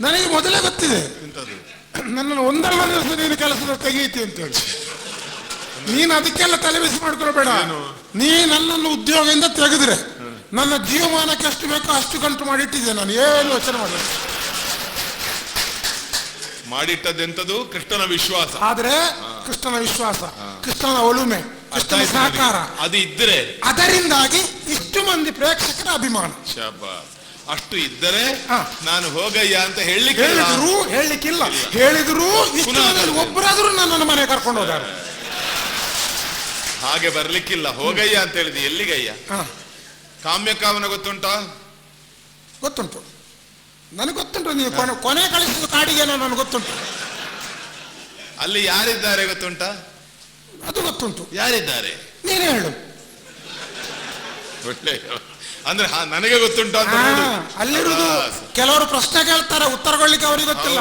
ನನಗೆ ಮೊದಲೇ ಗೊತ್ತಿದೆ ನನ್ನನ್ನು ಒಂದಲ್ಲ ದಿವಸ ನೀನು ಕೆಲಸದ ತೆಗೀತಿ ಅಂತೇಳಿ. ನೀನು ಅದಕ್ಕೆಲ್ಲ ತಲೆಬಿಸಿ ಮಾಡ್ಕೊಳ್ಬೇಡ. ನೀ ನನ್ನನ್ನು ಉದ್ಯೋಗದಿಂದ ತೆಗೆದ್ರೆ ನನ್ನ ಜೀವಮಾನಕ್ಕೆ ಎಷ್ಟು ಬೇಕೋ ಅಷ್ಟು ಗಂಟು ಮಾಡಿಟ್ಟಿದ್ದೆ. ನಾನು ಏನು ಯೋಚನೆ ಮಾಡಿದೆ. ಮಾಡಿಟ್ಟದೆಂತದು? ಕೃಷ್ಣನ ವಿಶ್ವಾಸ. ಆದ್ರೆ ಕೃಷ್ಣನ ವಿಶ್ವಾಸ, ಕೃಷ್ಣನ ಒಲುಮೆ, ಕೃಷ್ಣನ ಸಹಕಾರ ಅದು ಇದ್ರೆ ಅದರಿಂದಾಗಿ ಇಷ್ಟು ಮಂದಿ ಪ್ರೇಕ್ಷಕರ ಅಭಿಮಾನ. ಅಷ್ಟು ಇದ್ದರೆ ನಾನು ಹೋಗಯ್ಯ ಅಂತ ಹೇಳಿಕ್ಕಿಲ್ಲ. ಹೇಳಿದ್ರು ಒಬ್ಬರಾದ್ರೂ ನನ್ನನ್ನು ಮನೆ ಕರ್ಕೊಂಡು ಹೋದಾರೆ. ಹಾಗೆ ಬರ್ಲಿಕ್ಕಿಲ್ಲ. ಹೋಗಯ್ಯ ಅಂತ ಹೇಳಿದ್ವಿ. ಎಲ್ಲಿಗಯ್ಯ? ಕಾಮ್ಯಕಾವನ ಗೊತ್ತುಂಟಾ? ಗೊತ್ತುಂಟು, ನನಗೆ ಗೊತ್ತುಂಟು. ನೀವು ಕೊನೆ ಕಳಿಸಿದ ಕಾಡಿಗೆ ನನಗೆ ಗೊತ್ತುಂಟು. ಅಲ್ಲಿ ಯಾರಿದ್ದಾರೆ ಗೊತ್ತುಂಟಾ? ಅದು ಗೊತ್ತುಂಟು. ಯಾರಿದ್ದಾರೆ ನೀನೇ ಹೇಳು. ಒಳ್ಳೆ ಅಂದ್ರೆ ನನಗೆ ಗೊತ್ತುಂಟು ಅಂತ. ಅಲ್ಲಿರುವುದು ಕೆಲವರು ಪ್ರಶ್ನೆ ಕೇಳ್ತಾರೆ, ಉತ್ತರ ಕೊಡ್ಲಿಕ್ಕೆ ಅವರಿಗೆ ಗೊತ್ತಿಲ್ಲ.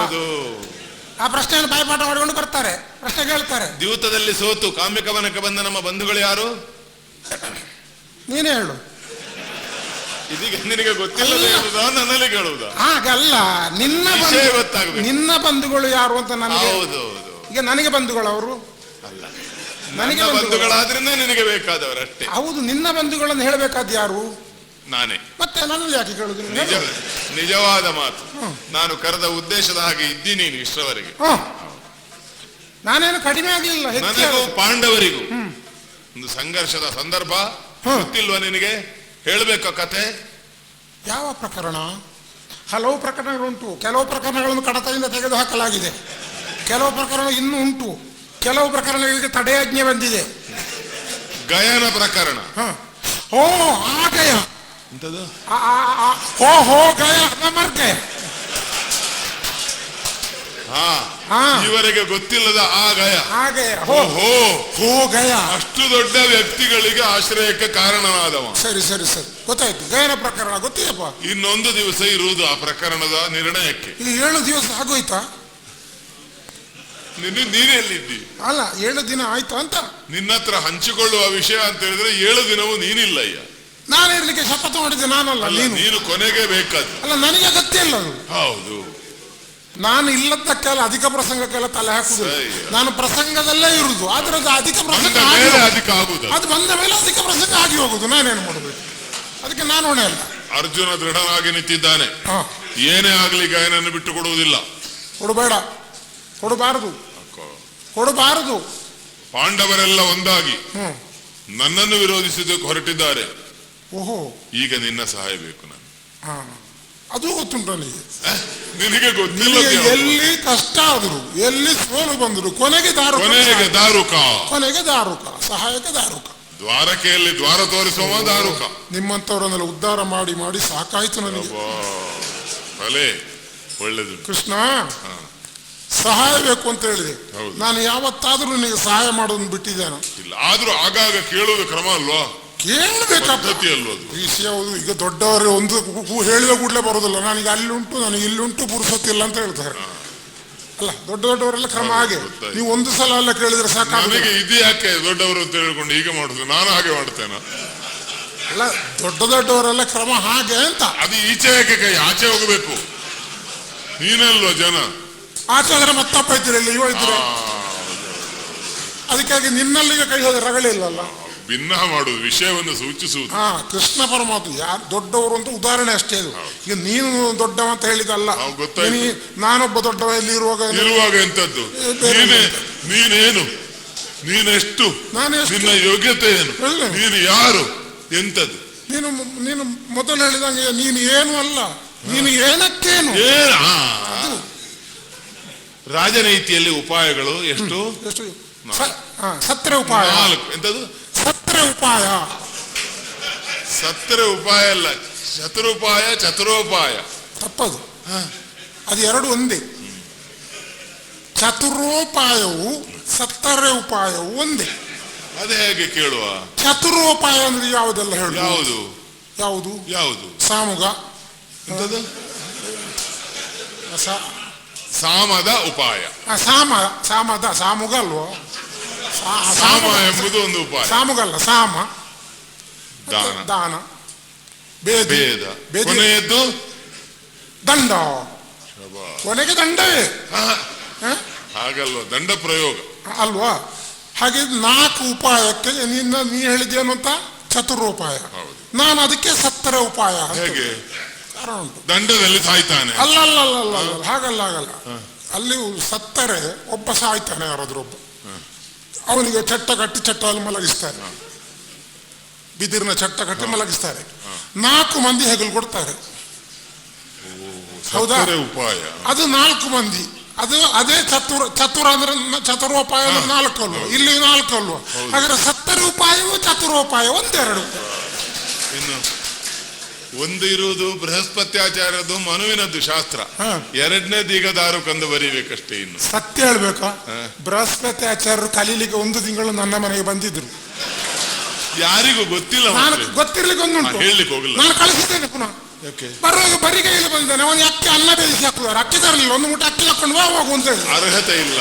ಆ ಪ್ರಶ್ನೆಯನ್ನು ಬಾಯ್ಪಾಠ ಮಾಡಿಕೊಂಡು ಬರ್ತಾರೆ, ಪ್ರಶ್ನೆ ಕೇಳ್ತಾರೆ. ದ್ಯೂತದಲ್ಲಿ ಸೋತು ಕಾಮ್ಯಕವನಕ್ಕೆ ಬಂದ ನಮ್ಮ ಬಂಧುಗಳು ಯಾರು? ನೀನೇ ಹೇಳು. ಇದೀಗ ನಿನಗೆ ಗೊತ್ತಿಲ್ಲದೆ ಹೇಳುದಾ ನನ್ನಲ್ಲಿ ಕೇಳುವುದಾ? ಹಾಗಲ್ಲ, ನಿನ್ನ ಬಂಧುಗಳು ಯಾರು ಅಂತ ನನಗೆ. ಈಗ ನನಗೆ ಬಂಧುಗಳು ಅವರು ಅಲ್ಲ, ನನಗೆ ಬಂಧುಗಳಾದ್ರಿಂದ ನಿನಗೆ ಬೇಕಾದವರಷ್ಟೇ. ಹೌದು, ನಿನ್ನ ಬಂಧುಗಳನ್ನು ಹೇಳಬೇಕಾದ ಯಾರು? ನಾನೇ. ಮತ್ತೆ ನನ್ನಲ್ಲಿ ಯಾಕೆ ಕೇಳುದು? ನಿಜವಾದ ಮಾತು. ನಾನು ಕರೆದ ಉದ್ದೇಶದ ಹಾಗೆ ಇದ್ದೀನಿ ಇಷ್ಟರವರೆಗೆ. ನಾನೇನು ಕಡಿಮೆ ಆಗಲಿಲ್ಲ. ನನಗೂ ಪಾಂಡವರಿಗೂ ಒಂದು ಸಂಘರ್ಷದ ಸಂದರ್ಭ ಗೊತ್ತಿಲ್ವಾ ನಿನಗೆ? ಹೇಳಬೇಕ ಕತೆ? ಯಾವ ಪ್ರಕರಣ? ಹಲವು ಪ್ರಕರಣಗಳುಂಟು. ಕೆಲವು ಪ್ರಕರಣಗಳನ್ನು ಕಡತದಿಂದ ತೆಗೆದು ಹಾಕಲಾಗಿದೆ, ಕೆಲವು ಪ್ರಕರಣ ಇನ್ನೂ ಉಂಟು, ಕೆಲವು ಪ್ರಕರಣಗಳಿಗೆ ತಡೆಯಾಜ್ಞೆ ಬಂದಿದೆ. ಗಯನ ಪ್ರಕರಣ. ಓ ಆ ಗಯ, ಓಹೋ ಗಯ, ಗಯ. ಇವರಿಗೆ ಗೊತ್ತಿಲ್ಲದ ಆ ಗಯ. ಹೋ ಗಯ ಅಷ್ಟು ದೊಡ್ಡ ವ್ಯಕ್ತಿಗಳಿಗೆ ಆಶ್ರಯಕ್ಕೆ ಕಾರಣನಾದವ. ಸರಿ ಸರಿ ಸರಿ, ಗೊತ್ತಾಯ್ತು. ಗಯನ ಪ್ರಕರಣ ಗೊತ್ತಿದೆಪ್ಪ. ಇನ್ನೊಂದು ದಿವಸ ಇರುವುದು ಆ ಪ್ರಕರಣದ ನಿರ್ಣಯಕ್ಕೆ. ಈಗ 7 ದಿವಸ ಆಗೋಯ್ತಾ? ನೀನೆಲ್ಲಿದ್ದಿ? ಅಲ್ಲ, 7 ದಿನ ಆಯ್ತಾ ಅಂತ. ನಿನ್ನ ಹತ್ರ ಹಂಚಿಕೊಳ್ಳುವ ವಿಷಯ ಅಂತ ಹೇಳಿದ್ರೆ 7 ದಿನವೂ ನೀನಿಲ್ಲಯ್ಯ. ನಾನು ಇರ್ಲಿಕ್ಕೆ ಶಪಥ ಮಾಡಿದ್ದೆ ನಾನಲ್ಲ, ನೀನು ಕೊನೆಗೆ ಬೇಕಾದ್ದು. ಅಲ್ಲ, ನನಗೆ ಅಗತ್ಯ ಇಲ್ಲ ಅದು. ಹೌದು, ನಾನು ಇಲ್ಲದಕ್ಕೆಲ್ಲ ಅಧಿಕ ಪ್ರಸಂಗಕ್ಕೆಲ್ಲ ತಲೆ ಹಾಕುದು. ನಾನು ಪ್ರಸಂಗದಲ್ಲೇ ಇರುದು, ಆದ್ರೆ ಅದು ಅಧಿಕ ಪ್ರಸಂಗ ಅದು ಬಂದ ಮೇಲೆ ಅಧಿಕ ಪ್ರಸಂಗ ಆಗಿ ಹೋಗುದು. ನಾನೇನು ಮಾಡಬೇಕು? ಅದಕ್ಕೆ ನಾನು ಹೊಣೆ ಅಲ್ಲ. ಅರ್ಜುನ ದೃಢನಾಗಿ ನಿಂತಿದ್ದಾನೆ. ಏನೇ ಆಗ್ಲಿ ಗಾಯನನ್ನು ಬಿಟ್ಟು ಕೊಡುವುದಿಲ್ಲ. ಕೊಡಬೇಡ, ಕೊಡಬಾರದು. ಪಾಂಡವರೆಲ್ಲ ಒಂದಾಗಿ ನನ್ನನ್ನು ವಿರೋಧಿಸಿದ್ದಕ್ಕೆ ಹೊರಟಿದ್ದಾರೆ. ಓಹೋ, ಈಗ ನಿನ್ನ ಸಹಾಯ ಬೇಕು. ನಾನು ಅದು ಗೊತ್ತುಂಟು ನಿನಗೆ ಗೊತ್ತಿಲ್ಲ. ಎಲ್ಲಿ ಕಷ್ಟ ಆದ್ರು, ಎಲ್ಲಿ ಸೋಲು ಬಂದ್ರು, ಕೊನೆಗೆ ದಾರುಕ, ಸಹಾಯಕ ದಾರುಕ. ದ್ವಾರಕೆಯಲ್ಲಿ ದ್ವಾರ ತೋರಿಸುವ ದಾರುಕ. ನಿಮ್ಮಂತವರನ್ನೆಲ್ಲ ಉದ್ಧಾರ ಮಾಡಿ ಮಾಡಿ ಸಾಕಾಯ್ತು ನನಗೆ. ಒಳ್ಳೇದು ಕೃಷ್ಣ, ಸಹಾಯ ಬೇಕು ಅಂತ ಹೇಳಿದೆ. ನಾನು ಯಾವತ್ತಾದ್ರೂ ನಿನಗೆ ಸಹಾಯ ಮಾಡೋದನ್ನ ಬಿಟ್ಟಿದ್ದೇನೆ? ಇಲ್ಲ. ಆದ್ರೂ ಆಗಾಗ ಕೇಳುವುದು ಕ್ರಮ ಅಲ್ವಾ? ಕೇಳಬೇಕಾಗ್ತತಿ ಅಲ್ವ? ವಿಷಯ ಹೌದು. ಈಗ ದೊಡ್ಡವರು ಒಂದು ಹೇಳಿದ ಕೂಡಲೇ ಬರೋದಿಲ್ಲ. ನನಗೆ ಅಲ್ಲಿ ಉಂಟು, ನನಗೆ ಇಲ್ಲಿ ಉಂಟು, ಪುರುಸೊತ್ತಿಲ್ಲ ಅಂತ ಹೇಳ್ತಾರೆ. ಅಲ್ಲ, ದೊಡ್ಡವರೆಲ್ಲ ಕ್ರಮ ಹಾಗೆ. ನೀವು ಒಂದು ಸಲ ಎಲ್ಲ ಕೇಳಿದ್ರೆ ಸಾಕಾಗ. ಇದು ಯಾಕೆ ದೊಡ್ಡವರು ಅಂತ ಹೇಳ್ಕೊಂಡು ಈಗ ಮಾಡುದು? ನಾನು ಹಾಗೆ ಮಾಡ್ತೇನೆ. ಅಲ್ಲ, ದೊಡ್ಡವರೆಲ್ಲ ಕ್ರಮ ಹಾಗೆ ಅಂತ. ಅದು ಈಚೆ ಯಾಕೆ ಕೈ ಆಚೆ ಹೋಗಬೇಕು? ನೀನಲ್ವ ಜನ. ಆಚೆ ಹೋದ್ರೆ ಮತ್ತಪ್ಪ ಇದ್ದೀರ, ಇಲ್ಲಿ ಇವ ಇದ್ದೀರ. ಅದಕ್ಕಾಗಿ ನಿನ್ನಲ್ಲಿಗೆ ಕೈ ಹೋದ್ರೆ ರಗಳಿಲ್ಲಲ್ಲ. ಭಿನ್ನ ಮಾಡುವುದು, ವಿಷಯವನ್ನು ಸೂಚಿಸುವುದು. ಕೃಷ್ಣ ಪರಮಾತ್ಮ ಯಾರು ದೊಡ್ಡವರು ಅಂತ ಉದಾಹರಣೆ ಅಷ್ಟೇ ಅದು. ಈಗ ನೀನು ದೊಡ್ಡವ ಅಂತ ಹೇಳಿದಲ್ಲ. ನಾನೊಬ್ಬ ದೊಡ್ಡವ ಇಲ್ಲಿ ಇರುವಾಗ ಎಂತದ್ದು? ನೀನೇನು, ನೀನೆಷ್ಟು, ನಿನ್ನ ಯೋಗ್ಯತೆ ಏನು, ನೀನು ಯಾರು, ಎಂತದ್ದು? ನೀನು ಮೊದಲು ಹೇಳಿದಂಗೆ ನೀನು ಏನು ಅಲ್ಲ, ನೀನು ಏನಕ್ಕೇನು. ರಾಜನೀತಿಯಲ್ಲಿ ಉಪಾಯಗಳು ಎಷ್ಟು? ಸತ್ರೆ ಉಪಾಯ. ಎಂತದ್ದು? ಸತ್ರೆ ಉಪಾಯ. ಸತ್ರೆ ಉಪಾಯ ಅಲ್ಲ, ಚತುರೋಪಾಯ, ಚತುರೋಪಾಯ. ತಪ್ಪದು. ಅದು ಎರಡು ಒಂದೇ. ಚತುರೋಪಾಯವು ಸತ್ತರೆ ಉಪಾಯವು ಒಂದೇ. ಅದೇ ಹೇಗೆ ಕೇಳುವ? ಚತುರೋಪಾಯ ಅಂದ್ರೆ ಯಾವುದೆಲ್ಲ ಹೇಳು? ಯಾವುದು ಯಾವುದು ಯಾವುದು? ಸಾಮುಗ. ಸಾಮದ ಉಪಾಯ. ಸಾಮುಗ ಅಲ್ವೋ? ಸಾಮ ಎಂಬುದು ಒಂದು ಉಪಾಯ. ಸಾಮುಗಲ್ಲ, ಸಾಮ ದಾನ, ಭೇದ, ಕೊನೆಯದ್ದು ದಂಡ. ಕೊನೆಗೆ ದಂಡವೇ. ಹ? ಹಾಗಲ್ವ ದಂಡ ಪ್ರಯೋಗ ಅಲ್ವಾ? ಹಾಗೆ 4 ಉಪಾಯಕ್ಕೆ ನೀ ಹೇಳಿದ್ದೇನು ಅಂತ ಚತುರೋಪಾಯ, ನಾನು ಅದಕ್ಕೆ 70 ಉಪಾಯ. ಹೇಗೆ? ಕಾರಣ ಉಂಟು. ದಂಡದಲ್ಲಿ ಸಾಯ್ತಾನೆ? ಅಲ್ಲ, ಹಾಗಲ್ಲ. ಅಲ್ಲಿ ಸತ್ತರೆ ಒಬ್ಬ ಸಾಯ್ತಾನೆ, ಯಾರಾದ್ರೂ ಒಬ್ಬ. ಅವನಿಗೆ ಚಟ್ಟ ಕಟ್ಟಿ ಚಟ್ಟದಲ್ಲಿ ಮಲಗಿಸ್ತಾರೆ, ಬಿದಿರಿನ ಚಟ್ಟ ಕಟ್ಟಿ ಮಲಗಿಸ್ತಾರೆ. 4 ಮಂದಿ ಹೆಗಲು ಕೊಡ್ತಾರೆ. ಹೌದಾ? ಉಪಾಯ ಅದು 4 ಮಂದಿ. ಅದೇ ಚತುರ ಅಂದ್ರೆ ಚತುರೋಪಾಯ 4 ಅಲ್ವ? ಇಲ್ಲಿ 4 ಅಲ್ವ? ಹಾಗಾದ್ರೆ 70 ಉಪಾಯವೂ ಚತುರೋಪಾಯ ಒಂದೆರಡು. ಇನ್ನು ಒಂದು ಇರುವುದು ಬೃಹಸ್ಪತ್ಯಾಚಾರ್ಯದು ಮನುವಿನದ್ದು ಶಾಸ್ತ್ರ. ಎರಡನೇದು ಈಗ ದಾರುಕಂದು ಬರೀಬೇಕಷ್ಟೇ. ಇನ್ನು ಸತ್ಯ ಹೇಳ್ಬೇಕಾ? ಬೃಹಸ್ಪತ್ಯಾಚಾರ್ಯರು ಕಲೀಲಿಕ್ಕೆ 1 ತಿಂಗಳು ನನ್ನ ಮನೆಗೆ ಬಂದಿದ್ರು. ಯಾರಿಗೂ ಗೊತ್ತಿಲ್ಲ. ಗೊತ್ತಿರ್ಲಿಕ್ಕೆ ಒಂದುಂಟು, ಹೇಳಲಿಕ್ಕೆ ಹೋಗಿಲ್ಲ. ನಾನು ಕಳಿಸಿದ್ದೇನೆ ಪುನಃ. ಬರುವಾಗ ಬರೀ ಕೈಯಲ್ಲಿ ಬಂದಿದ್ದಾನೆ. ಅವನಿಗೆ ಅಕ್ಕಿ ಅನ್ನ ಬೇಯಿಸಿ ಹಾಕುದಾರೆ, ಅಕ್ಕಿ ತರಲಿಲ್ಲ. 1 ಮುಟ್ಟ ಅಕ್ಕಿ ಹಾಕೊಂಡು ಹೋಗು ಅಂತ ಹೇಳಿ. ಅರ್ಹತೆ ಇಲ್ಲ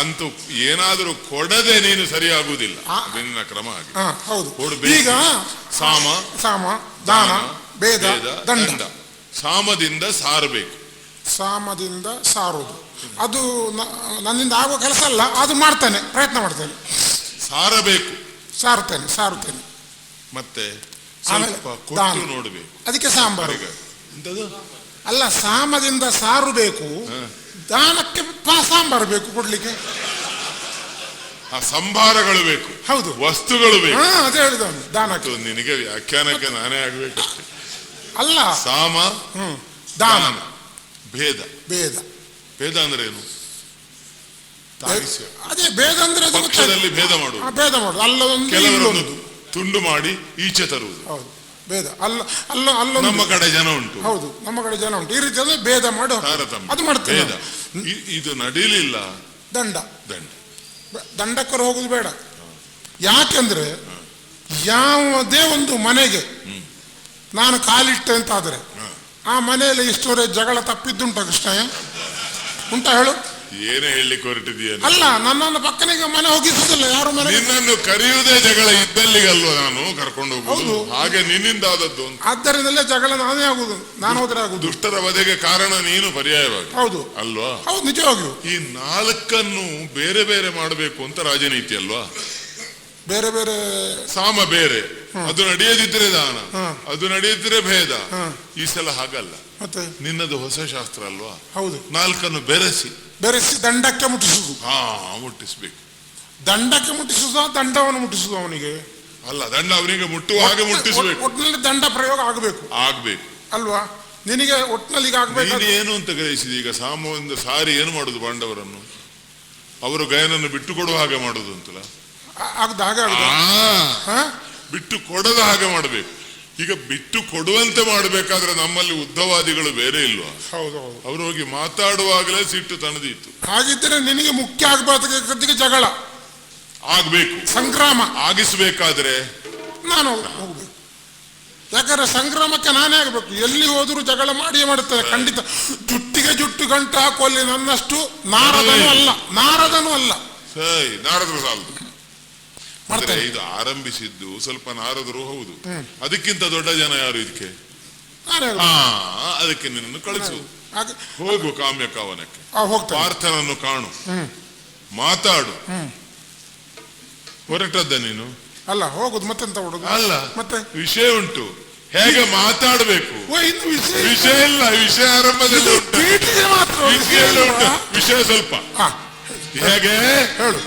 ಅಂತೂ ಏನಾದ್ರೂ ಕೊಡದೆ ನೀನು ಸರಿಯಾಗುವುದಿಲ್ಲ. ನಿನ್ನ ಕ್ರಮ ಆಗಿ. ಹೌದು. ಈಗ ಸಾಮ ದಾನ ಭೇದ ದಂಡ. ಸಾಮದಿಂದ ಸಾರಬೇಕು. ಸಾಮದಿಂದ ಸಾರುವುದು ಅದು ನನ್ನಿಂದ ಆಗುವ ಕೆಲಸ ಅಲ್ಲ, ಅದು ಮಾಡ್ತೇನೆ, ಪ್ರಯತ್ನ ಮಾಡ್ತೇನೆ. ಸಾರಬೇಕು. ಸಾರುತ್ತೇನೆ. ಮತ್ತೆ ಕೊಟ್ಟು ನೋಡಬೇಕು. ಅದಕ್ಕೆ ಸಾಂಬಾರು ಅಲ್ಲ, ಸಾಮದಿಂದ ಸಾರು ಬೇಕು, ದಾನಕ್ಕೆ ಸಾಂಬಾರು ಬೇಕು ಕೊಡ್ಲಿಕ್ಕೆ. ಸಂಭಾರಗಳು ಬೇಕು. ಹೌದು, ವಸ್ತುಗಳು ಬೇಕು. ಅದೇ ಹೇಳಿದವನು ದಾನಕ್ಕೆ. ನಿನಗೆ ವ್ಯಾಖ್ಯಾನಕ್ಕೆ ನಾನೇ ಆಗ್ಬೇಕಷ್ಟೆ. ಅಲ್ಲ, ಸಾಮ ದಾನ ಭೇದ ಅಂದ್ರೆ ಏನು? ಅದೇ ಭೇದ ಅಂದ್ರೆ ಪಕ್ಷದಲ್ಲಿ ಭೇದ ಮಾಡುವುದು. ಕೆಲವರನ್ನು ತುಂಡು ಮಾಡಿ ಈಚೆ ತರುವುದು. ಹೌದು, ಭೇದ. ಅಲ್ಲ ನಮ್ಮ ಕಡೆ ಜನ ಉಂಟು. ಹೌದು, ನಮ್ಮ ಕಡೆ ಜನ ಉಂಟು. ಈ ರೀತಿ ಅಂದ್ರೆ ಭೇದ ಮಾಡಿ ಅದು ಮಾಡ್ತೇವೆ. ಇದು ನಡೀಲಿಲ್ಲ, ದಂಡಕ್ಕರು ಹೋಗುದು ಬೇಡ. ಯಾಕೆಂದ್ರೆ ಯಾವುದೇ ಒಂದು ಮನೆಗೆ ನಾನು ಕಾಲಿಟ್ಟೆ ಅಂತ ಆದ್ರೆ ಆ ಮನೆಯಲ್ಲಿ ಇಷ್ಟವರೆಗೆ ಜಗಳ ತಪ್ಪಿದ್ದುಂಟ ಕೃಷ್ಣಯ್ಯ? ಉಂಟಾ ಹೇಳು? ಏನೇ ಹೇಳಲಿಕ್ಕೆ ಹೊರಟಿದೀಯ? ಅಲ್ಲ, ನನ್ನನ್ನು ಪಕ್ಕನಿಗೆ ಮನೆ ಹೋಗಿಸುದಿಲ್ಲ ಯಾರು ಮನೆ. ನಿನ್ನನ್ನು ಕರೆಯುವುದೇ ಜಗಳ ಇದ್ದಲ್ಲಿಗಲ್ವ ನಾನು ಕರ್ಕೊಂಡು ಹೋಗುದು. ಹಾಗೆ ನಿನ್ನಿಂದ ಆದದ್ದು. ಆದ್ದರಿಂದಲೇ ಜಗಳ ನಾನೇ ಆಗುದು, ನಾನು ಹೋದ್ರೆ ಆಗುದು. ದುಷ್ಟರ ವಧೆಗೆ ಕಾರಣ ನೀನು ಪರ್ಯಾಯವಾಗಿ. ಹೌದು ಅಲ್ವಾ? ಹೌದು, ನಿಜವಾಗಿಯೂ. ಈ 4 ಬೇರೆ ಬೇರೆ ಮಾಡಬೇಕು ಅಂತ ರಾಜನೀತಿ ಅಲ್ವಾ? ಬೇರೆ ಬೇರೆ ಸಾಮ ಬೇರೆ, ಅದು ನಡೆಯದಿದ್ರೆ ದಾನ, ಅದು ನಡೆಯದಿದ್ರೆ ಭೇದ. ಈ ಸಲ ಹಾಗಲ್ಲ. ಮತ್ತೆ ನಿನ್ನದು ಹೊಸ ಶಾಸ್ತ್ರ ಅಲ್ವಾ? ಹೌದು. 4 ಬೆರೆಸಿ ದಂಡಕ್ಕೆ ಮುಟ್ಟಿಸುದು. ಮುಟ್ಟಿಸ್ಬೇಕು. ದಂಡಕ್ಕೆ ಮುಟ್ಟಿಸುದ, ದಂಡವನ್ನು ಮುಟ್ಟಿಸುದು ಅವನಿಗೆ ಅಲ್ಲ, ದಂಡ ಅವನಿಗೆ ಮುಟ್ಟುವ ಹಾಗೆ ಮುಟ್ಟಿಸ್ಬೇಕು. ಒಟ್ಟಿನಲ್ಲಿ ದಂಡ ಪ್ರಯೋಗ ಆಗ್ಬೇಕು ಅಲ್ವಾ? ನಿನಗೆ ಒಟ್ಟಿನಲ್ಲಿ ಈಗ ಆಗ್ಬೇಕು. ಏನು ಅಂತ ಗ್ರಹಿಸಿದ? ಈಗ ಸಾಮದಿಂದ ಸಾರಿ ಏನು ಮಾಡುದು? ಪಾಂಡವರನ್ನು ಅವರು ಗಯನನ್ನು ಬಿಟ್ಟು ಕೊಡುವ ಹಾಗೆ ಮಾಡುದು ಅಂತಲ್ಲ? ಬಿಟ್ಟು ಕೊಡದ ಹಾಗೆ ಮಾಡಬೇಕು. ಈಗ ಬಿಟ್ಟು ಕೊಡುವಂತೆ ಮಾಡಬೇಕಾದ್ರೆ ನಮ್ಮಲ್ಲಿ ಉದ್ದವಾದಿಗಳು ಬೇರೆ ಇಲ್ವಾ? ಅವರು ಹೋಗಿ ಮಾತಾಡುವಾಗಲೇ ಸಿಟ್ಟು ತಣದಿತ್ತು. ಹಾಗಿದ್ರೆ ನಿನಗೆ ಮುಖ್ಯ ಆಗಬೇಕಾದ ಜಗಳ ಆಗ್ಬೇಕು, ಸಂಗ್ರಾಮ ಆಗಿಸ್ಬೇಕಾದ್ರೆ ನಾನು ಹೋಗ್ಬೇಕು. ಯಾಕಂದ್ರೆ ಸಂಗ್ರಾಮಕ್ಕೆ ನಾನೇ ಆಗ್ಬೇಕು. ಎಲ್ಲಿ ಹೋದ್ರು ಜಗಳ ಮಾಡಿಯೇ ಮಾಡುತ್ತದೆ ಖಂಡಿತ. ಜುಟ್ಟಿಗೆ ಜುಟ್ಟು ಗಂಟು ಹಾಕೋಲ್ಲಿ ನನ್ನಷ್ಟು ನಾರದನೂ ಅಲ್ಲ. ಸರಿ, ನಾರದರು ಸಾಲದು. ಇದು ಆರಂಭಿಸಿದ್ದು ಸ್ವಲ್ಪ ನಾರದರು ಹೌದು. ಅದಕ್ಕಿಂತ ದೊಡ್ಡ ಜನ ಯಾರು ಇದಕ್ಕೆ? ಅದಕ್ಕೆ ನಿನ್ನನ್ನು ಕಳಿಸು. ಹೋಗು ಕಾಮ್ಯ ಕಾವನಕ್ಕೆ, ಪಾರ್ಥನನ್ನು ಕಾಣು, ಮಾತಾಡು. ಹೊರಟದ್ದ ನೀನು? ಅಲ್ಲ, ಹೋಗುದು ಮತ್ತೆಂತ ಹುಡುಗ ಅಲ್ಲ, ಮತ್ತೆ ವಿಷಯ ಉಂಟು. ಹೇಗೆ ಮಾತಾಡ್ಬೇಕು? ವಿಷಯ ಇಲ್ಲ, ವಿಷಯ ಆರಂಭದಲ್ಲಿ ಉಂಟು. ವಿಷಯ ಸ್ವಲ್ಪ ಹೇಗೆ ಹೇಳು.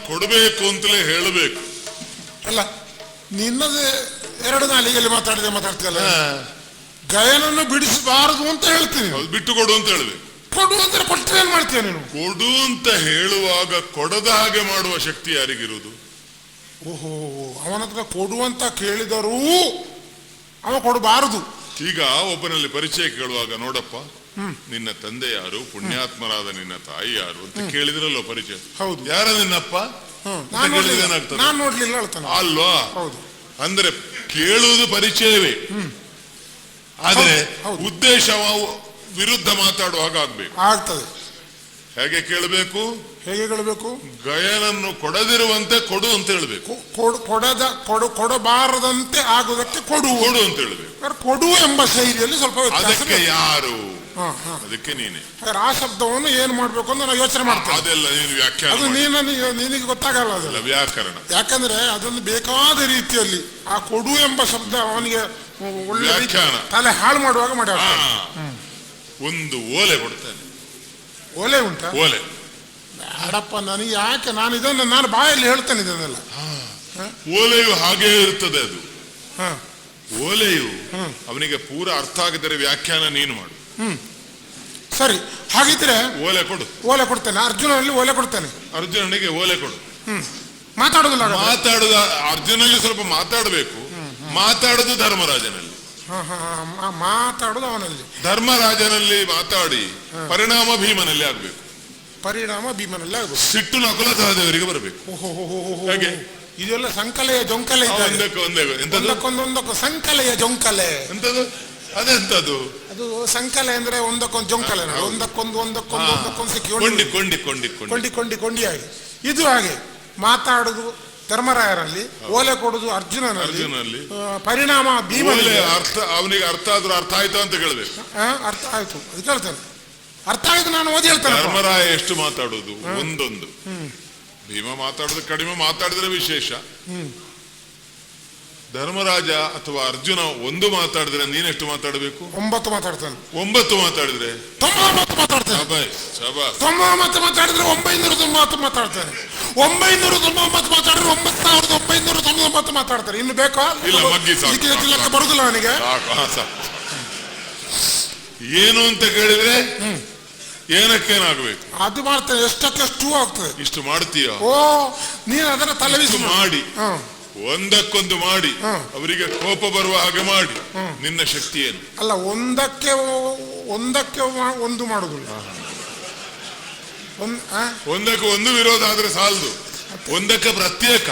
ಕೊಡಬೇಕು ಅಂತಲೇ ಹೇಳಬೇಕು. ಅಲ್ಲ ನಿನ್ನದೇ ಎರಡು ನಾಲಿಗೆಯಲ್ಲಿ ಮಾತಾಡ್ತೀಯಲ್ಲ, ಗಯನನ್ನು ಬಿಡಿಸಬಾರದು ಅಂತ ಹೇಳ್ತೀನಿ. ಬಿಟ್ಟು ಕೊಡು ಅಂತ ಹೇಳ್ಬೇಕು. ಕೊಡು ಅಂದ್ರೆ ಕೊಟ್ಟರೆ ಏನ್ ಮಾಡ್ತೀಯ ನೀನು? ಕೊಡು ಅಂತ ಹೇಳುವಾಗ ಕೊಡದ ಹಾಗೆ ಮಾಡುವ ಶಕ್ತಿ ಯಾರಿಗಿರುವುದು? ಓಹೋ, ಅವನ ಹತ್ರ ಕೊಡುವಂತ ಕೇಳಿದರೂ ಅವ ಕೊಡಬಾರದು. ಈಗ ಒಬ್ಬನಲ್ಲಿ ಪರಿಚಯ ಕೇಳುವಾಗ, ನೋಡಪ್ಪ ನಿನ್ನ ತಂದೆ ಯಾರು, ಪುಣ್ಯಾತ್ಮರಾದ ನಿನ್ನ ತಾಯಿ ಯಾರು ಅಂತ ಕೇಳಿದ್ರಲ್ಲೋ ಪರಿಚಯ. ಹೌದು. ಯಾರ ನಿನ್ನಪ್ಪ? ನಾನು ನೋಡ್ಲಿಲ್ಲ ಹೇಳ್ತಾನೆ ಅಲ್ವಾ? ಹೌದು. ಅಂದ್ರೆ ಕೇಳುವುದು ಪರಿಚಯವೇ, ಆದ್ರೆ ಉದ್ದೇಶ ವಿರುದ್ಧ ಮಾತಾಡುವಾಗ ಆಗ್ಬೇಕು. ಆಗ್ತದೆ. ಹೇಗೆ ಕೇಳಬೇಕು? ಹೇಗೆ ಹೇಳಬೇಕು? ಗಯನನ್ನು ಕೊಡದಿರುವಂತೆ ಕೊಡು ಅಂತ ಹೇಳ್ಬೇಕು. ಕೊಡಬಾರದಂತೆ ಆಗುವುದಕ್ಕೆ ಕೊಡು ಅಂತ ಹೇಳ್ಬೇಕು. ಕೊಡು ಎಂಬ ಶೈಲಿಯಲ್ಲಿ ಸ್ವಲ್ಪ ಅದಕ್ಕೆ ಯಾರು? ಅದಕ್ಕೆ ನೀನೆ. ಆ ಶಬ್ದವನ್ನು ಏನ್ ಮಾಡ್ಬೇಕು ಅಂತ ನಾವು ಯೋಚನೆ ಮಾಡ್ತೇವೆ. ಅದೆಲ್ಲ ನೀನು ವ್ಯಾಖ್ಯಾನ, ಅದು ನಿನಗೆ ಗೊತ್ತಾಗಲ್ಲ, ಅದೆಲ್ಲ ವ್ಯಾಕರಣ. ಯಾಕಂದ್ರೆ ಅದನ್ನು ಬೇಕಾದ ರೀತಿಯಲ್ಲಿ ಆ ಕೊಡು ಎಂಬ ಶಬ್ದ ಅವನಿಗೆ ಒಳ್ಳೆ ವ್ಯಾಖ್ಯಾನ ತಲೆ ಹಾಳು ಮಾಡುವಾಗ ಮಾಡಿ. ಒಂದು ಓಲೆ ಕೊಡ್ತಾನೆ. ಓಲೆ ಉಂಟಾ? ಓಲೆ ಬೇಡಪ್ಪ, ನನಗೆ ಯಾಕೆ? ನಾನು ಬಾಯಲ್ಲಿ ಹೇಳ್ತೇನೆ ಇದನ್ನೆಲ್ಲ. ಓಲೆಯು ಹಾಗೇ ಇರ್ತದೆ. ಅದು ಓಲೆಯು ಅವನಿಗೆ ಪೂರ ಅರ್ಥ ಆಗಿದ್ದರೆ ವ್ಯಾಖ್ಯಾನ ನೀನು ಮಾಡು. ಸರಿ, ಹಾಗಿದ್ರೆ ಓಲೆ ಕೊಡು. ಓಲೆ ಕೊಡ್ತೇನೆ. ಅರ್ಜುನಲ್ಲಿ ಓಲೆ ಕೊಡ್ತೇನೆ. ಅರ್ಜುನನಿಗೆ ಓಲೆ ಕೊಡು. ಮಾತಾಡುದಿಲ್ಲ. ಅರ್ಜುನಲ್ಲಿ ಸ್ವಲ್ಪ ಮಾತಾಡಬೇಕು. ಮಾತಾಡುದು ಧರ್ಮರಾಜನಲ್ಲಿ. ಮಾತಾಡುದು ಅವನಲ್ಲಿ. ಧರ್ಮರಾಜನಲ್ಲಿ ಮಾತಾಡಿ ಪರಿಣಾಮ ಭೀಮನಲ್ಲಿ ಆಗ್ಬೇಕು. ಪರಿಣಾಮ ಭೀಮನಲ್ಲಿ ಆಗ್ಬೇಕು. ಸಿಟ್ಟು ನಕುಲ ಸಹದೇವರಿಗೆ ಬರಬೇಕು. ಹಾಗೆ ಇದೆಲ್ಲ ಸಂಕಲೆಯ ಜೊಂಕಲೆ. ಒಂದಕ್ಕೊಂದೊಂದಕ್ಕೂ ಸಂಕಲೆಯ ಜೊಂಕಲೆ ಎಂತದು? ಅದೆಂತದು? ಅದು ಸಂಕಲೆ ಅಂದ್ರೆ ಒಂದಕ್ಕೊಂದು ಜೊಂಕಲೆ, ಒಂದಕ್ಕೊಂದು ಸಿಕ್ಕಿ ಕೊಂಡಿಯಾಗಿ. ಇದು ಹಾಗೆ ಮಾತಾಡುದು ಧರ್ಮರಾಯರಲ್ಲಿ, ಓಲೆ ಕೊಡುದು ಅರ್ಜುನನಲ್ಲಿ, ಪರಿಣಾಮ ಭೀಮನಲ್ಲಿ. ಅವನಿಗೆ ಅರ್ಥ ಆದ್ರೂ ಅರ್ಥ ಆಯ್ತು ಅಂತ ಕೇಳಬೇಕು. ಅರ್ಥ ಆಯ್ತು ಅದು ಕೇಳ್ತೇನೆ. ಅರ್ಥ ಆಯ್ತು ನಾನು ಓದಿ ಹೇಳ್ತೇನೆ. ಧರ್ಮರಾಯ ಎಷ್ಟು ಮಾತಾಡುದು? ಒಂದೊಂದು. ಭೀಮ ಮಾತಾಡುದು ಕಡಿಮೆ, ಮಾತಾಡಿದ್ರೆ ವಿಶೇಷ. ಧರ್ಮರಾಜ ಅಥವಾ ಅರ್ಜುನ ಒಂದು ಮಾತಾಡಿದ್ರೆ ನೀನೆಷ್ಟು ಮಾತಾಡಬೇಕು? 9 ಮಾತಾಡ್ತಾನೆ. 9 ಮಾತಾಡಿದ್ರೆ 99 ಮಾತಾಡ್ತಾನೆ. 99 ಮಾತಾಡಿದ್ರೆ 990 ಮಾತಾಡ್ತಾನೆ. 990 ಮಾತಾಡಿದ್ರೆ 9999 ಮಾತಾಡ್ತಾರೆ. ಇನ್ನು ಬೇಕಾ? ಲೆಕ್ಕ ಬರುದಿಲ್ಲ ನನಗೆ. ಏನು ಅಂತ ಕೇಳಿದ್ರೆ ಏನಕ್ಕೇನಾಗಬೇಕು ಅದು ಮಾಡ್ತೇನೆ. ಎಷ್ಟಕ್ಕೆಷ್ಟು ಆಗ್ತದೆ. ಇಷ್ಟು ಮಾಡ್ತೀಯ? ಓ, ನೀನು ಅದರ ತಲೆಬಿಸಿ ಮಾಡಿ ಒಂದಕ್ಕೊಂದು ಮಾಡಿ ಅವರಿಗೆ ಕೋಪ ಬರುವ ಹಾಗೆ ಮಾಡಿ. ನಿನ್ನ ಶಕ್ತಿ ಏನು? ಅಲ್ಲ, ಒಂದಕ್ಕೆ ಒಂದು ಮಾಡುದಿಲ್ಲ. ಒಂದಕ್ಕೆ ಒಂದು ವಿರೋಧ ಆದ್ರೆ ಸಾಲದು, ಒಂದಕ್ಕೆ ಪ್ರತ್ಯೇಕ.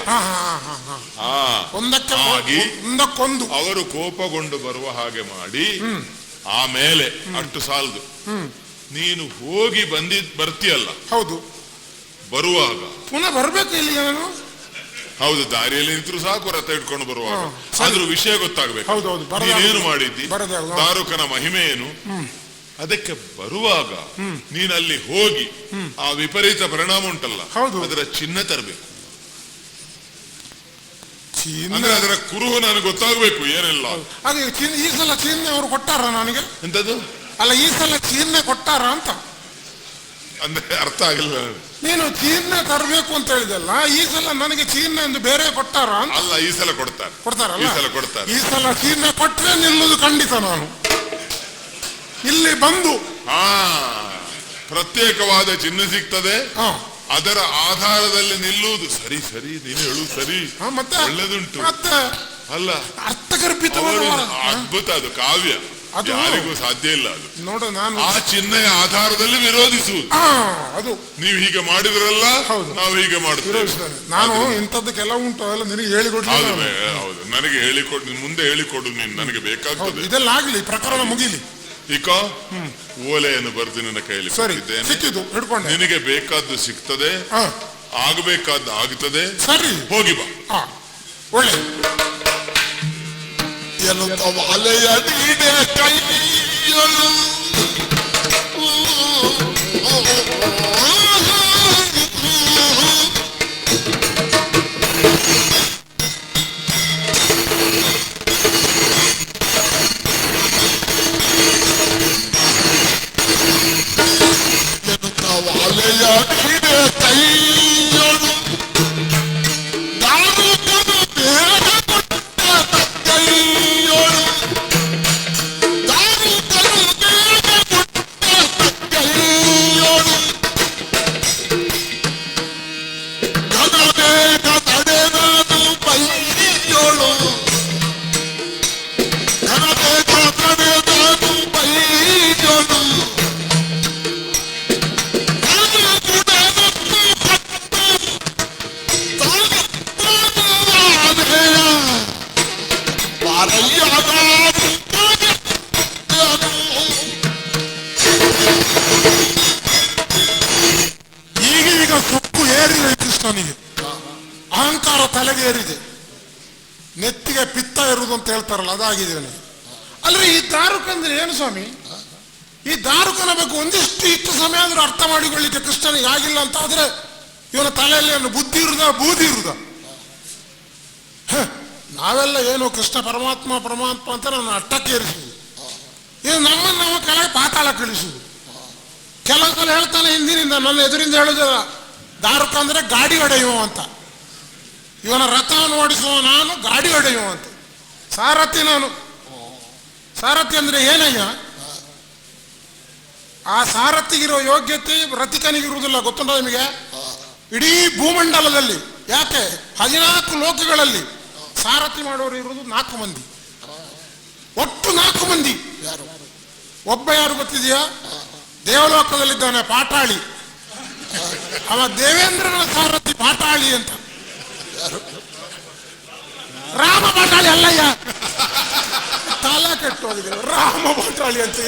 ಒಂದಕ್ಕೊಂದು ಅವರು ಕೋಪಗೊಂಡು ಬರುವ ಹಾಗೆ ಮಾಡಿ ಆಮೇಲೆ ಅಷ್ಟು ಸಾಲದು. ನೀನು ಹೋಗಿ ಬರ್ತೀಯಲ್ಲ, ಹೌದು, ಬರುವಾಗ ಪುನಃ ಬರ್ಬೇಕು ಇಲ್ಲಿ. ನಾನು ಹೌದು, ದಾರಿಯಲ್ಲಿ ನಿಂತರು ಸಾಕು ರಥ ಇಟ್ಕೊಂಡು ಬರುವಾಗ. ಆದ್ರೂ ವಿಷಯ ಗೊತ್ತಾಗ್ಬೇಕು. ನೀನೇನು ಮಾಡಿದ್ದಿ, ದಾರುಕನ ಮಹಿಮೆ ಏನು, ಅದಕ್ಕೆ ಬರುವಾಗ ನೀನಲ್ಲಿ ಹೋಗಿ ಆ ವಿಪರೀತ ಪರಿಣಾಮ ಉಂಟಲ್ಲ, ಅದರ ಚಿಹ್ನೆ ತರಬೇಕು. ಅಂದ್ರೆ ಅದರ ಕುರುಹು ನನಗೆ ಗೊತ್ತಾಗ್ಬೇಕು ಏನೆಲ್ಲ. ಅದೇ ಈ ಸಲ ಚಿಹ್ನೆ ಅವರು ಕೊಟ್ಟಾರ ನನಗೆ. ಎಂತದ್ದು? ಅಲ್ಲ, ಈ ಸಲ ಚಿಹ್ನೆ ಕೊಟ್ಟಾರ ಅಂತ. ಅಂದ್ರೆ ಅರ್ಥ ಆಗಿಲ್ಲ. ನೀನು ಚಿಹ್ನೆ ತರಬೇಕು ಅಂತ ಹೇಳಿದಲ್ಲ, ಈ ಸಲ ನನಗೆ ಚಿಹ್ನೆ ಎಂದು ಬೇರೆ ಕೊಟ್ಟಾರ ಅಂತ. ಅಲ್ಲ, ಈ ಸಲ ಕೊಡ್ತಾರಲ್ಲ. ಈ ಸಲ ಚಿಹ್ನೆ ಕೊಟ್ರೆ ನಿಲ್ಲುದು ಖಂಡಿತ. ನಾನು ಇಲ್ಲಿ ಬಂದು ಪ್ರತ್ಯೇಕವಾದ ಚಿಹ್ನೆ ಸಿಗ್ತದೆ, ಅದರ ಆಧಾರದಲ್ಲಿ ನಿಲ್ಲುವುದು. ಸರಿ ಸರಿ, ನೀನು ಹೇಳುದು ಸರಿ, ಮತ್ತೆ ಒಳ್ಳೆದುಂಟು. ಅಲ್ಲ, ಅರ್ಥಗರ್ಭಿತವಾದ ಅದ್ಭುತ. ಅದು ಕಾವ್ಯ, ಯಾರಿಗೂ ಸಾಧ್ಯ ಇಲ್ಲ ಅದು. ನೋಡು, ನಾನು ಆ ಚಿಹ್ನೆಯ ಆಧಾರದಲ್ಲಿ ವಿರೋಧಿಸುವುದು. ಅದು ನೀವು ಹೀಗೆ ಮಾಡಿದ್ರಲ್ಲ, ನಾವು ಹೀಗೆ ಮಾಡುತ್ತೇವೆ. ನಾನು ಇಂಥದ್ದು ಕೆಲವು ಉಂಟು, ಅವೆಲ್ಲ ನಿನಗೆ ಹೇಳಿಕೊಡು. ಹೌದು, ನನಗೆ ಹೇಳಿಕೊಡು, ಮುಂದೆ ಹೇಳಿಕೊಡು ನೀನು, ನನಗೆ ಬೇಕಾಗ್ತದೆ. ಇದೆಲ್ಲ ಆಗ್ಲಿ, ಪ್ರಕರಣ ಮುಗಿಲಿ. ಈಗ ಓಲೆಯನ್ನು ಬರೆದು ನನ್ನ ಕೈಯಲ್ಲಿ ಕೊಟ್ಟಿದ್ದೇನೆ. ನಿನಗೆ ಬೇಕಾದ್ದು ಸಿಗ್ತದೆ, ಆಗಬೇಕಾದ್ದು ಆಗ್ತದೆ. ಸರಿ, ಹೋಗಿ ಬಾ. ಒಳ್ಳೆ ಏರಿದೆ, ನೆತ್ತಿಗೆ ಪಿತ್ತ ಇರುವುದು ಅಂತ ಹೇಳ್ತಾರಲ್ಲ ಅದಾಗಿದೆ ನನಗೆ. ಅಲ್ರಿ ಈ ದಾರುಕ ಅಂದ್ರೆ ಏನು ಸ್ವಾಮಿ? ಈ ದಾರುಕನ ಬಗ್ಗೆ ಇಷ್ಟು ಸಮಯ ಆದ್ರೂ ಅರ್ಥ ಮಾಡಿಕೊಳ್ಳಿಕ್ಕೆ ಕೃಷ್ಣನಿಗೆ ಆಗಿಲ್ಲ ಅಂತ ಆದ್ರೆ ಇವನ ತಲೆಯಲ್ಲಿ ಏನು ಬುದ್ಧಿ ಇರುದ ಬೂದಿ ಇರುದ? ನಾವೆಲ್ಲ ಏನು ಕೃಷ್ಣ ಪರಮಾತ್ಮ ಪರಮಾತ್ಮ ಅಂತ ನನ್ನ ಅಟ್ಟಕ್ಕೆ ಏರಿಸುವುದು, ಇದು ನಮ್ಮನ್ನು ನಾವು ಕೆಳಗೆ ಪಾತಾಳ ಕಳಿಸುವುದು. ಕೆಲವು ಸಲ ಹೇಳ್ತಾನೆ ಹಿಂದಿನಿಂದ, ನನ್ನ ಎದುರಿಂದ ಹೇಳುದ ದಾರುಕ ಅಂದ್ರೆ ಗಾಡಿ ಹೊಡೆಯುವ ಅಂತ, ಇವನ ರಥವನ್ನು ಓಡಿಸುವ ನಾನು, ಗಾಡಿ ಹೊಡೆಯುವ ಅಂತ. ಸಾರಥಿ ನಾನು. ಸಾರಥಿ ಅಂದ್ರೆ ಏನಯ್ಯ? ಆ ಸಾರಥಿಗಿರೋ ಯೋಗ್ಯತೆ ರಥಿಕನಿಗಿರುವುದಿಲ್ಲ, ಗೊತ್ತುಂಟ ನಿಮಗೆ? ಇಡೀ ಭೂಮಂಡಲದಲ್ಲಿ ಯಾಕೆ 14 ಲೋಕಗಳಲ್ಲಿ ಸಾರಥಿ ಮಾಡೋರು ಇರುವುದು 4 ಮಂದಿ, ಒಟ್ಟು 4 ಮಂದಿ. ಒಬ್ಬ ಯಾರು ಗೊತ್ತಿದೆಯಾ? ದೇವಲೋಕದಲ್ಲಿದ್ದಾನೆ ಪಾಟಾಳಿ, ಅವ ದೇವೇಂದ್ರನ ಸಾರಥಿ ಪಾಟಾಳಿ ಅಂತ. ರಾಮ ಪಾಟಾಳಿ ಅಲ್ಲಯ್ಯ, ಕಾಲ ಕೆಟ್ಟೋಗಿದೆ. ರಾಮ ಪಾಟಾಳಿ ಅಂತ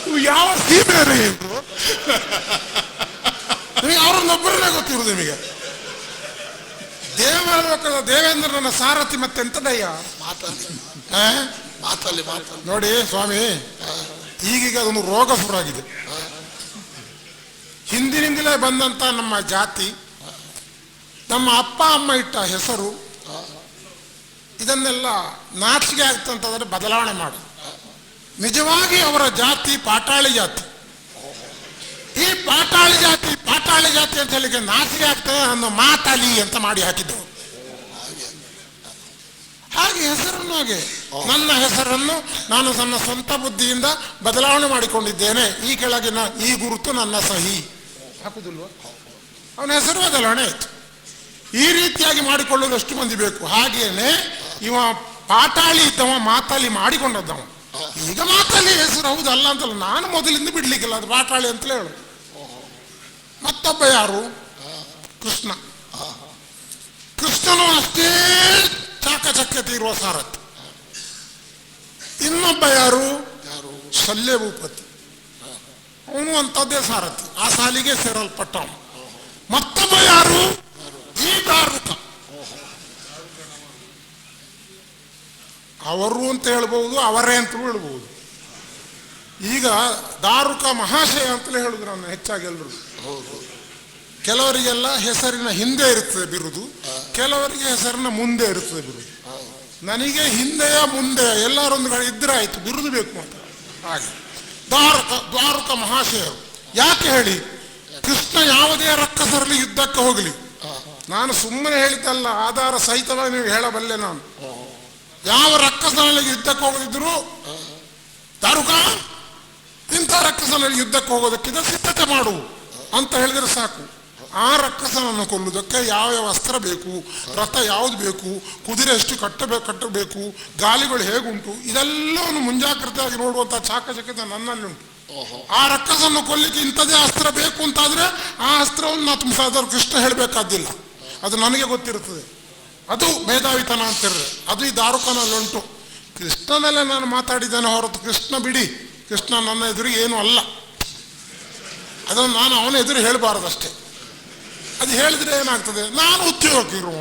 ಇವು ಯಾವ ಸೀಮೆ ಇವರು? ನಿಮಗೆ ಅವ್ರನ್ನೊಬ್ಬರನ್ನೇ ಗೊತ್ತಿರುವುದು ನಿಮಗೆ. ದೇವಲೋಕದ ದೇವೇಂದ್ರನ ಸಾರಥಿ ಮತ್ತೆಂತದಯ್ಯ? ಮಾತಲ್ಲಿ ನೋಡಿ ಸ್ವಾಮಿ, ಈಗೀಗ ಅದೊಂದು ರೋಗ ಶುರುವಾಗಿದೆ. ಹಿಂದಿನಿಂದಲೇ ಬಂದಂತ ನಮ್ಮ ಜಾತಿ, ನಮ್ಮ ಅಪ್ಪ ಅಮ್ಮ ಇಟ್ಟ ಹೆಸರು, ಇದನ್ನೆಲ್ಲ ನಾಚಿಕೆ ಆಗ್ತಂತಂದ್ರೆ ಬದಲಾವಣೆ ಮಾಡು. ನಿಜವಾಗಿ ಅವರ ಜಾತಿ ಪಾಟಾಳಿ ಜಾತಿ. ಈ ಪಾಟಾಳಿ ಜಾತಿ ಅಂತ ಹೇಳಿಕೆ ನಾಚಿಕೆ ಆಗ್ತದೆ ಅನ್ನೋ ಮಾತಾಲಿ ಅಂತ ಮಾಡಿ ಹಾಕಿದ್ದೆವು. ಹಾಗೆ ಹೆಸರನ್ನು ಹಾಗೆ ನನ್ನ ಹೆಸರನ್ನು ನಾನು ನನ್ನ ಸ್ವಂತ ಬುದ್ಧಿಯಿಂದ ಬದಲಾವಣೆ ಮಾಡಿಕೊಂಡಿದ್ದೇನೆ. ಈ ಕೆಳಗಿನ ಈ ಗುರುತು ನನ್ನ ಸಹಿ ಹಾಕುದಿಲ್ವ? ಅವನ ಹೆಸರು ಬದಲಾವಣೆ ಆಯ್ತು. ಈ ರೀತಿಯಾಗಿ ಮಾಡಿಕೊಳ್ಳೋದು ಎಷ್ಟು ಮಂದಿ ಬೇಕು? ಹಾಗೇನೆ ಇವ ಪಾಟಾಳಿ ಇದ್ದವ ಮಾತಾಲಿ ಮಾಡಿಕೊಂಡದ್ದವ. ಈಗ ಮಾತಾಲಿ ಹೆಸರು ಹೌದಲ್ಲ ಅಂತಲ್ಲ, ನಾನು ಮೊದಲಿಂದ ಬಿಡ್ಲಿಕ್ಕಿಲ್ಲ, ಅದು ಪಾಟಾಳಿ ಅಂತಲೇ ಹೇಳು. ಮತ್ತೊಬ್ಬ ಯಾರು? ಕೃಷ್ಣ. ಕೃಷ್ಣನು ಅಷ್ಟೇ ಚಾಕಚಕ್ಯತೆ ಇರುವ ಸಾರಥಿ. ಇನ್ನೊಬ್ಬ ಯಾರು? ಶಲ್ಯ ಭೂಪತಿ, ಅವನು ಅಂಥದ್ದೇ ಸಾರಥಿ, ಆ ಸಾಲಿಗೆ ಸೇರಲ್ಪಟ್ಟವನು. ಮತ್ತೊಬ್ಬ ಯಾರು? ಈ ದಾರುಕ. ಅವರು ಅಂತ ಹೇಳ್ಬಹುದು, ಅವರೇ ಅಂತ ಹೇಳ್ಬಹುದು. ಈಗ ದಾರುಕ ಮಹಾಶಯ ಅಂತಲೇ ಹೇಳುದು ನನ್ನ ಹೆಚ್ಚಾಗಿ ಎಲ್ಲರೂ. ಕೆಲವರಿಗೆಲ್ಲ ಹೆಸರಿನ ಹಿಂದೆ ಇರ್ತದೆ ಬಿರುದು, ಕೆಲವರಿಗೆ ಹೆಸರಿನ ಮುಂದೆ ಇರ್ತದೆ ಬಿರುದು. ನನಗೆ ಹಿಂದೆಯ ಮುಂದೆ ಎಲ್ಲರೊಂದು ಕಡೆ ಇದ್ರೆ ಆಯ್ತು, ಬಿರುದು ಬೇಕು ಅಂತ. ಹಾಗೆ ದಾರುಕ ಮಹಾಶಯರು. ಯಾಕೆ ಹೇಳಿ? ಕೃಷ್ಣ ಯಾವುದೇ ರಕ್ಕಸರಲ್ಲಿ ಯುದ್ಧಕ್ಕೆ ಹೋಗಲಿ, ನಾನು ಸುಮ್ಮನೆ ಹೇಳಿದ್ದಲ್ಲ, ಆಧಾರ ಸಹಿತವಾಗಿ ನೀವು ಹೇಳಬಲ್ಲೆ ನಾನು. ಯಾವ ರಕ್ಕಸನಲ್ಲಿ ಯುದ್ಧಕ್ಕೆ ಹೋಗದಿದ್ರು ದಾರುಕ ಇಂಥ ರಕ್ಕಸನಲ್ಲಿ ಯುದ್ಧಕ್ಕೆ ಹೋಗೋದಕ್ಕಿಂತ ಸಿದ್ಧತೆ ಮಾಡು ಅಂತ ಹೇಳಿದ್ರೆ ಸಾಕು. ಆ ರಕ್ಕಸನನ್ನು ಕೊಲ್ಲುವುದಕ್ಕೆ ಯಾವ ಯಾವ ಅಸ್ತ್ರ ಬೇಕು, ರಥ ಯಾವುದು ಬೇಕು, ಕುದುರೆ ಎಷ್ಟು ಕಟ್ಟಬೇಕು, ಗಾಲಿಗಳು ಹೇಗುಂಟು, ಇದೆಲ್ಲವನ್ನು ಮುಂಜಾಗ್ರತೆಯಾಗಿ ನೋಡುವಂತಹ ಚಾಕಚಕ್ಯತೆ ನನ್ನಲ್ಲಿ ಉಂಟು. ಆ ರಕ್ಕಸನ್ನು ಕೊಲ್ಲಿಕ್ಕೆ ಇಂಥದೇ ಅಸ್ತ್ರ ಬೇಕು ಅಂತಾದ್ರೆ ಆ ಅಸ್ತ್ರವನ್ನು ನಾವು ತುಂಬಿಸಾದ್ರು ಕೃಷ್ಣ ಹೇಳಬೇಕಾದಿಲ್ಲ, ಅದು ನನಗೆ ಗೊತ್ತಿರುತ್ತದೆ. ಅದು ಮೇಧಾವಿತನ ಅಂತಿರ್ರೆ, ಅದು ಈ ದಾರುಕನಲ್ಲಿ ಉಂಟು. ಕೃಷ್ಣನಲ್ಲೇ ನಾನು ಮಾತಾಡಿದ್ದೇನೆ ಹೊರತು ಕೃಷ್ಣ ಬಿಡಿ, ಕೃಷ್ಣ ನನ್ನ ಎದುರಿಗೆ ಏನು ಅಲ್ಲ. ಅದನ್ನು ನಾನು ಅವನ ಎದುರು ಹೇಳಬಾರದಷ್ಟೇ. ಅದು ಹೇಳಿದ್ರೆ ಏನಾಗ್ತದೆ? ನಾನು ಉದ್ಯೋಗಕ್ಕಿರುವ,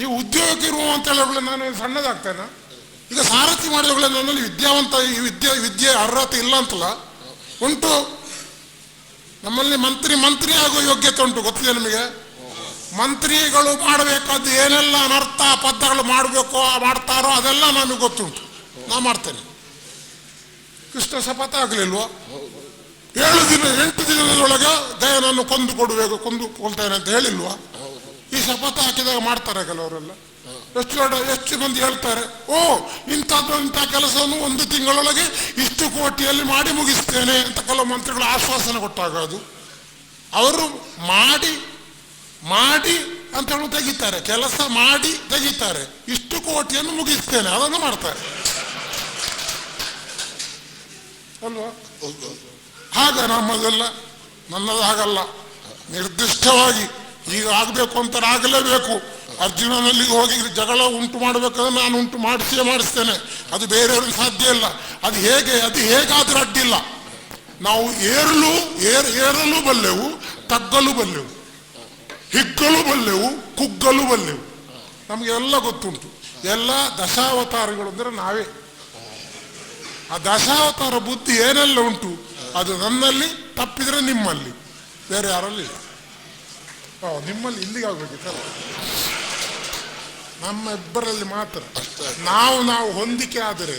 ಈ ಉದ್ಯೋಗಕ್ಕಿರುವ ಅಂತ ಹೇಳಿದ್ರೆ ನಾನು ಸಣ್ಣದಾಗ್ತೇನೆ. ಈಗ ಸಾರಥಿ ಮಾಡಿದವುಗಳೇ ನನ್ನಲ್ಲಿ ವಿದ್ಯಾವಂತ, ಈ ವಿದ್ಯೆ ಅರ್ಹತೆ ಇಲ್ಲ ಅಂತಲ್ಲ, ಉಂಟು. ನಮ್ಮಲ್ಲಿ ಮಂತ್ರಿ ಆಗುವ ಯೋಗ್ಯತೆ ಉಂಟು, ಗೊತ್ತಿದೆ ನಿಮಗೆ? ಮಂತ್ರಿಗಳು ಮಾಡಬೇಕಾದ್ದು ಏನೆಲ್ಲ ಅನರ್ಥ ಪದ್ಧಗಳು ಮಾಡಬೇಕು ಮಾಡ್ತಾರೋ ಅದೆಲ್ಲ ನನಗೆ ಗೊತ್ತುಂಟು, ನಾ ಮಾಡ್ತೇನೆ. ಕೃಷ್ಣ ಶಪಥ ಆಗಲಿಲ್ವ? 8 ದಿನದೊಳಗೆ ದಯನನ್ನು ಕೊಂದುಕೊಳ್ತೇನೆ ಅಂತ ಹೇಳಿಲ್ವಾ? ಈ ಶಪಥ ಹಾಕಿದಾಗ ಮಾಡ್ತಾರೆ ಕೆಲವರೆಲ್ಲ. ಎಷ್ಟು ಮಂದಿ ಹೇಳ್ತಾರೆ, ಓ ಇಂಥ ಕೆಲಸವನ್ನು 1 ತಿಂಗಳೊಳಗೆ ಇಷ್ಟು ಕೋಟಿಯಲ್ಲಿ ಮಾಡಿ ಮುಗಿಸ್ತೇನೆ ಅಂತ ಕೆಲವು ಮಂತ್ರಿಗಳು ಆಶ್ವಾಸನೆ ಕೊಟ್ಟಾಗ ಅದು ಅವರು ಮಾಡಿ ಅಂತ ಹೇಳಿ ತೆಗಿತಾರೆ, ಕೆಲಸ ಮಾಡಿ ತೆಗಿತಾರೆ. ಇಷ್ಟು ಕೋಟಿಯನ್ನು ಮುಗಿಸ್ತೇನೆ ಅದನ್ನು ಮಾಡ್ತಾರೆ ಅಲ್ವಾ? ಹಾಗ ನಮ್ಮದೆಲ್ಲ, ನನ್ನದು ಹಾಗಲ್ಲ. ನಿರ್ದಿಷ್ಟವಾಗಿ ಈಗ ಆಗಬೇಕು ಅಂತ ಆಗಲೇಬೇಕು. ಅರ್ಜುನನಲ್ಲಿ ಹೋಗಿ ಜಗಳ ಉಂಟು ಮಾಡಬೇಕಾದ್ರೆ ನಾನು ಉಂಟು ಮಾಡಿಸ್ತೇನೆ, ಅದು ಬೇರೆಯವ್ರಿಗೆ ಸಾಧ್ಯ ಇಲ್ಲ. ಅದು ಹೇಗಾದ್ರೂ ಅಡ್ಡಿಲ್ಲ. ನಾವು ಏರಲು ಬಲ್ಲೆವು, ತಗ್ಗಲು ಬಲ್ಲೆವು, ಹಿಗ್ಗಲು ಬಲ್ಲೆವು, ಕುಗ್ಗಲು ಬಲ್ಲೆವು. ನಮ್ಗೆ ಎಲ್ಲ ಗೊತ್ತುಂಟು. ಎಲ್ಲ ದಶಾವತಾರಿಗಳು ಅಂದ್ರೆ ನಾವೇ. ಆ ದಶಾವತಾರ ಬುದ್ಧಿ ಏನೆಲ್ಲ ಉಂಟು ಅದು ನನ್ನಲ್ಲಿ, ತಪ್ಪಿದ್ರೆ ನಿಮ್ಮಲ್ಲಿ, ಬೇರೆ ಯಾರಲ್ಲಿ. ನಿಮ್ಮಲ್ಲಿ ಇಲ್ಲಿಗೆ ಆಗ್ಬೇಕಿತ್ತಲ್ಲ, ನಮ್ಮ ಇಬ್ಬರಲ್ಲಿ ಮಾತ್ರ. ನಾವು ಹೊಂದಿಕೆ ಆದರೆ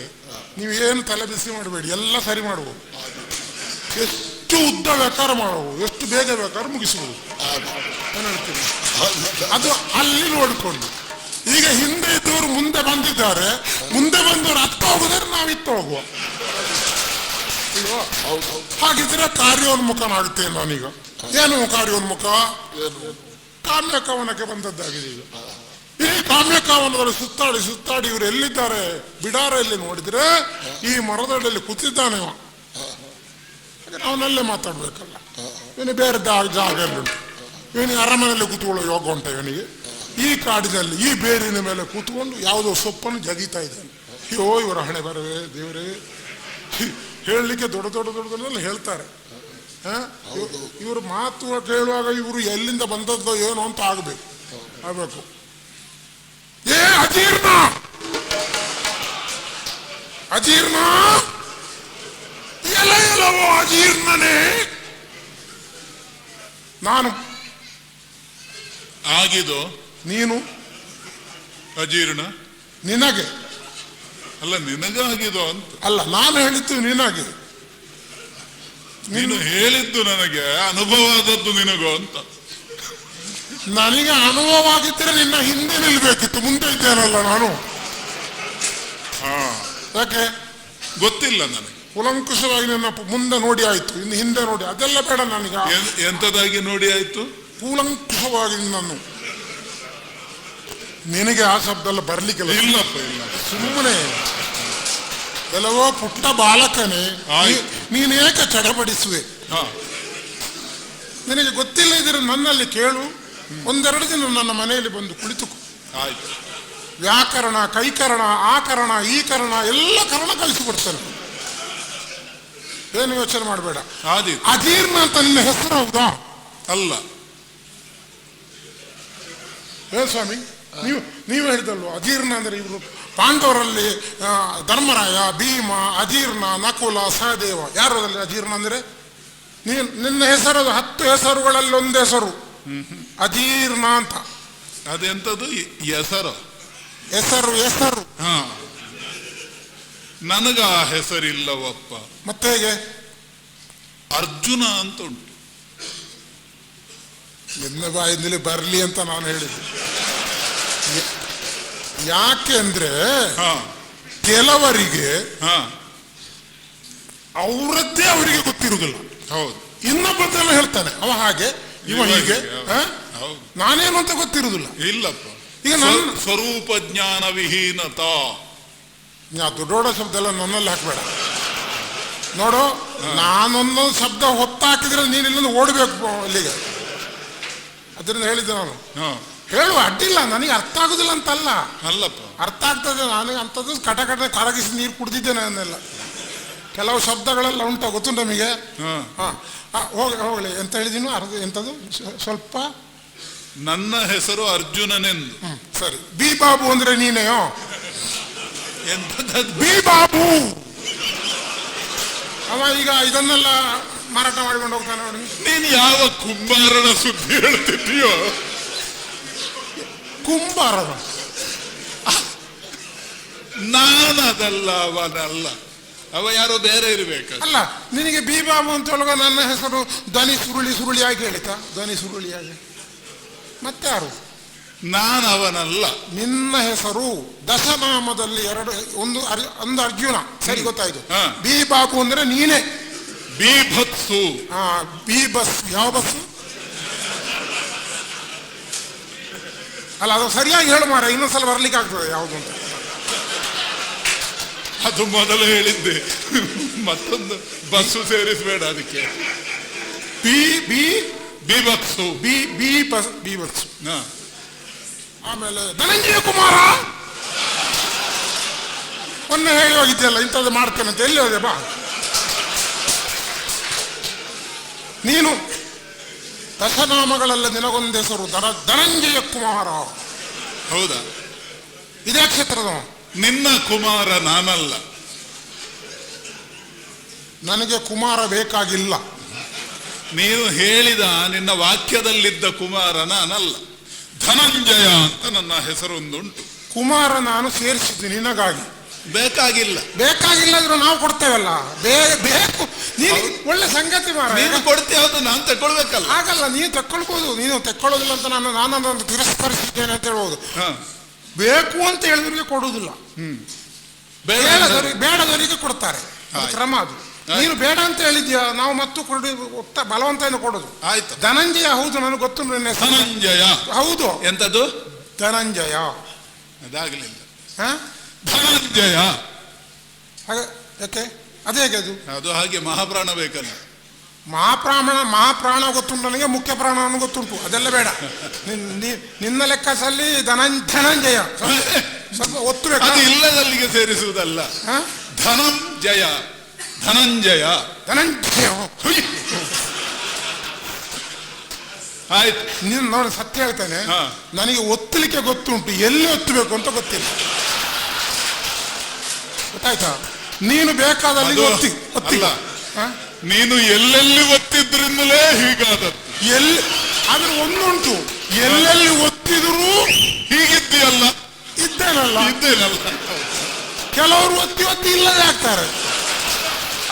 ನೀವೇನು ತಲೆ ಬಿಸಿ ಮಾಡಬೇಡಿ, ಎಲ್ಲ ಸರಿ ಮಾಡ್ಬೋದು. ಎಷ್ಟು ಉದ್ದ ಬೇಕಾದ್ರೆ ಮಾಡಬಹುದು, ಎಷ್ಟು ಬೇಗ ಬೇಕಾದ್ರೆ ಮುಗಿಸಬಹುದು. ಏನು ಹೇಳ್ತೀವಿ? ಅದು ಅಲ್ಲಿ ನೋಡಿಕೊಂಡು. ಈಗ ಹಿಂದೆ ಇದ್ದವರು ಮುಂದೆ ಬಂದಿದ್ದಾರೆ, ಮುಂದೆ ಬಂದವರು ಅತ್ತ ಹೋಗುದಾರೆ, ನಾವು ಇತ್ತ ಹೋಗುವ. ಹಾಗಿದ್ರೆ ಕಾರ್ಯೋನ್ಮುಖನಾಗುತ್ತೇನೆ ನಾನೀಗ. ಏನು ಕಾರ್ಯೋನ್ಮುಖ? ಕಾಮ್ಯಕವನಕ್ಕೆ ಬಂದದ್ದಾಗಿದೆ. ಈಗ ಈ ಕಾಮ್ಯಕವನದಲ್ಲಿ ಸುತ್ತಾಡಿ ಸುತ್ತಾಡಿ ಇವರು ಎಲ್ಲಿದ್ದಾರೆ ಬಿಡಾರಲ್ಲಿ ನೋಡಿದ್ರೆ ಈ ಮರದಡಿಯಲ್ಲಿ ಕೂತಿದ್ದಾನೆ. ಅವನಲ್ಲೇ ಮಾತಾಡ್ಬೇಕಲ್ಲ, ಇವನು ಬೇರೆ ಜಾಗ ಎಲ್ಲುಂಟು. ಇವನಿಗೆ ಅರಮನೆಯಲ್ಲಿ ಕೂತ್ಕೊಳ್ಳೋ ಯೋಗ ಉಂಟ ಇವನಿಗೆ. ಈ ಕಾಡಿನಲ್ಲಿ ಈ ಬೇರಿನ ಮೇಲೆ ಕೂತ್ಕೊಂಡು ಯಾವುದೋ ಸೊಪ್ಪನ್ನು ಜಗೀತಾ ಇದ್ದಾನೆ. ಅಯ್ಯೋ ಇವರ ಹಣೆ ಬರವೇ ದೇವರೇ, ಹೇಳಲಿಕ್ಕೆ ದೊಡ್ಡ ದೊಡ್ಡ ದೊಡ್ಡದನ್ನೆಲ್ಲ ಹೇಳ್ತಾರೆ. ಇವರು ಮಾತು ಕೇಳುವಾಗ ಇವರು ಎಲ್ಲಿಂದ ಬಂದದ್ದೋ ಏನೋ ಅಂತ ಆಗ್ಬೇಕು. ಏ ಅಜೀರ್ಣ ಅಜೀರ್ಣ ಎಲ್ಲವೋ ಅಜೀರ್ಣನೇ. ನಾನು ಆಗಿದೋ ನೀನು ಅಜೀರ್ಣ ನಿನಗೆ ಅಲ್ಲ, ನಿನಗಾಗಿದೋ ಅಂತ ಅಲ್ಲ, ನಾನು ಹೇಳಿದ್ದು ನಿನಗೆ. ನೀನು ಹೇಳಿದ್ದು ನನಗೆ, ಅನುಭವ ಆದದ್ದು ನಿನಗೋ ಅಂತ. ನನಗೆ ಅನುಭವ ಆಗಿದ್ದರೆ ನಿನ್ನ ಹಿಂದೆ ನಿಲ್ಬೇಕಿತ್ತು, ಮುಂದೆ ಇದ್ದೇನಲ್ಲ ನಾನು. ಯಾಕೆ ಗೊತ್ತಿಲ್ಲ ನನಗೆ. ಕೂಲಂಕುಷವಾಗಿ ನನ್ನ ಮುಂದೆ ನೋಡಿ ಆಯ್ತು, ಇನ್ನು ಹಿಂದೆ ನೋಡಿ ಅದೆಲ್ಲ ಬೇಡ ನನಗೆ. ಎಂತದಾಗಿ ನೋಡಿ ಆಯ್ತು? ಕೂಲಂಕುಷವಾಗಿ ನಿನ್ನನ್ನು. ನಿನಗೆ ಆ ಶಬ್ದ ಎಲ್ಲ ಬರ್ಲಿಕ್ಕಿಲ್ಲ. ಇಲ್ಲಪ್ಪ, ಇಲ್ಲ. ಸುಮ್ಮನೆ ಎಲ್ಲವೋ ಪುಟ್ಟ ಬಾಲಕನೇ, ನೀನೇಕೆ ಚಡಪಡಿಸುವೆ? ನಿನಗೆ ಗೊತ್ತಿಲ್ಲ ಇದ್ರೆ ನನ್ನಲ್ಲಿ ಕೇಳು. ಒಂದೆರಡು ದಿನ ನನ್ನ ಮನೆಯಲ್ಲಿ ಬಂದು ಕುಳಿತುಕೋ. ಆಯ್ತು. ವ್ಯಾಕರಣ, ಕೈಕರಣ, ಆಕರಣ, ಈ ಕರಣ ಎಲ್ಲ ಕರಣ ಕಲಿಸಿಕೊಡ್ತೇನೆ. ಏನು ಯೋಚನೆ ಮಾಡಬೇಡ. ಅಜೀರ್ಣ ಅಂತ ನಿನ್ನ ಹೆಸರು ಹೌದಾ? ಅಲ್ಲ. ಸ್ವಾಮಿ, ನೀವು ಹೇಳಿದಲ್ವ ಅಜೀರ್ಣ ಅಂದ್ರೆ ಇವರು ಪಾಂಡವರಲ್ಲಿ ಧರ್ಮರಾಯ, ಭೀಮ, ಅಜೀರ್ಣ, ನಕುಲ, ಸಹದೇವ. ಯಾರಲ್ಲಿ ಅಜೀರ್ಣ ಅಂದ್ರೆ ನಿನ್ನ ಹೆಸರು 10 ಹೆಸರುಗಳಲ್ಲಿ ಒಂದು ಹೆಸರು ಅಜೀರ್ಣ ಅಂತ. ಅದೆಂತದ್ದು ಹೆಸರು? ಹೆಸರು ನನಗ ಆ ಹೆಸರಿಲ್ಲವಪ್ಪ. ಮತ್ತೆ ಹೇಗೆ? ಅರ್ಜುನ ಅಂತ ಉಂಟು. ನಿನ್ನ ಬಾಯಿಂದಲೇ ಬರ್ಲಿ ಅಂತ ನಾನು ಹೇಳಿದ್ದೆ. ಯಾಕೆ ಅಂದ್ರೆ ಕೆಲವರಿಗೆ ಅವರದ್ದೇ ಅವರಿಗೆ ಗೊತ್ತಿರುವುದಿಲ್ಲ. ಹೌದು. ಇನ್ನೊಬ್ಬರದೆಲ್ಲ ಹೇಳ್ತಾನೆ, ಅವ ಹಾಗೆ ಇವ ಹೀಗೆ, ನಾನೇನು ಅಂತ ಗೊತ್ತಿರುವುದಿಲ್ಲ. ಇಲ್ಲಪ್ಪ, ಈಗ ನನ್ನ ಸ್ವರೂಪ ಜ್ಞಾನ ವಿಹೀನತ. ದೊಡ್ಡ ಶಬ್ದ ಎಲ್ಲ ನನ್ನಲ್ಲಿ ಹಾಕ್ಬೇಡ. ನೋಡು, ನಾನೊಂದೊಂದು ಶಬ್ದ ಹೊತ್ತಾಕಿದ್ರೆ ನೀನು ಇಲ್ಲಿಂದ ಓಡಬೇಕು ಅಲ್ಲಿಗೆ. ಅದರಿಂದ ಹೇಳಿದ್ದೆ ನಾನು. ಹೇಳುವ ಅಡ್ಡಿಲ್ಲ, ನನಗೆ ಅರ್ಥ ಆಗುದಿಲ್ಲ ಅಂತಲ್ಲ. ಅಲ್ಲಪ್ಪ, ಅರ್ಥ ಆಗ್ತದೆ. ನನಗೆ ಅಂಥದ್ದು ಕಟ ಕರಗಿಸಿ ನೀರು ಕುಡ್ದಿದ್ದೇನೆ ಅದನ್ನೆಲ್ಲ. ಕೆಲವು ಶಬ್ದಗಳೆಲ್ಲ ಉಂಟ, ಗೊತ್ತು ನಮಗೆ. ಹೋಗ್ಲಿ ಎಂತ ಹೇಳಿದೀನಿ, ಎಂಥದ್ದು ಸ್ವಲ್ಪ. ನನ್ನ ಹೆಸರು ಅರ್ಜುನನೆಂದು. ಸರಿ. ಬಿ ಬಾಬು ಅಂದ್ರೆ ನೀನೆಯೋ? ಎಂತದ್ದು ಬಿ ಬಾಬು? ಅವ ಈಗ ಇದನ್ನೆಲ್ಲ ಮಾರಾಟ ಮಾಡಿಕೊಂಡು ಹೋಗ್ತಾನೆ ನೋಡಿ. ನೀನು ಯಾವ ಕುಂಬಾರನ ಸುದ್ದಿ ಹೇಳ್ತಿದ್ದೀಯೋ? ಕುಂಬಾರನ? ನಾನದಲ್ಲ, ಅವನಲ್ಲ. ಅವ ಯಾರೋ ಬೇರೆ ಇರ್ಬೇಕು. ಅಲ್ಲ, ನಿನಗೆ ಬಿ ಬಾಬು ಅಂತ ಹೇಳುವಾಗ ನನ್ನ ಹೆಸರು ಧ್ವನಿ ಸುರುಳಿಯಾಗಿ ಹೇಳಿತಾ? ಧ್ವನಿ ಸುರುಳಿಯಾಗಿ. ಮತ್ತೆ ಯಾರು? ನಾನು ಅವನಲ್ಲ. ನಿನ್ನ ಹೆಸರು ದಶನಾಮದಲ್ಲಿ ಒಂದು ಅರ್ಜುನ. ಸರಿ, ಗೊತ್ತಾಯ್ತು. ಬಿ ಬಾಬು ಅಂದ್ರೆ ನೀನೇ. ಬೀಭತ್ಸು. B bus. ಯಾವ ಬಸ್ಸು? ಅಲ್ಲ, ಅದು ಸರಿಯಾಗಿ ಹೇಳು ಮಾರ, ಇನ್ನೊಂದ್ಸಲ ಬರ್ಲಿಕ್ಕೆ ಆಗ್ತದೆ ಯಾವುದು ಅಂತ. ಅದು ಮೊದಲು ಹೇಳಿದ್ದೆ, ಮತ್ತೊಂದು ಬಸ್ಸು ಸೇರಿಸಬೇಡ ಅದಕ್ಕೆ. ಬೀಭತ್ಸು. ಬೀಭತ್ಸು. ಆಮೇಲೆ ಧನಂಜಯ ಕುಮಾರ ಮೊನ್ನೆ ಹೇಳಿ ಹೋಗಿದ್ದೆಲ್ಲ, ಇಂಥದ್ದು ಮಾಡ್ತೇನೆ ಅಂತ. ಎಲ್ಲಿ ಹೋದೆ? ಬಾ ನೀನು. ದಶನಾಮಗಳೆಲ್ಲ ನಿನಗೊಂದು ಹೆಸರು ಧನಂಜಯ ಕುಮಾರ. ಹೌದಾ? ಇದೇ ಕ್ಷೇತ್ರದ ನಿನ್ನ ಕುಮಾರ ನಾನಲ್ಲ. ನನಗೆ ಕುಮಾರ ಬೇಕಾಗಿಲ್ಲ. ನೀನು ಹೇಳಿದ ನಿನ್ನ ವಾಕ್ಯದಲ್ಲಿದ್ದ ಕುಮಾರ ನಾನಲ್ಲ, ಧನಂಜಯ ಅಂತ ನನ್ನ ಹೆಸರೊಂದುಂಟು. ಕುಮಾರ ನಾನು ಸೇರಿಸಿದ್ದೀನಿ ನಿನಗಾಗಿ. ಬೇಕಾಗಿಲ್ಲ. ಬೇಕಾಗಿಲ್ಲ ಅಂದ್ರೆ ನಾವು ಕೊಡ್ತೇವಲ್ಲ. ಬೇಕು. ನೀನು ಒಳ್ಳೆ ಸಂಗತಿ ಮಾರ. ನೀನು ಕೊಡ್ತೀಯ, ಅದು ನಾನು ತಗೊಳ್ಬೇಕಲ್ಲ. ಆಗಲ್ಲ, ನೀನು ತಕ್ಕೊಳ್ಬೋದು. ನೀನು ತಕ್ಕೊಳ್ಳೋದಿಲ್ಲ ಅಂತ ನಾನೊಂದು ತಿರಸ್ಕರಿಸಿದ್ದೇನೆ ಅಂತ ಹೇಳ್ಬೋದು. ಬೇಕು ಅಂತ ಹೇಳಿದ್ರೆ ಕೊಡುವುದಿಲ್ಲ. ಬೇಡದವರಿಗೆ ಕೊಡ್ತಾರೆ, ಕ್ರಮ ಅದು. ನೀನು ಬೇಡ ಅಂತ ಹೇಳಿದ್ಯಾ, ನಾವು ಮತ್ತು ಬಲವಂತದಿಂದ ಕೊಡುದು. ಆಯ್ತು. ಧನಂಜಯ. ಹೌದು, ನನಗೆ ಗೊತ್ತು. ಧನಂಜಯ. ಹೌದು. ಎಂತದ್ದು? ಧನಂಜಯ. ಅದಾಗಲಿಲ್ಲ. ಧನಂಜಯ. ಹಾಗೆ ಯಾಕೆ? ಅದೇ ಹೇಗೆ ಅದು? ಅದು ಹಾಗೆ ಮಹಾಪ್ರಾಣ ಬೇಕಲ್ಲ. ಮಹಾಪ್ರಾಣ ಗೊತ್ತುಂಟು ನನಗೆ, ಮುಖ್ಯ ಪ್ರಾಣ ಗೊತ್ತುಂಟು. ಅದೆಲ್ಲ ಬೇಡ. ನಿನ್ನ ಲೆಕ್ಕದಲ್ಲಿ ಧನಂಜಯ ಸ್ವಲ್ಪ ಒತ್ತು ಬೇಕು. ಅದು ಇಲ್ಲದಲ್ಲಿಗೆ ಸೇರಿಸುವುದಲ್ಲ. ಧನಂಜಯ. ಧನಂಜಯ. ಧನಂಜಯ. ಆಯ್ತು. ನೀನು ನೋಡಿ, ಸತ್ಯ ಹೇಳ್ತೇನೆ, ನನಗೆ ಒತ್ತಲಿಕ್ಕೆ ಗೊತ್ತುಂಟು, ಎಲ್ಲಿ ಒತ್ತಬೇಕು ಅಂತ ಗೊತ್ತಿಲ್ಲ. ಗೊತ್ತಾಯ್ತಾ? ನೀನು ಬೇಕಾದಲ್ಲಿ ಒತ್ತಿಲ್ಲ. ನೀನು ಎಲ್ಲೆಲ್ಲಿ ಒತ್ತಿದ್ರಿಂದಲೇ ಹೀಗಾದದ್ದು. ಆದ್ರೆ ಒಂದುಂಟು, ಎಲ್ಲೆಲ್ಲಿ ಒತ್ತಿದ್ರು ಹೀಗಿದ್ದೀಯಲ್ಲ. ಇದ್ದೇನಲ್ಲ. ಕೆಲವರು ಒತ್ತಿ ಇಲ್ಲದೆ ಆಗ್ತಾರೆ.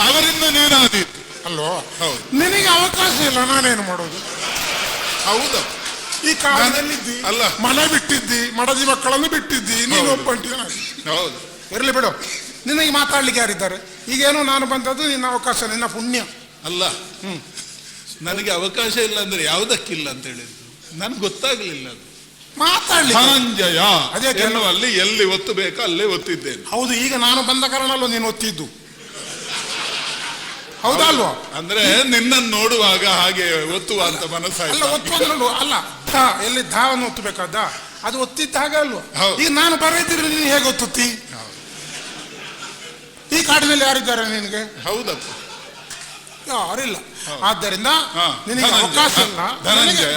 ಅವರಿಂದ ನೀನಾದೀತು ಅಲ್ವೋ? ಹೌದು. ನಿನಗೆ ಅವಕಾಶ ಇಲ್ಲ, ನಾನೇನು ಮಾಡೋದು? ಹೌದಾ? ಈ ಕಾಲದಲ್ಲಿದ್ದಿ, ಅಲ್ಲ, ಮನೆ ಬಿಟ್ಟಿದ್ದಿ, ಮಡದಿ ಮಕ್ಕಳನ್ನು ಬಿಟ್ಟಿದ್ದಿ, ನೀನು ಒಬ್ಬಂಟಿನ. ಹೌದು. ಇರಲಿ ಬಿಡು, ನಿನಗೆ ಮಾತಾಡ್ಲಿಕ್ಕೆ ಯಾರಿದ್ದಾರೆ? ಈಗೇನೋ ನಾನು ಬಂದದ್ದು ನಿನ್ನ ಅವಕಾಶ, ನಿನ್ನ ಪುಣ್ಯ ಅಲ್ಲ. ನನಗೆ ಅವಕಾಶ ಇಲ್ಲ ಅಂದ್ರೆ ಯಾವುದಕ್ಕಿಲ್ಲ ಅಂತ ಹೇಳಿದ್ದು ನನ್ಗೆ ಗೊತ್ತಾಗ್ಲಿಲ್ಲ. ಅದು ಮಾತಾಡ್ಲಿಕ್ಕೆ. ಧನಂಜಯ ಅದೇ ಅಲ್ಲಿ ಎಲ್ಲಿ ಒತ್ತು ಬೇಕೋ ಅಲ್ಲೇ ಒತ್ತಿದ್ದೇನೆ. ಹೌದು, ಈಗ ನಾನು ಬಂದ ಕಾರಣಲ್ಲೂ ನೀನು ಒತ್ತಿದ್ದು. ಹೌದಾ ಅಲ್ವಾ? ಅಂದ್ರೆ ನಿನ್ನನ್ನು ನೋಡುವಾಗ ಹಾಗೆ ಒತ್ತುವ ಅಂತ ಮನಸ್ಸಾಯ್ತು. ಅಲ್ಲ, ಒತ್ತುವ ಅಲ್ಲ, ಎಲ್ಲಿ ಧಾವನ್ನು ಒತ್ತಬೇಕಾದ ಅದು ಒತ್ತಿದ್ದ ಹಾಗೆ ಅಲ್ವಾ? ಈಗ ನಾನು ಬರೆದಿದ್ರೆ ನೀನು ಹೇಗೆ ಒತ್ತುತ್ತಿ? ಈ ಕಾಡಿನಲ್ಲಿ ಯಾರಿದ್ದಾರೆ ನಿನಗೆ? ಹೌದಪ್ಪ, ಯಾರಿಲ್ಲ. ಆದ್ದರಿಂದ ನಿನಗೆ ಅವಕಾಶ ಇಲ್ಲ.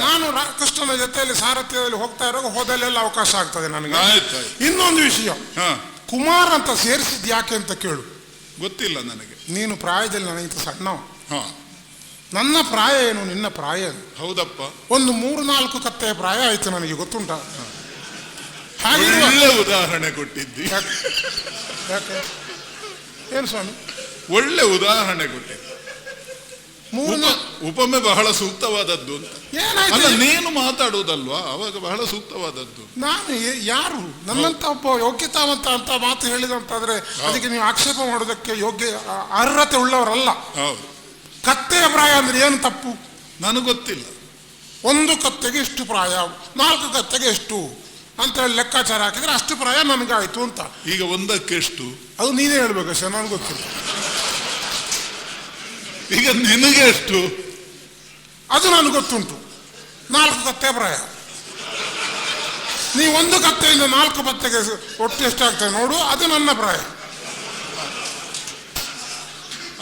ನಾನು ಕೃಷ್ಣನ ಜೊತೆಯಲ್ಲಿ ಸಾರಥ್ಯದಲ್ಲಿ ಹೋಗ್ತಾ ಇರೋ ಹೋದಲ್ಲೆಲ್ಲ ಅವಕಾಶ ಆಗ್ತದೆ ನನಗೆ. ಇನ್ನೊಂದು ವಿಷಯ, ಕುಮಾರ್ ಅಂತ ಸೇರಿಸಿದ್ ಯಾಕೆ ಅಂತ ಕೇಳು. ಗೊತ್ತಿಲ್ಲ ನನಗೆ. ನೀನು ಪ್ರಾಯದಲ್ಲಿ ನನಗಿಂತ ಸಣ್ಣವ. ನನ್ನ ಪ್ರಾಯ ಏನು, ನಿನ್ನ ಪ್ರಾಯ ಏನು? ಹೌದಪ್ಪ. ಒಂದು 3-4 ಕತ್ತೆಯ ಪ್ರಾಯ ಆಯ್ತು ನನಗೆ, ಗೊತ್ತುಂಟ? ಒಳ್ಳೆ ಉದಾಹರಣೆ ಕೊಟ್ಟಿದ್ದಿ. ಯಾಕೆ? ಏನು ಸ್ವಾಮಿ? ಒಳ್ಳೆ ಉದಾಹರಣೆ ಕೊಟ್ಟಿದ್ದಿ. ಉಪಮೆ ಬಹಳ ಸೂಕ್ತವಾದದ್ದು ಅಂತ. ಅಲ್ಲ, ನೀನು ಮಾತಾಡುವುದಲ್ವಾ, ಅವಾಗ ಬಹಳ ಸೂಕ್ತವಾದದ್ದು. ನಾನು ಯಾರು? ನನ್ನಂತ ಒಬ್ಬ ಯೋಗ್ಯತಾವಂತ ಅಂತ ಮಾತು ಹೇಳಿದಂತಾದ್ರೆ ಅದಕ್ಕೆ ನೀವು ಆಕ್ಷೇಪ ಮಾಡೋದಕ್ಕೆ ಯೋಗ್ಯ ಅರ್ಹತೆ ಉಳ್ಳವರಲ್ಲ. ಹೌದು. ಕತ್ತೆಯ ಪ್ರಾಯ ಅಂದ್ರೆ ಏನು ತಪ್ಪು? ನನಗೆ ಗೊತ್ತಿಲ್ಲ. ಒಂದು ಕತ್ತೆಗೆ ಇಷ್ಟು ಪ್ರಾಯ, 4 ಕತ್ತೆಗೆ ಎಷ್ಟು ಅಂತ ಹೇಳಿ ಲೆಕ್ಕಾಚಾರ ಹಾಕಿದ್ರೆ ಅಷ್ಟು ಪ್ರಾಯ ನನಗಾಯ್ತು ಅಂತ. ಈಗ ಒಂದಕ್ಕೆ ಎಷ್ಟು? ಅದು ನೀನೇ ಹೇಳ್ಬೇಕಷ್ಟೇ, ನನಗೆ ಗೊತ್ತಿಲ್ಲ. ಈಗ ನಿನಗೆ ಎಷ್ಟು? ಅದು ನನಗೆ ಗೊತ್ತುಂಟು, 4 ಕತ್ತೆ ಪ್ರಾಯ. ನೀವು 1 ಕತ್ತೆಯಿಂದ 4 ಕತ್ತೆಗೆ ಒಟ್ಟು ಎಷ್ಟಾಗ್ತದೆ ನೋಡು, ಅದು ನನ್ನ ಪ್ರಾಯ.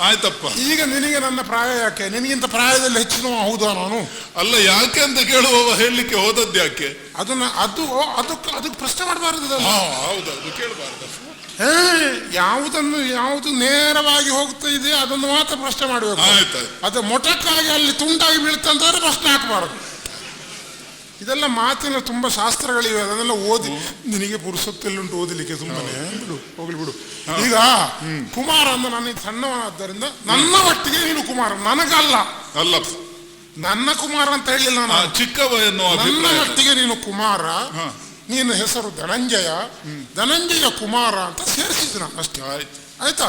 ಆಯ್ತಪ್ಪ. ಈಗ ನಿನಗೆ ನನ್ನ ಪ್ರಾಯ ಯಾಕೆ? ನಿನಗಿಂತ ಪ್ರಾಯದಲ್ಲಿ ಹೆಚ್ಚಿನ ಹೌದಾ ನಾನು? ಅಲ್ಲ, ಯಾಕೆ ಅಂತ ಕೇಳುವವ ಹೇಳಲಿಕ್ಕೆ ಹೋದದ್ದು ಯಾಕೆ? ಅದಕ್ಕೆ ಪ್ರಶ್ನೆ ಮಾಡಬಾರದು. ಹೌದೌದು, ಕೇಳಬಾರ್ದು. ಯಾವುದು ನೇರವಾಗಿ ಹೋಗ್ತಾ ಇದೆ ಅದನ್ನು ಮಾತ್ರ ಪ್ರಶ್ನೆ ಮಾಡಬೇಕು. ಅದು ಮೊಟಕ್ಕಾಗಿ ಅಲ್ಲಿ ತುಂಡಾಗಿ ಬೀಳ್ತಂದ್ರೆ ಪ್ರಶ್ನೆ ಹಾಕಬಾರದು. ಇದೆಲ್ಲ ಮಾತಿನ ತುಂಬಾ ಶಾಸ್ತ್ರಗಳಿವೆ, ಅದನ್ನೆಲ್ಲ ಓದಿ. ನಿನಗೆ ಪುರುಸೊತ್ತೆಲ್ಲುಂಟು ಓದಲಿಕ್ಕೆ, ಸುಮ್ಮನೆ ಬಿಡು, ಹೋಗ್ಲಿ ಬಿಡು. ಈಗ ಕುಮಾರ ಅಂದ್ರೆ ನನಗೆ ಸಣ್ಣವನಾದ್ದರಿಂದ ನನ್ನ ಒಟ್ಟಿಗೆ ನೀನು ಕುಮಾರ, ನನಗಲ್ಲ. ಅಲ್ಲ, ನನ್ನ ಕುಮಾರ ಅಂತ ಹೇಳಿಲ್ಲ ನಾನು, ಚಿಕ್ಕವ ಎನ್ನುವ. ನನ್ನ ಮಟ್ಟಿಗೆ ನೀನು ಕುಮಾರ, ನೀನು ಹೆಸರು ಧನಂಜಯ, ಧನಂಜಯ ಕುಮಾರ ಅಂತ ಸೇರಿಸಿದ್ದು ನಾನು ಅಷ್ಟೇ. ಆಯ್ತಾ?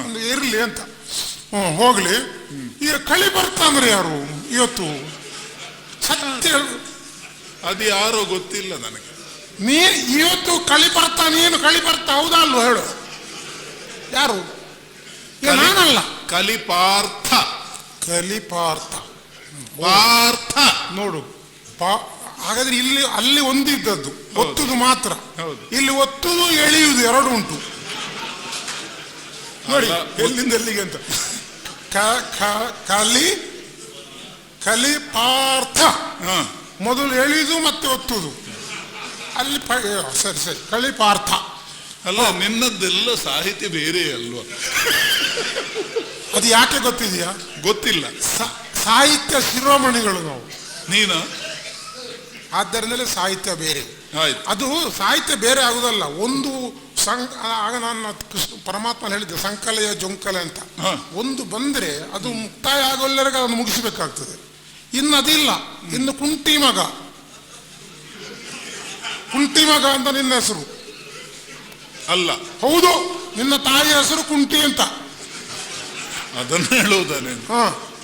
ಒಂದು ಇರ್ಲಿ ಅಂತ. ಹೋಗ್ಲಿ. ಈಗ ಕಳಿ ಬರ್ತಾಂದ್ರೆ ಯಾರು ಇವತ್ತು? ಸತ್ಯ ಅದು ಯಾರೋ ಗೊತ್ತಿಲ್ಲ ನನಗೆ. ನೀ ಇವತ್ತು ಕಳಿ ಬರ್ತಾ, ನೀನು ಕಳಿ ಬರ್ತಾ, ಹೌದಾ ಅಲ್ವ ಹೇಳು? ಯಾರು? ನಾನಲ್ಲ. ಕಲಿಪಾರ್ಥ. ಕಲಿಪಾರ್ಥ ಪಾರ್ಥ ನೋಡು. ಹಾಗಾದ್ರೆ ಅಲ್ಲಿ ಒಂದಿದ್ದದ್ದು ಒತ್ತುದು ಮಾತ್ರ, ಇಲ್ಲಿ ಒತ್ತುದು ಎಳೆಯುವುದು 2 ಉಂಟು ನೋಡಿ. ಎಲ್ಲಿಂದ ಎಲ್ಲಿಗೆ ಅಂತ. ಕಲಿಪಾರ್ಥ ಮೊದಲು ಎಳೆಯುವುದು ಮತ್ತೆ ಒತ್ತುದು. ಅಲ್ಲಿ ಸರಿ ಸರಿ ಕಳಿ ಪಾರ್ಥ. ಅಲ್ಲ, ನಿನ್ನದ್ದೆಲ್ಲ ಸಾಹಿತ್ಯ ಬೇರೆ ಅಲ್ವಾ? ಅದು ಯಾಕೆ ಗೊತ್ತಿದೆಯಾ? ಗೊತ್ತಿಲ್ಲ. ಸಾಹಿತ್ಯ ಶಿರೋಮಣಿಗಳು ನಾವು, ನೀನು. ಆದ್ದರಿಂದಲೇ ಸಾಹಿತ್ಯ ಬೇರೆ. ಆಯ್ತು, ಅದು ಸಾಹಿತ್ಯ ಬೇರೆ ಆಗುದಲ್ಲ. ಒಂದು ಆಗ ನಾನು ಪರಮಾತ್ಮ ಹೇಳಿದ್ದೆ ಸಂಕಲೆಯ ಜೊಂಕಲೆ ಅಂತ. ಒಂದು ಬಂದ್ರೆ ಅದು ಮುಕ್ತಾಯ ಆಗೋಲ್ಲರಿಗೆ ಅದನ್ನು ಮುಗಿಸಬೇಕಾಗ್ತದೆ. ಇನ್ನು ಅದಿಲ್ಲ. ಇನ್ನು ಕುಂಟಿ ಮಗ ಅಂತ ನಿನ್ನ ಹೆಸರು ಅಲ್ಲ? ಹೌದು, ನಿನ್ನ ತಾಯಿ ಹೆಸರು ಕುಂಟಿ ಅಂತ. ಅದನ್ನ ಹೇಳುವುದಾನೆ.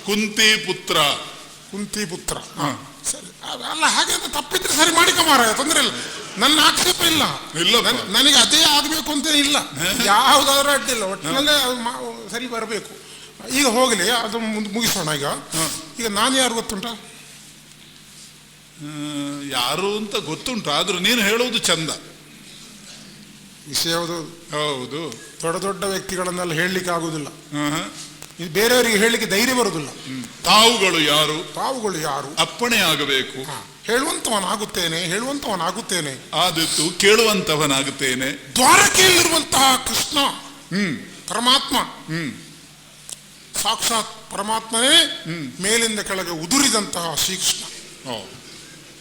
ಕುಂತಿ ಪುತ್ರ. ಸರಿ, ಅಲ್ಲ ಹಾಗೆ ತಪ್ಪಿದ್ರೆ ಸರಿ ಮಾಡಿಕ ಮಾರಾಯ, ತೊಂದರೆ ಇಲ್ಲ. ನನ್ನ ಆಕ್ಷೇಪ ಇಲ್ಲ. ನನಗೆ ಅದೇ ಆಗ್ಬೇಕು ಅಂತ ಇಲ್ಲ, ಯಾವುದಾದ್ರೂ ಅಡ್ಡಿಲ್ಲ. ಒಟ್ಟಿನಲ್ಲೇ ಸರಿ ಬರಬೇಕು. ಈಗ ಹೋಗ್ಲಿ, ಅದು ಮುಗಿಸೋಣ. ಈಗ ನಾನು ಯಾರು ಗೊತ್ತುಂಟ? ಯಾರು ಅಂತ ಗೊತ್ತುಂಟು, ಆದ್ರೂ ನೀನು ಹೇಳುವುದು ಚಂದ. ವಿಷಯ ಹೌದು. ದೊಡ್ಡ ದೊಡ್ಡ ವ್ಯಕ್ತಿಗಳನ್ನೆಲ್ಲ ಹೇಳಲಿಕ್ಕೆ ಆಗುದಿಲ್ಲ. ಬೇರೆಯವರಿಗೆ ಹೇಳಲಿಕ್ಕೆ ಧೈರ್ಯ ಬರುದಿಲ್ಲ. ತಾವುಗಳು ಯಾರು? ಅಪ್ಪಣೆ ಆಗಬೇಕು. ಹೇಳುವಂತವನಾಗುತ್ತೇನೆ. ಆದಿತ್ತು ಕೇಳುವಂತವನಾಗುತ್ತೇನೆ. ದ್ವಾರಕೆಯಲ್ಲಿರುವಂತಹ ಕೃಷ್ಣ ಪರಮಾತ್ಮ, ಸಾಕ್ಷಾತ್ ಪರಮಾತ್ಮನೇ ಮೇಲಿಂದ ಕೆಳಗೆ ಉದುರಿದಂತಹ ಶ್ರೀಕೃಷ್ಣ.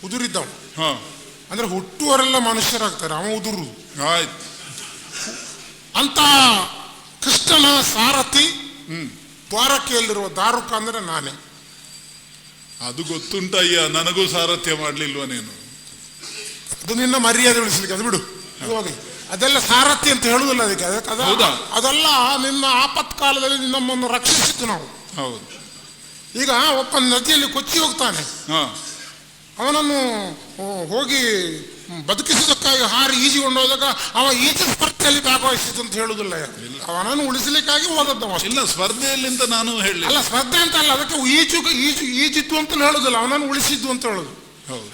ಉದುರಿದ್ದವ ಅಂದ್ರೆ ಹುಟ್ಟುವರೆಲ್ಲ ಮನುಷ್ಯರಾಗ್ತಾರೆ, ಅವ ಉದುರುದು. ಅಂತ ಕೃಷ್ಣನ ಸಾರಥಿ ದ್ವಾರಕೆಯಲ್ಲಿರುವ ದಾರುಕ ಅಂದ್ರೆ ನಾನೇ. ಅದು ಗೊತ್ತುಂಟಯ್ಯ, ನನಗೂ ಸಾರಥ್ಯ ಮಾಡ್ಲಿಲ್ವ ನೀನು? ಅದು ನಿನ್ನ ಮರ್ಯಾದೆ ಉಳಿಸ್ಲಿಕ್ಕೆ, ಅದು ಬಿಡು. ಅದೆಲ್ಲ ಸಾರಥಿ ಅಂತ ಹೇಳುದಿಲ್ಲ ಅದಕ್ಕೆ. ಅದೆಲ್ಲ ನಿನ್ನ ಆಪತ್ಕಾಲದಲ್ಲಿ ನಮ್ಮನ್ನು ರಕ್ಷಿಸಿತ್ತು ನಾವು. ಹೌದು. ಈಗ ಒಬ್ಬ ನದಿಯಲ್ಲಿ ಕೊಚ್ಚಿ ಹೋಗ್ತಾನೆ, ಅವನನ್ನು ಹೋಗಿ ಬದುಕಿಸುವುದಕ್ಕಾಗಿ ಹಾರಿ ಈಜಿಕೊಂಡು ಹೋದಾಗ ಅವ ಈಜು ಸ್ಪರ್ಧೆಯಲ್ಲಿ ಭಾಗವಹಿಸಿತು ಅಂತ ಹೇಳುದಿಲ್ಲ. ಅವನನ್ನು ಉಳಿಸಲಿಕ್ಕಾಗಿ ಹೋದದ್ದವ. ಇಲ್ಲ, ಸ್ಪರ್ಧೆಯಲ್ಲಿಂತ ನಾನು ಹೇಳಿ. ಅಲ್ಲ, ಸ್ಪರ್ಧೆ ಅಂತ ಅಲ್ಲ, ಅದಕ್ಕೆ ಈಜಿತ್ತು ಅಂತ ಹೇಳುದಿಲ್ಲ, ಅವನನ್ನು ಉಳಿಸಿದ್ದು ಅಂತ ಹೇಳುದು.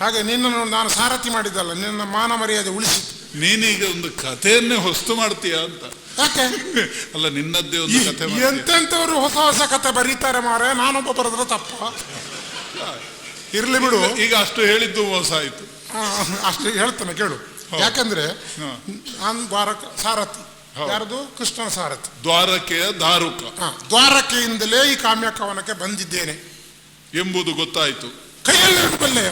ಹಾಗೆ ನಿನ್ನನ್ನು ನಾನು ಸಾರಥಿ ಮಾಡಿದ್ದಲ್ಲ, ನಿನ್ನ ಮಾನ ಮರ್ಯಾದೆ ಉಳಿಸಿದ್ದು. ನೀನೀಗ ಒಂದು ಕಥೆಯನ್ನೇ ಹೊಸ್ತು ಮಾಡ್ತೀಯ ಅಂತ. ಯಾಕೆ? ಅಲ್ಲ, ನಿನ್ನದ್ದೇ ಒಂದು ಕಥೆ. ಎಂತೆಂತವರು ಹೊಸ ಹೊಸ ಕಥೆ ಬರೀತಾರೆ ಮಾರೆ, ನಾನೊಬ್ಬ ಬರೆದ್ರೆ ತಪ್ಪ. ಇರ್ಲಿ ಬಿಡು. ಈಗ ಅಷ್ಟು ಹೇಳಿದ್ದು ಮೋಸ ಆಯ್ತು. ಅಷ್ಟು ಹೇಳ್ತಾನೆ ಕೇಳು. ಯಾಕಂದ್ರೆ ನಾನು ಸಾರಥಿ. ಯಾರದು? ಕೃಷ್ಣನ ಸಾರಥಿ. ದ್ವಾರಕೆಯ ದಾರುಕ. ದ್ವಾರಕೆಯಿಂದಲೇ ಈ ಕಾಮ್ಯ ಕವನಕ್ಕೆ ಬಂದಿದ್ದೇನೆ ಎಂಬುದು ಗೊತ್ತಾಯ್ತು. ಕೈಯಲ್ಲಿ ಬಲ್ಲೆಯ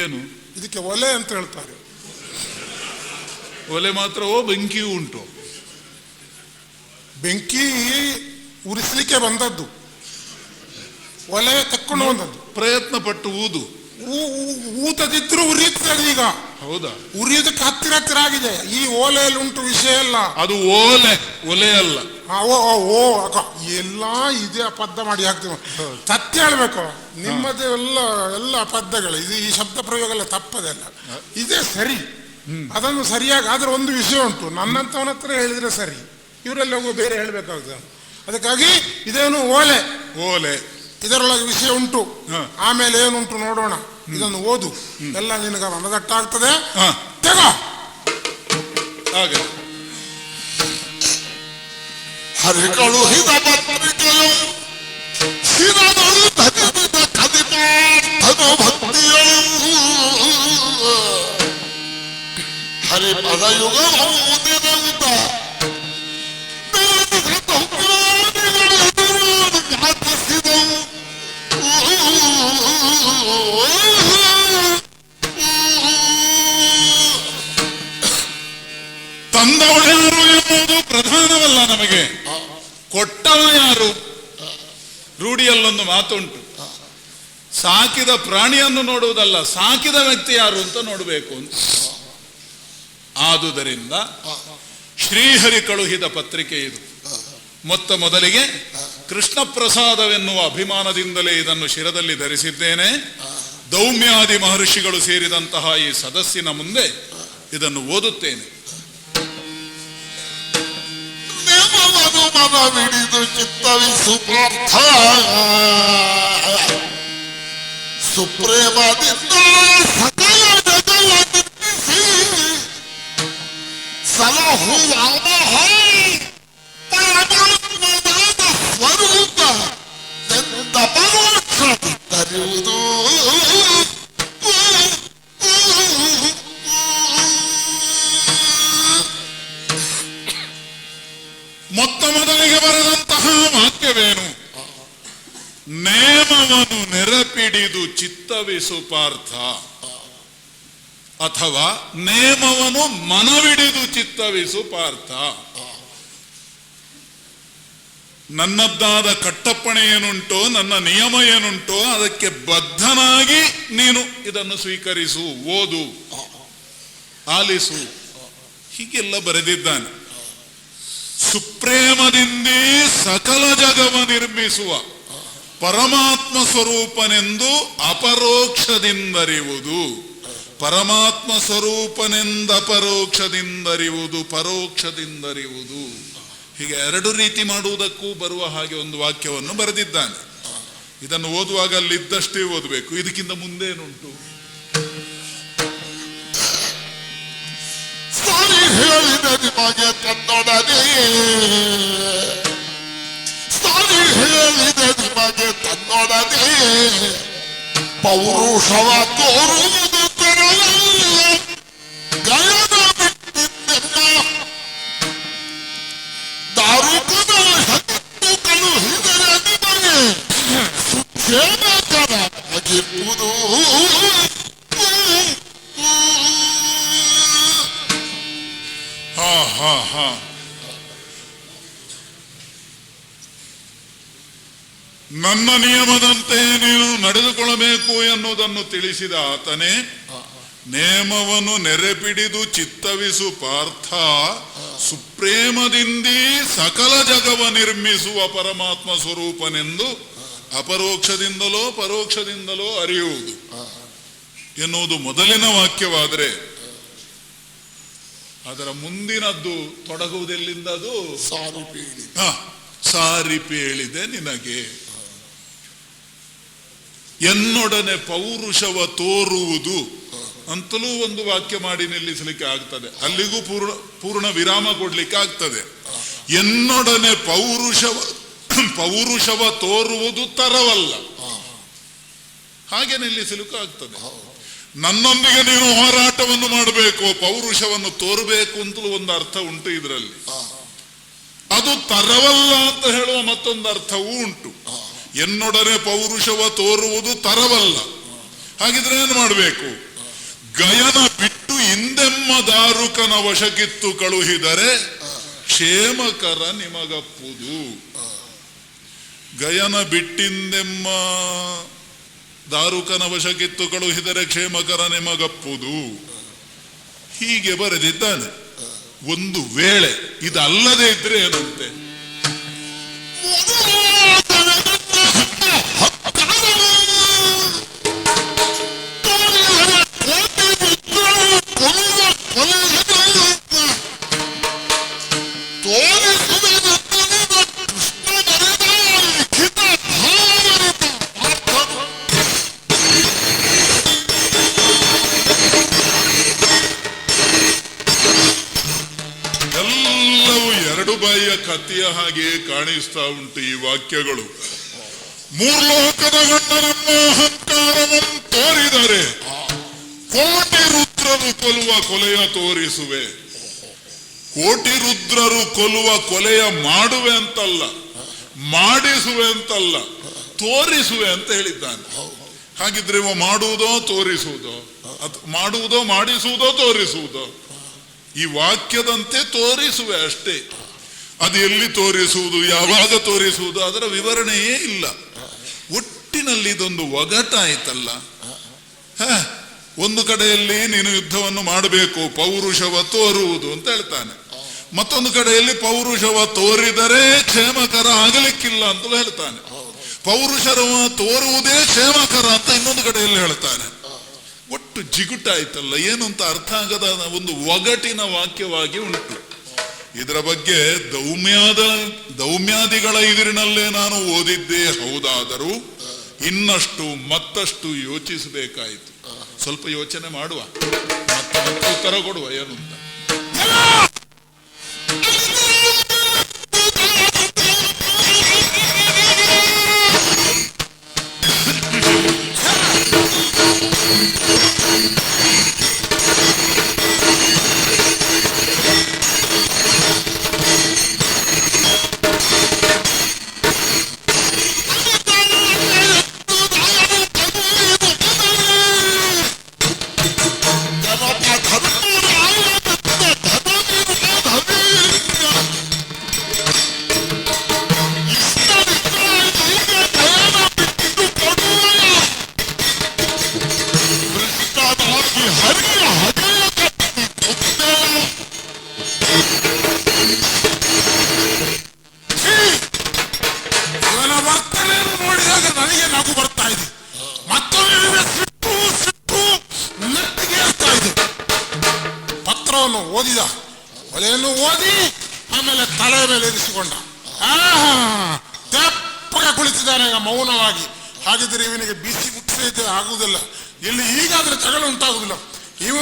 ಏನು? ಇದಕ್ಕೆ ಒಲೆ ಅಂತ ಹೇಳ್ತಾರೆ. ಒಲೆ ಮಾತ್ರವೋ ಬೆಂಕಿಯೂ ಉಂಟು? ಬೆಂಕಿ ಉರಿಸಲಿಕ್ಕೆ ಬಂದದ್ದು, ಒಲೆ ತಕ್ಕೊಂಡು ಬಂದದ್ದು. ಪ್ರಯತ್ನ ಪಟ್ಟು ಊತದಿದ್ರು ಉರಿಯುತ್ತದೆ ಈಗ. ಹೌದಾ? ಉರಿಯೋದಕ್ಕೆ ಹತ್ತಿರ ಆಗಿದೆ. ಈ ಓಲೆಯಲ್ಲಿ ಉಂಟು ವಿಷಯ ಎಲ್ಲ. ಅದು ಒಲೆ ಅಲ್ಲ. ಎಲ್ಲ ಇದೇ ಅಪದ್ಧ ಮಾಡಿ ಹಾಕ್ತೀವಿ. ಸತ್ಯ ಹೇಳ್ಬೇಕು, ನಿಮ್ಮದೇ ಎಲ್ಲ ಅಪದ್ಧಗಳು. ಈ ಶಬ್ದ ಪ್ರಯೋಗ ಎಲ್ಲ ತಪ್ಪದೆಲ್ಲ. ಇದೇ ಸರಿ, ಅದನ್ನು ಸರಿಯಾಗಿ. ಆದ್ರೆ ಒಂದು ವಿಷಯ ಉಂಟು, ನನ್ನಂತವನ ಹತ್ರ ಹೇಳಿದ್ರೆ ಸರಿ, ಇವರೆಲ್ಲ ಹೋಗೋ ಬೇರೆ ಹೇಳ್ಬೇಕಾಗ್ತದೆ. ಅದಕ್ಕಾಗಿ ಇದೇನು ಓಲೆ, ಇದರೊಳಗೆ ವಿಷಯ ಉಂಟು. ಆಮೇಲೆ ಏನುಂಟು ನೋಡೋಣ. ಇದನ್ನು ಓದು, ಎಲ್ಲ ನಿನಗ ಮನದಟ್ಟಾಗ್ತದೆ. ತೆಗೋ. ಹಾಗೆ ಹರಿಕಳುಹಿದ ಪತ್ರಿಕೆಯು ಶಿರದಳು ಧರಿದ ಕದಿಪಾರ್ಥನು ಭಕ್ತಿಯಳು ಹರಿಪದಯುಗ ನಿರಂತ ಘಾತಿಸಿದವು. ತಂದವಳ್ಯಾರು ಎನ್ನುವುದು ಪ್ರಧಾನವಲ್ಲ ನಮಗೆ, ಕೊಟ್ಟವ ಯಾರು. ರೂಢಿಯಲ್ಲೊಂದು ಮಾತುಂಟು, ಸಾಕಿದ ಪ್ರಾಣಿಯನ್ನು ನೋಡುವುದಲ್ಲ, ಸಾಕಿದ ವ್ಯಕ್ತಿ ಯಾರು ಅಂತ ನೋಡಬೇಕು ಅಂತ. ಆದುದರಿಂದ ಶ್ರೀಹರಿ ಕಳುಹಿದ ಪತ್ರಿಕೆ ಇದು. ಮೊದಲಿಗೆ ಕೃಷ್ಣ ಪ್ರಸಾದವೆನ್ನುವ ಅಭಿಮಾನದಿಂದಲೇ ಇದನ್ನು ಶಿರದಲ್ಲಿ ಧರಿಸಿದ್ದೇನೆ. ದೌಮ್ಯಾದಿ ಮಹರ್ಷಿಗಳು ಸೇರಿದಂತಹ ಈ ಸದಸ್ಸಿನ ಮುಂದೆ ಇದನ್ನು ಓದುತ್ತೇನೆ. ಮನವಿಡಿದು ಚಿತ್ತವಿಸು ಪಾರ್ಥ, ಸುಪ್ರೇಮದಿಂದ ಸಕಲ ಜಗಲ ನಿರ್ಮಿಸಿ ಸಲಹುವಾದ ಪರಮಾತ್ಮನಾದ ಸ್ವರೂಪ ಎಂದ ಪರೋಕ್ಷ ತರುವುದು. ನೇಮವನ್ನು ನೆರಪಿಡಿದು ಚಿತ್ತವಿಸು ಪಾರ್ಥ, ಅಥವಾ ನೇಮವನ್ನು ಮನವಿಡಿದು ಚಿತ್ತವಿಸು ಪಾರ್ಥ. ನನ್ನದ್ದಾದ ಕಟ್ಟಪ್ಪಣೆ ಏನುಂಟೋ, ನನ್ನ ನಿಯಮ ಏನುಂಟೋ ಅದಕ್ಕೆ ಬದ್ಧನಾಗಿ ನೀನು ಇದನ್ನು ಸ್ವೀಕರಿಸು, ಓದು, ಆಲಿಸು, ಹೀಗೆಲ್ಲ ಬರೆದಿದ್ದಾನೆ. ಸುಪ್ರೇಮದಿಂದೇ ಸಕಲ ಜಗವ ನಿರ್ಮಿಸುವ ಪರಮಾತ್ಮ ಸ್ವರೂಪನೆಂದು ಅಪರೋಕ್ಷದಿಂದರಿವುದು, ಪರಮಾತ್ಮ ಸ್ವರೂಪನೆಂದ ಅಪರೋಕ್ಷದಿಂದರಿವುದು, ಪರೋಕ್ಷದಿಂದರಿವುದು. ಹೀಗೆ ಎರಡು ರೀತಿ ಮಾಡುವುದಕ್ಕೂ ಬರುವ ಹಾಗೆ ಒಂದು ವಾಕ್ಯವನ್ನು ಬರೆದಿದ್ದಾನೆ. ಇದನ್ನು ಓದುವಾಗ ಅಲ್ಲಿದ್ದಷ್ಟೇ ಓದಬೇಕು, ಇದಕ್ಕಿಂತ ಮುಂದೇನುಂಟು? ಸಾರಿ ಹೇಳಿದ ನಿಮಗೆ ತನ್ನೊಡನೆ, ಸಾರಿ ಹೇಳಿದ ನಿಮಗೆ ತನ್ನೊಡನೆ ಪೌರುಷವ ತೋರುವುದು ತರವಲ್ಲ, ಗಯನ ಬಿಟ್ಟಿದ್ದೆಲ್ಲ ದಾರುಕದ ಶಕ್ತಿ ಕಳುಹಿದರೆ ನಿಮಗೆ ಸುಕ್ಷೇಮಕರವಾಗಿರುವುದು. ನನ್ನ ನಿಯಮದಂತೆ ನೀನು ನಡೆದುಕೊಳ್ಳಬೇಕು ಎನ್ನುವುದನ್ನು ತಿಳಿಸಿದ ಆತನೇ ನೇಮವನ್ನು ನೆರೆಪಿಡಿದು ಚಿತ್ತವಿಸು ಪಾರ್ಥ, ಸುಪ್ರೇಮದಿಂದೀ ಸಕಲ ಜಗವ ನಿರ್ಮಿಸುವ ಪರಮಾತ್ಮ ಸ್ವರೂಪನೆಂದು ಅಪರೋಕ್ಷದಿಂದಲೋ ಪರೋಕ್ಷದಿಂದಲೋ ಅರಿಯುವುದು ಎನ್ನುವುದು ಮೊದಲಿನ ವಾಕ್ಯವಾದರೆ, ಅದರ ಮುಂದಿನದ್ದು ತೊಡಗುವುದೆಲ್ಲಿಂದ? ಅದು ಸಾರಿಪೇಳಿದೆ ನಿನಗೆ. ಎನ್ನೊಡನೆ ಪೌರುಷವ ತೋರುವುದು ಅಂತಲೂ ಒಂದು ವಾಕ್ಯ ಮಾಡಿ ನಿಲ್ಲಿಸಲಿಕ್ಕೆ ಆಗ್ತದೆ, ಅಲ್ಲಿಗೂ ಪೂರ್ಣ ವಿರಾಮ ಕೊಡ್ಲಿಕ್ಕೆ ಆಗ್ತದೆ. ಎನ್ನೊಡನೆ ಪೌರುಷವ ತೋರುವುದು ತರವಲ್ಲ, ಹಾಗೆ ನಿಲ್ಲಿಸಲಿಕ್ಕೂ ಆಗ್ತದೆ. ನನ್ನೊಂದಿಗೆ ನೀನು ಹೋರಾಟವನ್ನು ಮಾಡಬೇಕು, ಪೌರುಷವನ್ನು ತೋರಬೇಕು ಅಂತಲೂ ಒಂದು ಅರ್ಥ ಉಂಟು ಇದರಲ್ಲಿ. ಅದು ತರವಲ್ಲ ಅಂತ ಹೇಳುವ ಮತ್ತೊಂದು ಅರ್ಥವೂ ಉಂಟು. ಎನ್ನೊಡನೆ ಪೌರುಷವ ತೋರುವುದು ತರವಲ್ಲ. ಹಾಗಿದ್ರೆ ಏನು ಮಾಡಬೇಕು? ಗಯನ ಬಿಟ್ಟು ಹಿಂದೆಮ್ಮ ದಾರುಕನ ವಶಕ್ಕಿತ್ತು ಕಳುಹಿದರೆ ಕ್ಷೇಮಕರ ನಿಮಗಪ್ಪುದು. ಗಯನ ಬಿಟ್ಟಿಂದೆಮ್ಮ ದಾರುಕನ ವಶಕ್ಕಿತ್ತು ಕಳುಹಿದರೆ ಕ್ಷೇಮಕರ ನಿಮಗಪ್ಪುದು. ಹೀಗೆ ಬರೆದಿದ್ದಾನೆ. ಒಂದು ವೇಳೆ ಇದಲ್ಲದೆ ಇದ್ರೆ ಏನಂತೆ? ಕತ್ತಿಯ ಹಾಗೆ ಕಾಣಿಸ್ತಾ ಉಂಟು ಈ ವಾಕ್ಯಗಳು. ಮೂರ್ಲೋಕದ ಗಂಡನಮ್ಮ ಅಹಂಕಾರವನ್ನು ತೋರಿದರೆ ಕೋಟಿ ರುದ್ರರು ಕೊಲ್ಲುವ ಕೊಲೆಯ ತೋರಿಸುವೆ. ಕೋಟಿ ರುದ್ರರು ಕೊಲ್ಲುವ ಕೊಲೆಯ ಮಾಡುವೆ ಅಂತಲ್ಲ, ಮಾಡಿಸುವೆ ಅಂತಲ್ಲ, ತೋರಿಸುವೆ ಅಂತ ಹೇಳಿದ್ದಾನೆ. ಹಾಗಿದ್ರೆ ಮಾಡುವುದೋ ತೋರಿಸುವುದೋ, ಮಾಡುವುದೋ ಮಾಡಿಸುವುದೋ ತೋರಿಸುವುದೋ? ಈ ವಾಕ್ಯದಂತೆ ತೋರಿಸುವೆ ಅಷ್ಟೇ. ಅದು ಎಲ್ಲಿ ತೋರಿಸುವುದು, ಯಾವಾಗ ತೋರಿಸುವುದು, ಅದರ ವಿವರಣೆಯೇ ಇಲ್ಲ. ಒಟ್ಟಿನಲ್ಲಿ ಇದೊಂದು ಒಗಟಾಯ್ತಲ್ಲ. ಒಂದು ಕಡೆಯಲ್ಲಿ ನೀನು ಯುದ್ಧವನ್ನು ಮಾಡಬೇಕು, ಪೌರುಷವ ತೋರುವುದು ಅಂತ ಹೇಳ್ತಾನೆ. ಮತ್ತೊಂದು ಕಡೆಯಲ್ಲಿ ಪೌರುಷವ ತೋರಿದರೆ ಕ್ಷೇಮಕರ ಆಗಲಿಕ್ಕಿಲ್ಲ ಅಂತಲೂ ಹೇಳ್ತಾನೆ. ಪೌರುಷವ ತೋರುವುದೇ ಕ್ಷೇಮಕರ ಅಂತ ಇನ್ನೊಂದು ಕಡೆಯಲ್ಲಿ ಹೇಳ್ತಾನೆ. ಒಟ್ಟು ಜಿಗುಟಾಯ್ತಲ್ಲ, ಏನು ಅಂತ ಅರ್ಥ ಆಗದ ಒಂದು ಒಗಟಿನ ವಾಕ್ಯವಾಗಿ ಉಂಟು. ಇದರ ಬಗ್ಗೆ ದೌಮ್ಯಾದಿಗಳ ಎದುರಿನಲ್ಲೇ ನಾನು ಓದಿದ್ದೇ ಹೌದಾದರೂ ಇನ್ನಷ್ಟು ಮತ್ತಷ್ಟು ಯೋಚಿಸಬೇಕಾಯಿತು. ಸ್ವಲ್ಪ ಯೋಚನೆ ಮಾಡುವ, ಮತ್ತೆ ಉತ್ತರ ಕೊಡುವ ಏನು ಅಂತ. ಓದಿದ, ಒಲೆಯನ್ನು ಓದಿ ಆಮೇಲೆ ತಲೆ ಮೇಲೆ ಇರಿಸಿಕೊಂಡ. ತೆಪ್ಪಗೆ ಕುಳಿತಿದ್ದಾನೆ ಈಗ ಮೌನವಾಗಿ. ಹಾಗಿದ್ರೆ ಇವನಿಗೆ ಬಿಸಿ ಮುಟ್ಟಿಸೈತೆ ಆಗುವುದಿಲ್ಲ, ಇಲ್ಲಿ ಈಗಾದ್ರೆ ಜಗಳ ಉಂಟಾಗುದಿಲ್ಲ. ಇವ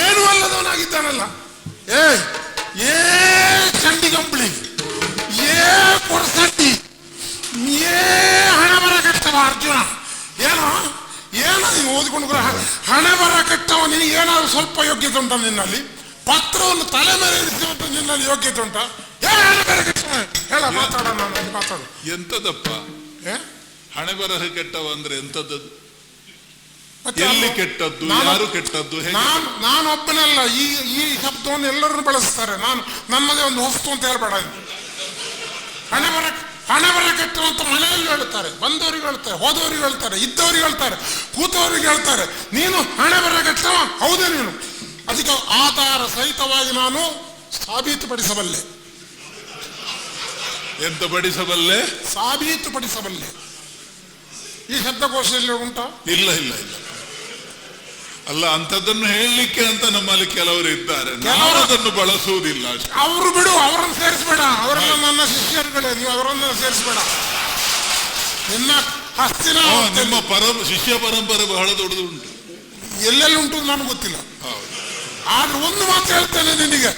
ಏನು ಅಲ್ಲದವನಾಗಿದ್ದಾನಲ್ಲ, ಏ ಚಂಡಿಗಂಬಳಿ, ಏ ಕೊರಸಟ್ಟಿ, ಏ ಹಣೆ ಬರ ಕೆಟ್ಟವ ಅರ್ಜುನ. ಏನೋ ನೀನು ಓದಿಕೊಂಡು ಹಣೆ ಬರ ಕೆಟ್ಟವ, ನಿನಗೆ ಏನಾದ್ರು ಸ್ವಲ್ಪ ಯೋಗ್ಯತೆ ಉಂಟ ನಿನ್ನಲ್ಲಿ? ಪತ್ರವನ್ನು ತಲೆ ಮೇಲೆ ಇರಿಸುವಂತ ನಿನ್ನಲ್ಲಿ ಯೋಗ್ಯತೆ ಉಂಟ? ಹೇಳ, ಮಾತಾಡ, ನಾನು ಮಾತಾಡು. ಎಂತದಪ್ಪ ಹಣೆ ಬರಹ ಕೆಟ್ಟವ ಅಂದ್ರೆ ಎಂತದ್ದು? ಎಲ್ಲಿ ಕೆಟ್ಟದ್ದು, ಯಾರು ಕೆಟ್ಟದ್ದು? ನಾನೊಬ್ಬನಲ್ಲ, ಈ ಶಬ್ದವನ್ನು ಎಲ್ಲರೂ ಬಳಸ್ತಾರೆ. ನನ್ನದೇ ಒಂದು ಹೊಸ್ತು ಅಂತ ಹೇಳ್ಬೇಡ. ಹಣೆ ಬರ ಕೆಟ್ಟವ ಅಂತ ಮನೆಯಲ್ಲಿ ಹೇಳ್ತಾರೆ, ಬಂದವರಿಗೆ ಹೇಳ್ತಾರೆ, ಹೋದವರಿಗೆ ಹೇಳ್ತಾರೆ, ಇದ್ದವರಿಗೆ ಹೇಳ್ತಾರೆ, ಕೂತವರಿಗೆ ಹೇಳ್ತಾರೆ. ನೀನು ಹಣೆ ಬರ ಕೆಟ್ಟವ ಹೌದೇ ನೀನು? ಅದಕ್ಕೆ ಆಧಾರ ಸಹಿತವಾಗಿ ನಾನು ಸಾಬೀತುಪಡಿಸಬಲ್ಲೆ. ಎಂತ ಪಡಿಸಬಲ್ಲೆ? ಸಾಬೀತುಪಡಿಸಬಲ್ಲೆ. ಈ ಶಬ್ದಕೋಶದಲ್ಲಿ ಉಂಟಾ? ಇಲ್ಲ ಇಲ್ಲ ಇಲ್ಲ. ಅಲ್ಲ, ಅಂತದನ್ನು ಹೇಳಲಿಕ್ಕೆ ಅಂತ ನಮ್ಮಲ್ಲಿ ಕೆಲವರು ಇದ್ದಾರೆ, ನಾವು ಅದನ್ನು ಬಳಸುವುದಿಲ್ಲ. ಅವರು ಬಿಡು, ಅವರನ್ನು ಸೇರಿಸಬೇಡ. ಅವರೆಲ್ಲ ನನ್ನ ಶಿಷ್ಯರುಗಳೇ, ನೀವು ಅವರನ್ನ ಸೇರಿಸಬೇಡ. ನಿನ್ನ ಹಸ್ತಿನ ನಿಮ್ಮ ಶಿಷ್ಯ ಪರಂಪರೆ ಬಹಳ ದೊಡ್ಡದುಂಟು. ಎಲ್ಲೆಲ್ಲಿ ಉಂಟು ನನಗೆ ಗೊತ್ತಿಲ್ಲ. ಆದ್ರೆ ಒಂದು ಮಾತು ಹೇಳ್ತೇನೆ ನಿನಗೆ,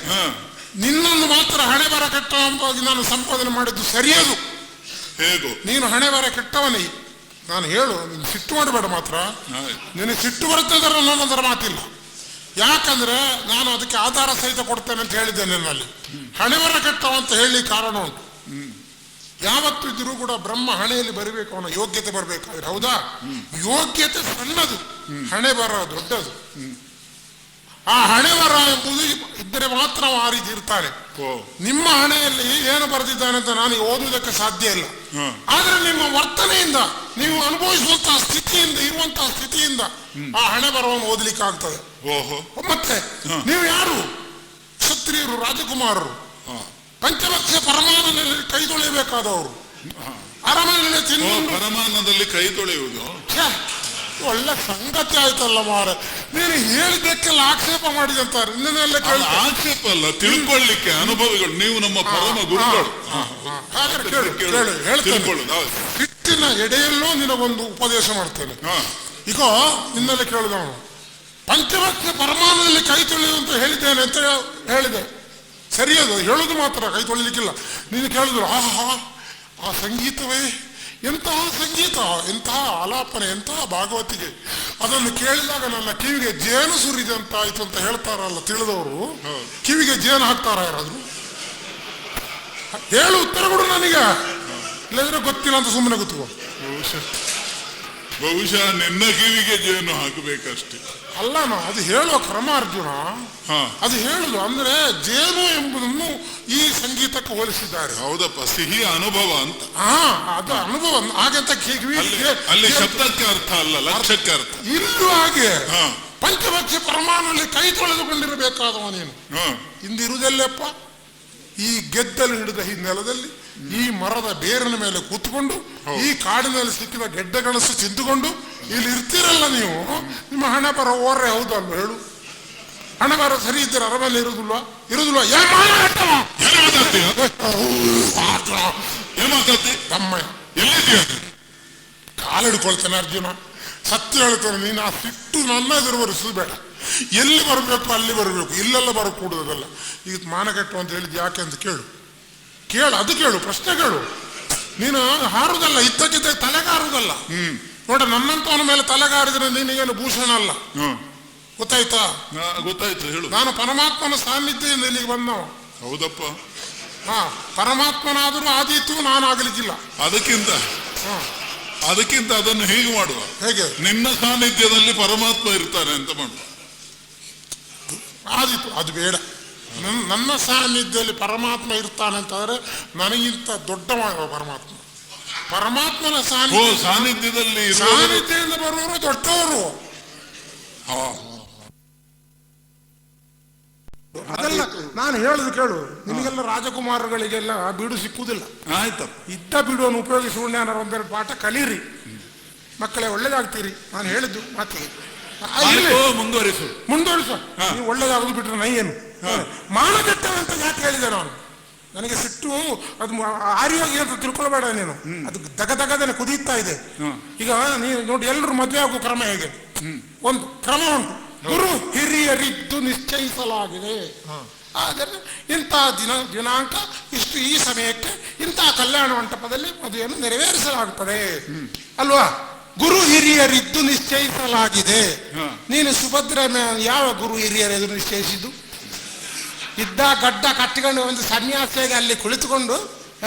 ನಿನ್ನೊಂದು ಮಾತ್ರ ಹಣೆ ಬರ ಕೆಟ್ಟವಾಗಿ ನಾನು ಸಂಪಾದನೆ ಮಾಡಿದ್ದು ಸರಿಯದು. ಹೇಗೋ ನೀನು ಹಣೆ ಬರ ಕೆಟ್ಟವನೇ. ನಾನು ಹೇಳು, ನೀನು ಸಿಟ್ಟು ಮಾಡಬೇಡ ಮಾತ್ರ. ನಿನಗೆ ಸಿಟ್ಟು ಬರ್ತದೆ ಅನ್ನೋದರ ಮಾತಿಲ್ಲ. ಯಾಕಂದ್ರೆ ನಾನು ಅದಕ್ಕೆ ಆಧಾರ ಸಹಿತ ಕೊಡ್ತೇನೆ ಅಂತ ಹೇಳಿದ್ದೇನೆ. ನನ್ನಲ್ಲಿ ಹಣೆ ಬರ ಕೆಟ್ಟವ ಅಂತ ಹೇಳಿ ಕಾರಣ ಉಂಟು. ಯಾವತ್ತು ಇದ್ರೂ ಕೂಡ ಬ್ರಹ್ಮ ಹಣೆಯಲ್ಲಿ ಬರಬೇಕು, ಅವನ ಯೋಗ್ಯತೆ ಬರಬೇಕಾದ್ರೆ. ಹೌದಾ? ಯೋಗ್ಯತೆ ಸಣ್ಣದು, ಹಣೆ ಬರ ದೊಡ್ಡದು. ಆ ಹಣೆ ಬರ ಎಂಬುದು ಇದ್ದರೆ ಮಾತ್ರ ಆ ರೀತಿ ಇರ್ತಾನೆ. ನಿಮ್ಮ ಹಣೆಯಲ್ಲಿ ಏನು ಬರೆದಿದ್ದಾನೆ ಅಂತ ನನಗೆ ಓದುವುದಕ್ಕೆ ಸಾಧ್ಯ ಇಲ್ಲ. ಆದ್ರೆ ನಿಮ್ಮ ವರ್ತನೆಯಿಂದ, ನೀವು ಅನುಭವಿಸುವಂತಹ ಸ್ಥಿತಿಯಿಂದ, ಇರುವಂತಹ ಸ್ಥಿತಿಯಿಂದ ಆ ಹಣೆ ಬರವನ್ನು ಓದಲಿಕ್ಕೆ ಆಗ್ತದೆ. ಮತ್ತೆ ನೀವು ಯಾರು? ಕ್ಷತ್ರಿಯರು, ರಾಜಕುಮಾರರು, ಪಂಚಭಕ್ಷ ಪರಮಾನದಲ್ಲಿ ಕೈ ತೊಳೆಯಬೇಕಾದವರು, ಅರಮನೆಯಲ್ಲಿ ತಿನ್ನುವುದು. ಪರಮಾನದಲ್ಲಿ ಕೈ ತೊಳೆಯುವುದು ಒಳ್ಳೆ ಸಂಗತಿ ಆಯ್ತಲ್ಲ ಮಾರ. ನೀನು ಹೇಳಿದ್ದಕ್ಕೆಲ್ಲ ಆಕ್ಷೇಪ ಮಾಡಿದಂತಾರೆ. ಇನ್ನೆಲ್ಲ ಆಕ್ಷೇಪ ಅಲ್ಲ, ತಿಳ್ಕೊಳ್ಳಿಕ್ಕೆ ಅನುಭವಿಗಳು. ನೀವು ನಮ್ಮ ಪರಮ ಗುರುಗಳು. ಹಿಟ್ಟಿನ ಎಡೆಯಲ್ಲೂ ನಿನಗೊಂದು ಉಪದೇಶ ಮಾಡ್ತೇನೆ. ಈಗ ನಿನ್ನೆಲ್ಲ ಕೇಳಿದವನು ಪಂಚಭಕ್ಷ ಪರಮಾನದಲ್ಲಿ ಕೈ ತೊಳೆಯುವಂತ ಹೇಳಿದ್ದೇನೆ ಅಂತ ಹೇಳಿದೆ. ಸರಿಯದು, ಹೇಳುದು ಮಾತ್ರ, ಕೈ ತೊಳಿಲಿಕ್ಕಿಲ್ಲ. ನೀನು ಕೇಳಿದ್ರು, ಆ ಸಂಗೀತವೇ ಎಂತಹ ಸಂಗೀತ, ಎಂತಹ ಆಲಾಪನೆ, ಎಂತಹ ಭಾಗವತಿಗೆ. ಅದನ್ನು ಕೇಳಿದಾಗ ನನ್ನ ಕಿವಿಗೆ ಜೇನು ಸುರಿದಂತ ಆಯ್ತು ಅಂತ ಹೇಳ್ತಾರಲ್ಲ ತಿಳಿದವರು. ಕಿವಿಗೆ ಜೇನು ಹಾಕ್ತಾರ ಯಾರಾದ್ರು? ಹೇಳು, ಉತ್ತರ ಕೊಡು ನನಗೆ. ಇಲ್ಲದ್ರೆ ಗೊತ್ತಿಲ್ಲ ಅಂತ ಸುಮ್ಮನೆ ಗೊತ್ತು. ಬಹುಶಃ ನಿನ್ನ ಕಿವಿಗೆ ಜೇನು ಹಾಕಬೇಕಷ್ಟೇ. ಅಲ್ಲ, ಅದು ಹೇಳುವ ಕ್ರಮ ಅರ್ಜುನ. ಅದು ಹೇಳುದು ಅಂದ್ರೆ ಜೇನು ಎಂಬುದನ್ನು ಈ ಸಂಗೀತಕ್ಕೆ ಹೋಲಿಸಿದ್ದಾರೆ. ಹೌದಪ್ಪ, ಸಿಹಿ ಅನುಭವ ಅಂತ. ಅದು ಅನುಭವ ಹಾಗಂತ ಅಲ್ಲಿ ಶಬ್ದಕ್ಕೆ ಅರ್ಥ ಅಲ್ಲ, ಲಕ್ಷ್ಯಕ್ಕೆ ಅರ್ಥ. ಇಲ್ಲೂ ಹಾಗೆ ಪಂಚಭಕ್ಷ ಪರಮಾನಲ್ಲಿ ಕೈ ತೊಳೆದುಕೊಂಡಿರಬೇಕಾದವ ನೀನು. ಇಂದಿರುವುದೆಲ್ಲಪ್ಪ ಈ ಗೆದ್ದಲು ಹಿಡಿದ ಈ ನೆಲದಲ್ಲಿ, ಈ ಮರದ ಬೇರಿನ ಮೇಲೆ ಕೂತ್ಕೊಂಡು, ಈ ಕಾಡಿನಲ್ಲಿ ಸಿಕ್ಕಿದ ಗೆಡ್ಡೆಗಣಸು ತಿಂದುಕೊಂಡು ಇಲ್ಲಿ ಇರ್ತೀರಲ್ಲ ನೀವು. ನಿಮ್ಮ ಹಣೆ ಬರ ಓರ್ರೆ ಹೌದಲ್ವ? ಹೇಳು, ಹಣೆ ಬರ ಸರಿ ಇದ್ದೀರ ಅರಮನೆ ಇರುದಿಲ್ವಾ? ಕಾಲಿಡ್ಕೊಳ್ತೇನೆ ಅರ್ಜುನ, ಸತ್ಯ ಹೇಳ್ತೇನೆ. ನೀನು ಆ ಸಿಟ್ಟು ನನ್ನ ಎದುರು ಬರಿಸಬೇಡ. ಎಲ್ಲಿ ಬರಬೇಕು ಅಲ್ಲಿ ಬರಬೇಕು, ಇಲ್ಲೆಲ್ಲ ಬರಕೂಡುದಲ್ಲ. ಈಗ ಮಾನಕೆಟ್ಟು ಅಂತ ಹೇಳಿದ್ ಯಾಕೆ ಅಂತ ಕೇಳು. ಅದು ಕೇಳು, ಪ್ರಶ್ನೆ ಕೇಳು. ನೀನು ಹಾರುದಲ್ಲ, ಇದ್ದಕ್ಕಿದ್ದ ತಲೆಗಾರುದಲ್ಲ. ನೋಡ, ನನ್ನಂತವನ ಮೇಲೆ ತಲೆಗಾರಿದ್ರೆ ನೀನಿಗೇನು ಭೂಷಣ ಅಲ್ಲ. ಗೊತ್ತಾಯ್ತಾ? ಗೊತ್ತಾಯ್ತು, ಹೇಳು. ನಾನು ಪರಮಾತ್ಮನ ಸಾನ್ನಿಧ್ಯದಿಂದ ಇಲ್ಲಿಗೆ ಬಂದವ. ಹೌದಪ್ಪ. ಪರಮಾತ್ಮನಾದರೂ ಆದೀತು, ನಾನು ಆಗ್ಲಿಕ್ಕಿಲ್ಲ. ಅದಕ್ಕಿಂತ ಅದನ್ನು ಹೀಗೆ ಮಾಡುವ. ಹೇಗೆ? ನಿನ್ನ ಸಾನ್ನಿಧ್ಯದಲ್ಲಿ ಪರಮಾತ್ಮ ಇರ್ತಾನೆ ಅಂತ ಮಾಡುವ. ಆದೀತು, ಅದು ಬೇಡ. ನನ್ನ ಸಾನ್ನಿಧ್ಯದಲ್ಲಿ ಪರಮಾತ್ಮ ಇರ್ತಾನೆ ಅಂತಂದ್ರೆ ನನಗಿಂತ ದೊಡ್ಡ ಪರಮಾತ್ಮನ ಸಾನ್ನಿಧ್ಯದಲ್ಲಿ ಸಾನ್ನಿಧ್ಯದಿಂದ ಬರುವವರು ದೊಡ್ಡವರು. ಅದೆಲ್ಲ ನಾನು ಹೇಳುದು ಕೇಳು. ನಿಮಗೆಲ್ಲ ರಾಜಕುಮಾರಗಳಿಗೆಲ್ಲ ಬೀಡು ಸಿಕ್ಕುವುದಿಲ್ಲ. ಆಯ್ತು, ಇದ್ದ ಬೀಡುವನ್ನು ಉಪಯೋಗಿಸಿಕೊಂಡು ಏನಾರು ಒಂದೆರಡು ಪಾಠ ಕಲೀರಿ, ಮಕ್ಕಳೇ ಒಳ್ಳೇದಾಗ್ತೀರಿ. ನಾನು ಹೇಳಿದ್ದು ಮಾತಿಗೆ ಮುಂದುವರಿಸು. ನೀವು ಒಳ್ಳೇದಾಗುದು ಬಿಟ್ರೆ ನೈ ಏನು? ಮಾನ ಕೆಟ್ಟವಂತ ಯಾಕೆ ಹೇಳಿದೆ ನಾನು? ನನಗೆ ಸಿಟ್ಟು ಅದು ಆರ್ಯೋಗಿ ಅಂತ ತಿಳ್ಕೊಳ್ಬೇಡ ನೀನು. ಅದು ದಗದಗದನೆ ಕುದೀತಾ ಇದೆ. ಈಗ ನೀವು ನೋಡಿ, ಎಲ್ಲರೂ ಮದುವೆ ಆಗೋ ಕ್ರಮ ಹೇಗೆ? ಒಂದು ಕ್ರಮ ಉಂಟು. ಗುರು ಹಿರಿಯರಿದ್ದು ನಿಶ್ಚಯಿಸಲಾಗಿದೆ. ಆದರೆ ಇಂಥ ದಿನಾಂಕ ಇಷ್ಟು ಈ ಸಮಯಕ್ಕೆ ಇಂತಹ ಕಲ್ಯಾಣ ಮಂಟಪದಲ್ಲಿ ಮದುವೆಯನ್ನು ನೆರವೇರಿಸಲಾಗುತ್ತದೆ ಅಲ್ವಾ? ಗುರು ಹಿರಿಯರಿದ್ದು ನಿಶ್ಚಯಿಸಲಾಗಿದೆ. ನೀನು ಸುಭದ್ರ ಯಾವ ಗುರು ಹಿರಿಯರು ನಿಶ್ಚಯಿಸಿದ್ದು? ಇದ್ದ ಗಡ್ಡ ಕಟ್ಟಿಕೊಂಡು ಒಂದು ಸನ್ಯಾಸಿಯಾಗಿ ಅಲ್ಲಿ ಕುಳಿತುಕೊಂಡು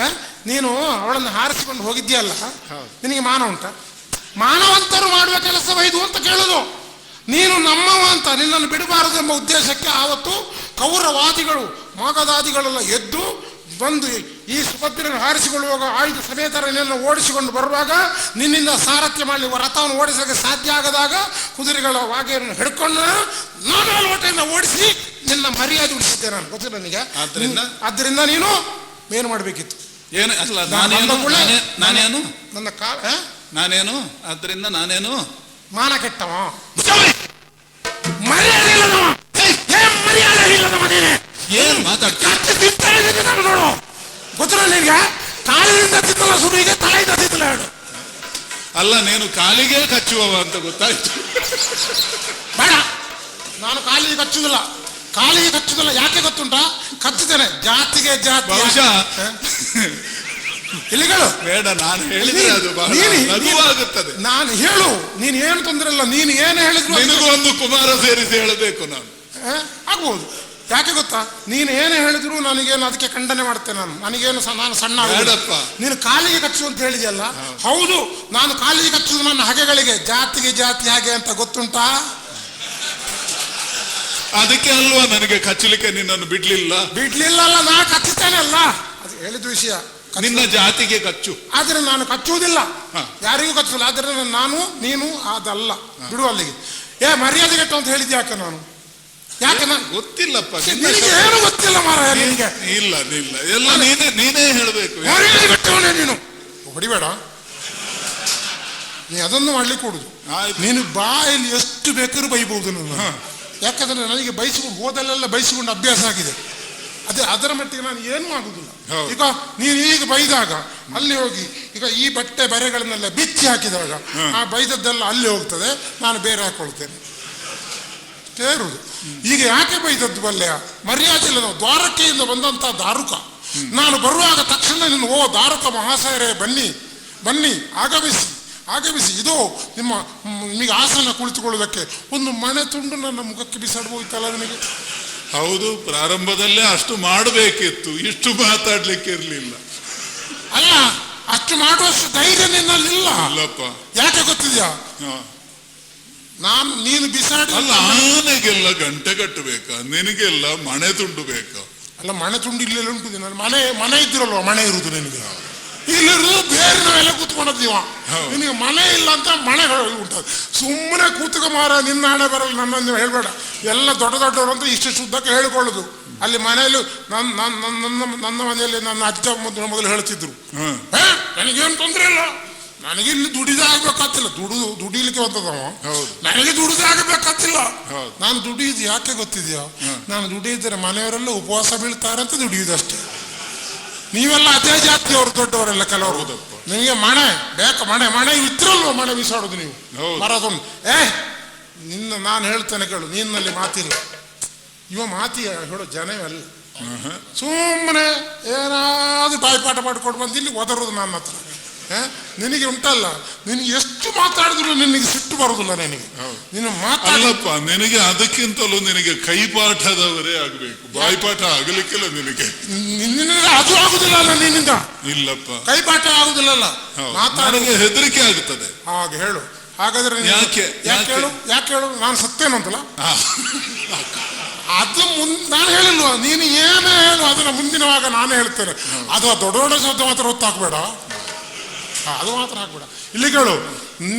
ನೀನು ಅವಳನ್ನು ಹಾರಿಸಿಕೊಂಡು ಹೋಗಿದ್ಯಲ್ಲ, ನಿನಗೆ ಮಾನ ಉಂಟ? ಮಾನವಂತರು ಮಾಡುವ ಕೆಲಸವೈದು ಅಂತ ಕೇಳುದು. ನೀನು ನಮ್ಮವ ಅಂತ ನಿನ್ನನ್ನು ಬಿಡಬಾರದು ಎಂಬ ಉದ್ದೇಶಕ್ಕೆ ಆವತ್ತು ಕೌರವಾದಿಗಳು ಮಾಗಧಾದಿಗಳೆಲ್ಲ ಎದ್ದು ಬಂದು ಈ ಸುಭದ್ರನ್ನು ಹಾರಿಸಿಕೊಳ್ಳುವಾಗ ಆಯುಧ ಸಮೇತರ ನಿನ್ನನ್ನು ಓಡಿಸಿಕೊಂಡು ಬರುವಾಗ, ನಿನ್ನಿಂದ ಸಾರಥ್ಯ ಮಾಡಲಿ ರಥವನ್ನು ಓಡಿಸಲಿಕ್ಕೆ ಸಾಧ್ಯ ಆಗದಾಗ ಕುದುರೆಗಳ ವಾಗೆಯನ್ನು ಹಿಡ್ಕೊಂಡು ನಾನು ಲೋಟೆಯಿಂದ ಓಡಿಸಿ ನಿನ್ನ ಮರ್ಯಾದೆ ಉಳಿಸಿದ್ದೆ ನಾನು. ಗೊತ್ತು ನನಗೆ. ಆದ್ದರಿಂದ ನೀನು ಏನು ಮಾಡಬೇಕಿತ್ತು? ಏನು ಅಲ್ಲ, ನಾನೇನು ನನ್ನ ಕಾಲ ನಾನೇನು ಅದರಿಂದ ನಾನೇನು ಮಾನ ಕೆಟ್ಟವ, ಮರ್ಯಾದೆ ಇಲ್ಲದವ, ಮರ್ಯಾದೆ ಇಲ್ಲದ ಮನೇನೆ ಏನ್ ಮಾತಾಡ್ತೀನಿ ನಾನು ನೋಡು. ಗೊತ್ತಿಲ್ಲ ನಿನ್ಗೆ? ಕಾಲಿನಿಂದ ತಿನ್ನಲ್ಲ ಸುರುವಿಗೆ, ತಲೆಯಿಂದ ತಿನ್ನಲ್ಲ ಹೇಳು. ಅಲ್ಲ, ನೀನು ಕಾಲಿಗೆ ಕಚ್ಚುವವ ಅಂತ ಗೊತ್ತಾಯ್ತು. ಬೇಡ, ನಾನು ಕಾಲಿಗೆ ಕಚ್ಚುದಿಲ್ಲ. ಕಾಲಿಗೆ ಕಚ್ಚುದಿಲ್ಲ. ಯಾಕೆ ಗೊತ್ತುಂಟಾ? ಕಚ್ಚುತ್ತೇನೆ ಜಾತಿಗೆ ಜಾತಿ. ಬಹುಶಃ ಇಲ್ಲಿಗಳು ಬೇಡ, ನಾನು ಹೇಳಿದ್ರೆ ಅದು ಲಘುವಾಗುತ್ತದೆ. ನಾನು ಹೇಳು, ನೀನು ಏನು ತೊಂದರೆ ಇಲ್ಲ. ನೀನು ಏನು ಹೇಳಿದ್ರು ನಿನಗೂ ಒಂದು ಕುಮಾರ ಸೇರಿಸಿ ಹೇಳಬೇಕು ನಾನು. ಆಗ್ಬೋದು. ಯಾಕೆ ಗೊತ್ತಾ? ನೀನು ಏನು ಹೇಳಿದ್ರು ನನಗೇನು ಅದಕ್ಕೆ ಖಂಡನೆ ಮಾಡ್ತೇನೆ ನಾನು. ನನಗೇನು ನಾನು ಸಣ್ಣ ಬೇಡಪ್ಪ. ನೀನು ಕಾಲಿಗೆ ಕಚ್ಚು ಅಂತ ಹೇಳಿದೆಯಲ್ಲ, ಹೌದು, ನಾನು ಕಾಲಿಗೆ ಕಚ್ಚುದು ನನ್ನ ಹಗೆಗಳಿಗೆ. ಜಾತಿಗೆ ಜಾತಿ ಹಾಗೆ ಅಂತ ಗೊತ್ತುಂಟಾ? ಅದಕ್ಕೆ ಅಲ್ವಾ ನನಗೆ ಕಚ್ಚಲಿಕ್ಕೆ ನಿನ್ನನ್ನು ಬಿಡ್ಲಿಲ್ಲ ಅಲ್ಲ, ನಾನು ಕಚ್ಚುತ್ತೇನೆ ಅಲ್ಲ, ಅದು ಹೇಳಿದ ವಿಷಯ. ನಿನ್ನ ಜಾತಿಗೆ ಕಚ್ಚು. ಆದ್ರೆ ನಾನು ಕಚ್ಚುವುದಿಲ್ಲ, ಯಾರಿಗೂ ಕಚ್ಚುದಿಲ್ಲ. ಆದ್ರೆ ನಾನು ನೀನು ಅದಲ್ಲ, ಬಿಡು ಅಲ್ಲಿಗೆ. ಮರ್ಯಾದೆ ಕೆಟ್ಟು ಅಂತ ಹೇಳಿದ್ದೆ ಯಾಕೆ ನಾನು? ಯಾಕೆ ನಾನು ಗೊತ್ತಿಲ್ಲಪ್ಪ, ಏನು ಗೊತ್ತಿಲ್ಲ ಮಾರಾಯ ನಿನಗೆ. ಇಲ್ಲ ಎಲ್ಲ ನೀನೇ ಹೇಳಬೇಕು. ಮರ್ಯಾದೆ ಕೆಟ್ಟವನೇ ನೀನು. ಹೊಡಿಬೇಡ, ನೀ ಅದನ್ನು ಮಾಡ್ಲಿಕ್ಕೆ ಕೊಡುದು. ನೀನು ಬಾಯಲ್ಲಿ ಎಷ್ಟು ಬೇಕಾದ್ರೂ ಬೈಬಹುದು ನಾನು. ಯಾಕಂದ್ರೆ ನನಗೆ ಬೈಸಿಕೊಂಡು ಹೋದಲ್ಲೆಲ್ಲ ಬೈಸಿಕೊಂಡು ಅಭ್ಯಾಸ ಆಗಿದೆ. ಅದರ ಮಟ್ಟಿಗೆ ನಾನು ಏನು ಆಗುದಿಲ್ಲ. ಈಗ ನೀನು ಈಗ ಬೈದಾಗ ಅಲ್ಲಿ ಹೋಗಿ, ಈಗ ಈ ಬಟ್ಟೆ ಬರೆಗಳನ್ನೆಲ್ಲ ಬಿಚ್ಚಿ ಹಾಕಿದಾಗ ಆ ಬೈದದ್ದೆಲ್ಲ ಅಲ್ಲಿ ಹೋಗ್ತದೆ, ನಾನು ಬೇರೆ ಹಾಕೊಳ್ತೇನೆ. ಅಷ್ಟೇ ಇರುವುದು. ಈಗ ಯಾಕೆ ಬೈದದ್ದು ಬಲ್ಲೆಯ? ಮರ್ಯಾದೆ ಇಲ್ಲ. ನಾವು ದ್ವಾರಕೆಯಿಂದ ಬಂದಂತ ದಾರುಕ, ನಾನು ಬರುವಾಗ ತಕ್ಷಣ ನೀನು ಓ ದಾರುಕ ಮಹಾಶಯರೇ ಬನ್ನಿ ಆಗಮಿಸಿ ಇದು ನಿಮಗೆ ಆಸನ ಕುಳಿತುಕೊಳ್ಳುವುದಕ್ಕೆ ಒಂದು ಮಣೆ ತುಂಡು ನನ್ನ ಮುಖಕ್ಕೆ ಬಿಸಾಡ್ಬೋಯ್ತಲ್ಲ ನಿನಗೆ. ಹೌದು, ಪ್ರಾರಂಭದಲ್ಲೇ ಅಷ್ಟು ಮಾಡಬೇಕಿತ್ತು, ಇಷ್ಟು ಮಾತಾಡ್ಲಿಕ್ಕೆ ಇರ್ಲಿಲ್ಲ. ಅಲ್ಲ, ಅಷ್ಟು ಮಾಡುವಷ್ಟು ಧೈರ್ಯ ನಿನ್ನಲ್ಲಿಲ್ಲ. ಯಾಕೆ ಗೊತ್ತಿದ್ಯಾ? ನೀನು ಬಿಸಾಡಿ ಅಲ್ಲ, ಆನೆಗೆಲ್ಲ ಗಂಟೆ ಕಟ್ಟಬೇಕಾ? ನಿನಗೆಲ್ಲ ಮಣೆ ತುಂಡು ಬೇಕಾ? ಅಲ್ಲ, ಮಣೆ ತುಂಡು ಇಲ್ಲೆಲ್ಲ ಉಂಟು. ನಾನು ಮನೆ ಇದ್ದಿರಲ್ವ, ಮನೆ ಇರುವುದು ನಿನಗೆ. ಇಲ್ಲಿರೋದು ಬೇರೆ ನಾವೆಲ್ಲ ಕೂತ್ಕೊಂಡದ್ದೀವ. ನಿನಗೆ ಮನೆ ಇಲ್ಲ ಅಂತ ಮನೆ ಉಂಟು. ಸುಮ್ಮನೆ ಕೂತ್ಕ ಮಾರ, ನಿನ್ನ ಹಣೆ ಬರಲ್ಲ, ನನ್ನನ್ನು ಹೇಳ್ಬೇಡ. ಎಲ್ಲ ದೊಡ್ಡವರು ಅಂತ ಇಷ್ಟು ಶುದ್ಧಕ್ಕೆ ಹೇಳಿಕೊಳ್ಳುದು. ಅಲ್ಲಿ ಮನೆಯಲ್ಲಿ ನನ್ನ ಮನೆಯಲ್ಲಿ ನನ್ನ ಅಜ್ಜ ಮೊದಲು ಹೇಳ್ತಿದ್ರು, ನನಗೇನು ತೊಂದರೆ ಇಲ್ಲ, ನನಗೆ ಇಲ್ಲಿ ದುಡಿದಾಗಬೇಕಾಗ್ತಿಲ್ಲ. ದುಡಿಲಿಕ್ಕೆ ಬಂದದವ, ನನಗೆ ದುಡಿದಾಗಬೇಕಾಗ್ತಿಲ್ಲ. ನಾನು ದುಡಿಯುದು ಯಾಕೆ ಗೊತ್ತಿದೆಯಾ? ನಾನು ದುಡಿಯಿದ್ರೆ ಮನೆಯವರೆಲ್ಲ ಉಪವಾಸ ಬೀಳ್ತಾರೆ ಅಂತ ದುಡಿಯುವುದಷ್ಟೇ. ನೀವೆಲ್ಲ ಅದೇ ಜಾತಿಯವರು, ದೊಡ್ಡವರೆಲ್ಲ ಕೆಲವರು. ನಿಮಗೆ ಮಣೆ ಬೇಕಾ? ಮಣೆ ಇದ್ರಲ್ವ ಮಣೆ ಬಿಸಾಡುದು ನೀವು ಮರದೊಂದು. ನಿನ್ನ ನಾನು ಹೇಳ್ತೇನೆ ಕೇಳು, ನಿನ್ನಲ್ಲಿ ಮಾತಿಲ್ಲ. ಇವ ಮಾತಿ ಹೇಳೋ ಜನವಲ್ಲ. ಸುಮ್ಮನೆ ಏನಾದ್ರು ಬಾಯ್ಪಾಠ ಮಾಡಿಕೊಂಡು ಬಂದು ಇಲ್ಲಿ ಒದರುದು ನನ್ನ ಹತ್ರ. ನಿನಗೆ ಉಂಟಲ್ಲ, ನಿನಗೆ ಎಷ್ಟು ಮಾತಾಡಿದ್ರು ನಿನಗೆ ಸಿಟ್ಟು ಬರುದಿಲ್ಲ. ನನಗೆ ನೀನು ಮಾತಾಡಲ್ಲಪ್ಪ, ನಿನಗೆ ಅದಕ್ಕಿಂತಲೂ ನಿನಗೆ ಕೈಪಾಠದವರೇ ಆಗ್ಬೇಕು, ಬಾಯ್ಪಾಠ ಆಗಲಿಕ್ಕಿಲ್ಲ ನಿನಗೆ. ಅದು ಆಗುದಿಲ್ಲ ಅಲ್ಲ ನಿನ್ನಿಂದ. ಇಲ್ಲಪ್ಪ, ಕೈಪಾಠ ಆಗುದಿಲ್ಲಲ್ಲ, ಮಾತಾಡೋಕೆ ಹೆದರಿಕೆ ಆಗುತ್ತದೆ. ಹಾಗೆ ಹೇಳು. ಹಾಗಾದ್ರೆ ಯಾಕೆ ಹೇಳು? ನಾನು ಸತ್ತೇನಂತಲ್ಲ, ಅದು ನಾನು ಹೇಳಿಲ್ವ? ನೀನು ಏನೇ ಹೇಳು, ಅದನ್ನ ಮುಂದಿನವಾಗ ನಾನು ಹೇಳ್ತೇನೆ. ಅದು ದೊಡ್ಡ ಶಬ್ದ ಮಾತ್ರ ಹೊತ್ತಾಕ್ಬೇಡ, ಅದು ಮಾತ್ರ ಹಾಕ್ಬೇಡ. ಇಲ್ಲಿ ಕೇಳು,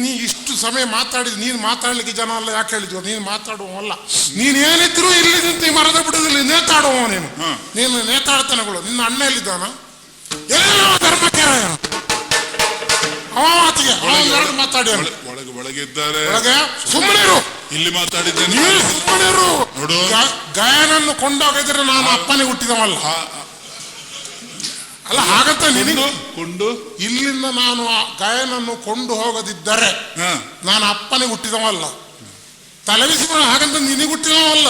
ನೀ ಇಷ್ಟು ಸಮಯ ಮಾತಾಡಿದ್, ನೀನು ಮಾತಾಡ್ಲಿಕ್ಕೆ ಜನ ಎಲ್ಲ ಯಾಕೆ ಹೇಳಿದ್ವು? ನೀನು ಮಾತಾಡುವಲ್ಲ. ನೀನ್ ಏನಿದ್ರು ಇಲ್ಲಿ ನಿಂತು ಮರದ ಬಿಡುದಿಲ್ಲ, ನೇತಾಡುವ ನೀನು ನೇತಾಡ್ತಾನೆಗಳು. ನಿನ್ನ ಅಣ್ಣ ಎಲ್ಲಿದ್ದಾನ? ಏನೋ ಧರ್ಮಕ್ಕೆ ಅವ ಮಾತಿಗೆ ಎರಡು ಮಾತಾಡಿ ಒಳಗಿದ್ದಾರೆ ಸುಮ್ಮನೆ ಇಲ್ಲಿ ಮಾತಾಡಿದ್ದೆ ಸುಮ್ಮನೆ ನೋಡು ಗಾಯನನ್ನು ಕೊಂಡೋಗಿದ್ರೆ ನಾನು ಅಪ್ಪನಿಗೆ ಹುಟ್ಟಿದವಲ್ಲ ಅಲ್ಲ ಹಾಗಂತ ನಿನಗೆ ಕೊಂಡು ಇಲ್ಲಿಂದ ನಾನು ಗಾಯನನ್ನು ಕೊಂಡು ಹೋಗದಿದ್ದರೆ ನಾನು ಅಪ್ಪನಿಗೆ ಹುಟ್ಟಿದವಲ್ಲ ತಲೆಬಿಸಿ ಹಾಗಂತ ನಿನಗೆ ಹುಟ್ಟಿದವಲ್ಲ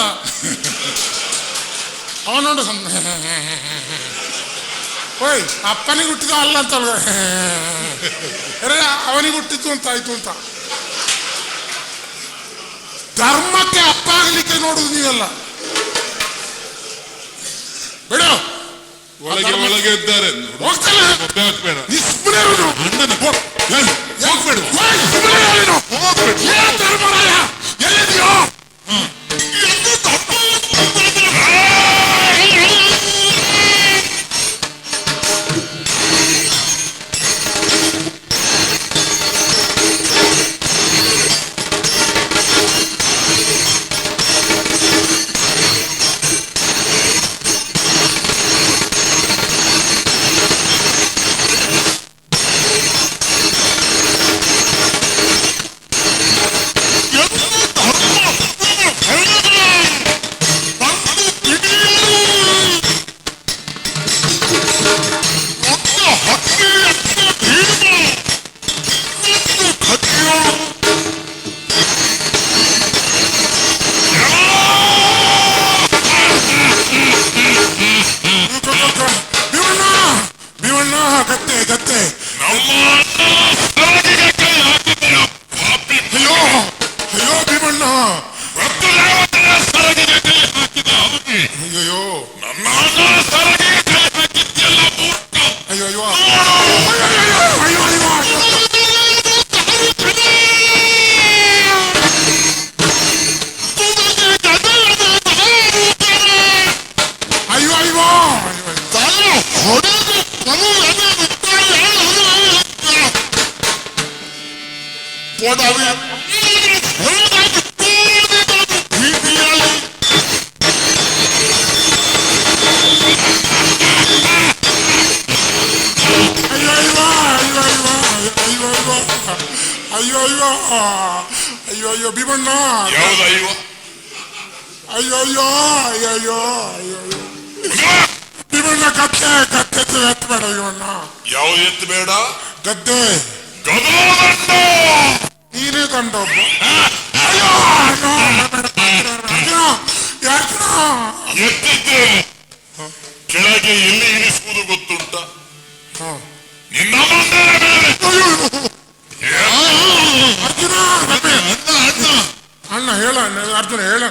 ಅವ ನೋಡು ಓಯ್ ಅಪ್ಪನಿಗೆ ಹುಟ್ಟಿದ ಅಲ್ಲ ಅಂತ ಅವನಿಗೆ ಹುಟ್ಟಿದ್ದು ಅಂತ ಆಯ್ತು ಅಂತ ಧರ್ಮಕ್ಕೆ ಅಪ್ಪ ಆಗಲಿಕ್ಕೆ ನೋಡುದು ನೀವೆಲ್ಲ ಬಿಡು ಒಳಗೆ ಇದ್ದಾರೆ ಹೋಗ್ತಾನೆ ಎಲ್ಲಿದೆಯೋ ಗತ್ತೆ ಅಯ್ಯೋ ಭೀಮಣ್ಣ ಅಯ್ಯೋ ಅಯ್ಯೋ ಅಯ್ಯೋ ಭೀಮಣ್ಣ ಅಯ್ಯೋ ಭೀಮಣ್ಣ ಕತ್ತೆ ಎತ್ತಬೇಡ ಭೀಮಣ್ಣ ಯಾವ್ದು ಎತ್ತಬೇಡ ಗದ್ದೆ ನೀನೇ ಕಂಡೊಬ್ಬ ಎತ್ತಿದ್ದೆ ಕೆಳಗೆ ಎಲ್ಲಿ ಇಳಿಸುವುದು ಗೊತ್ತುಂಟ ನಿನ್ನ ಅರ್ಜುನ ಅಣ್ಣ ಹೇಳ ಅರ್ಜುನ ಹೇಳ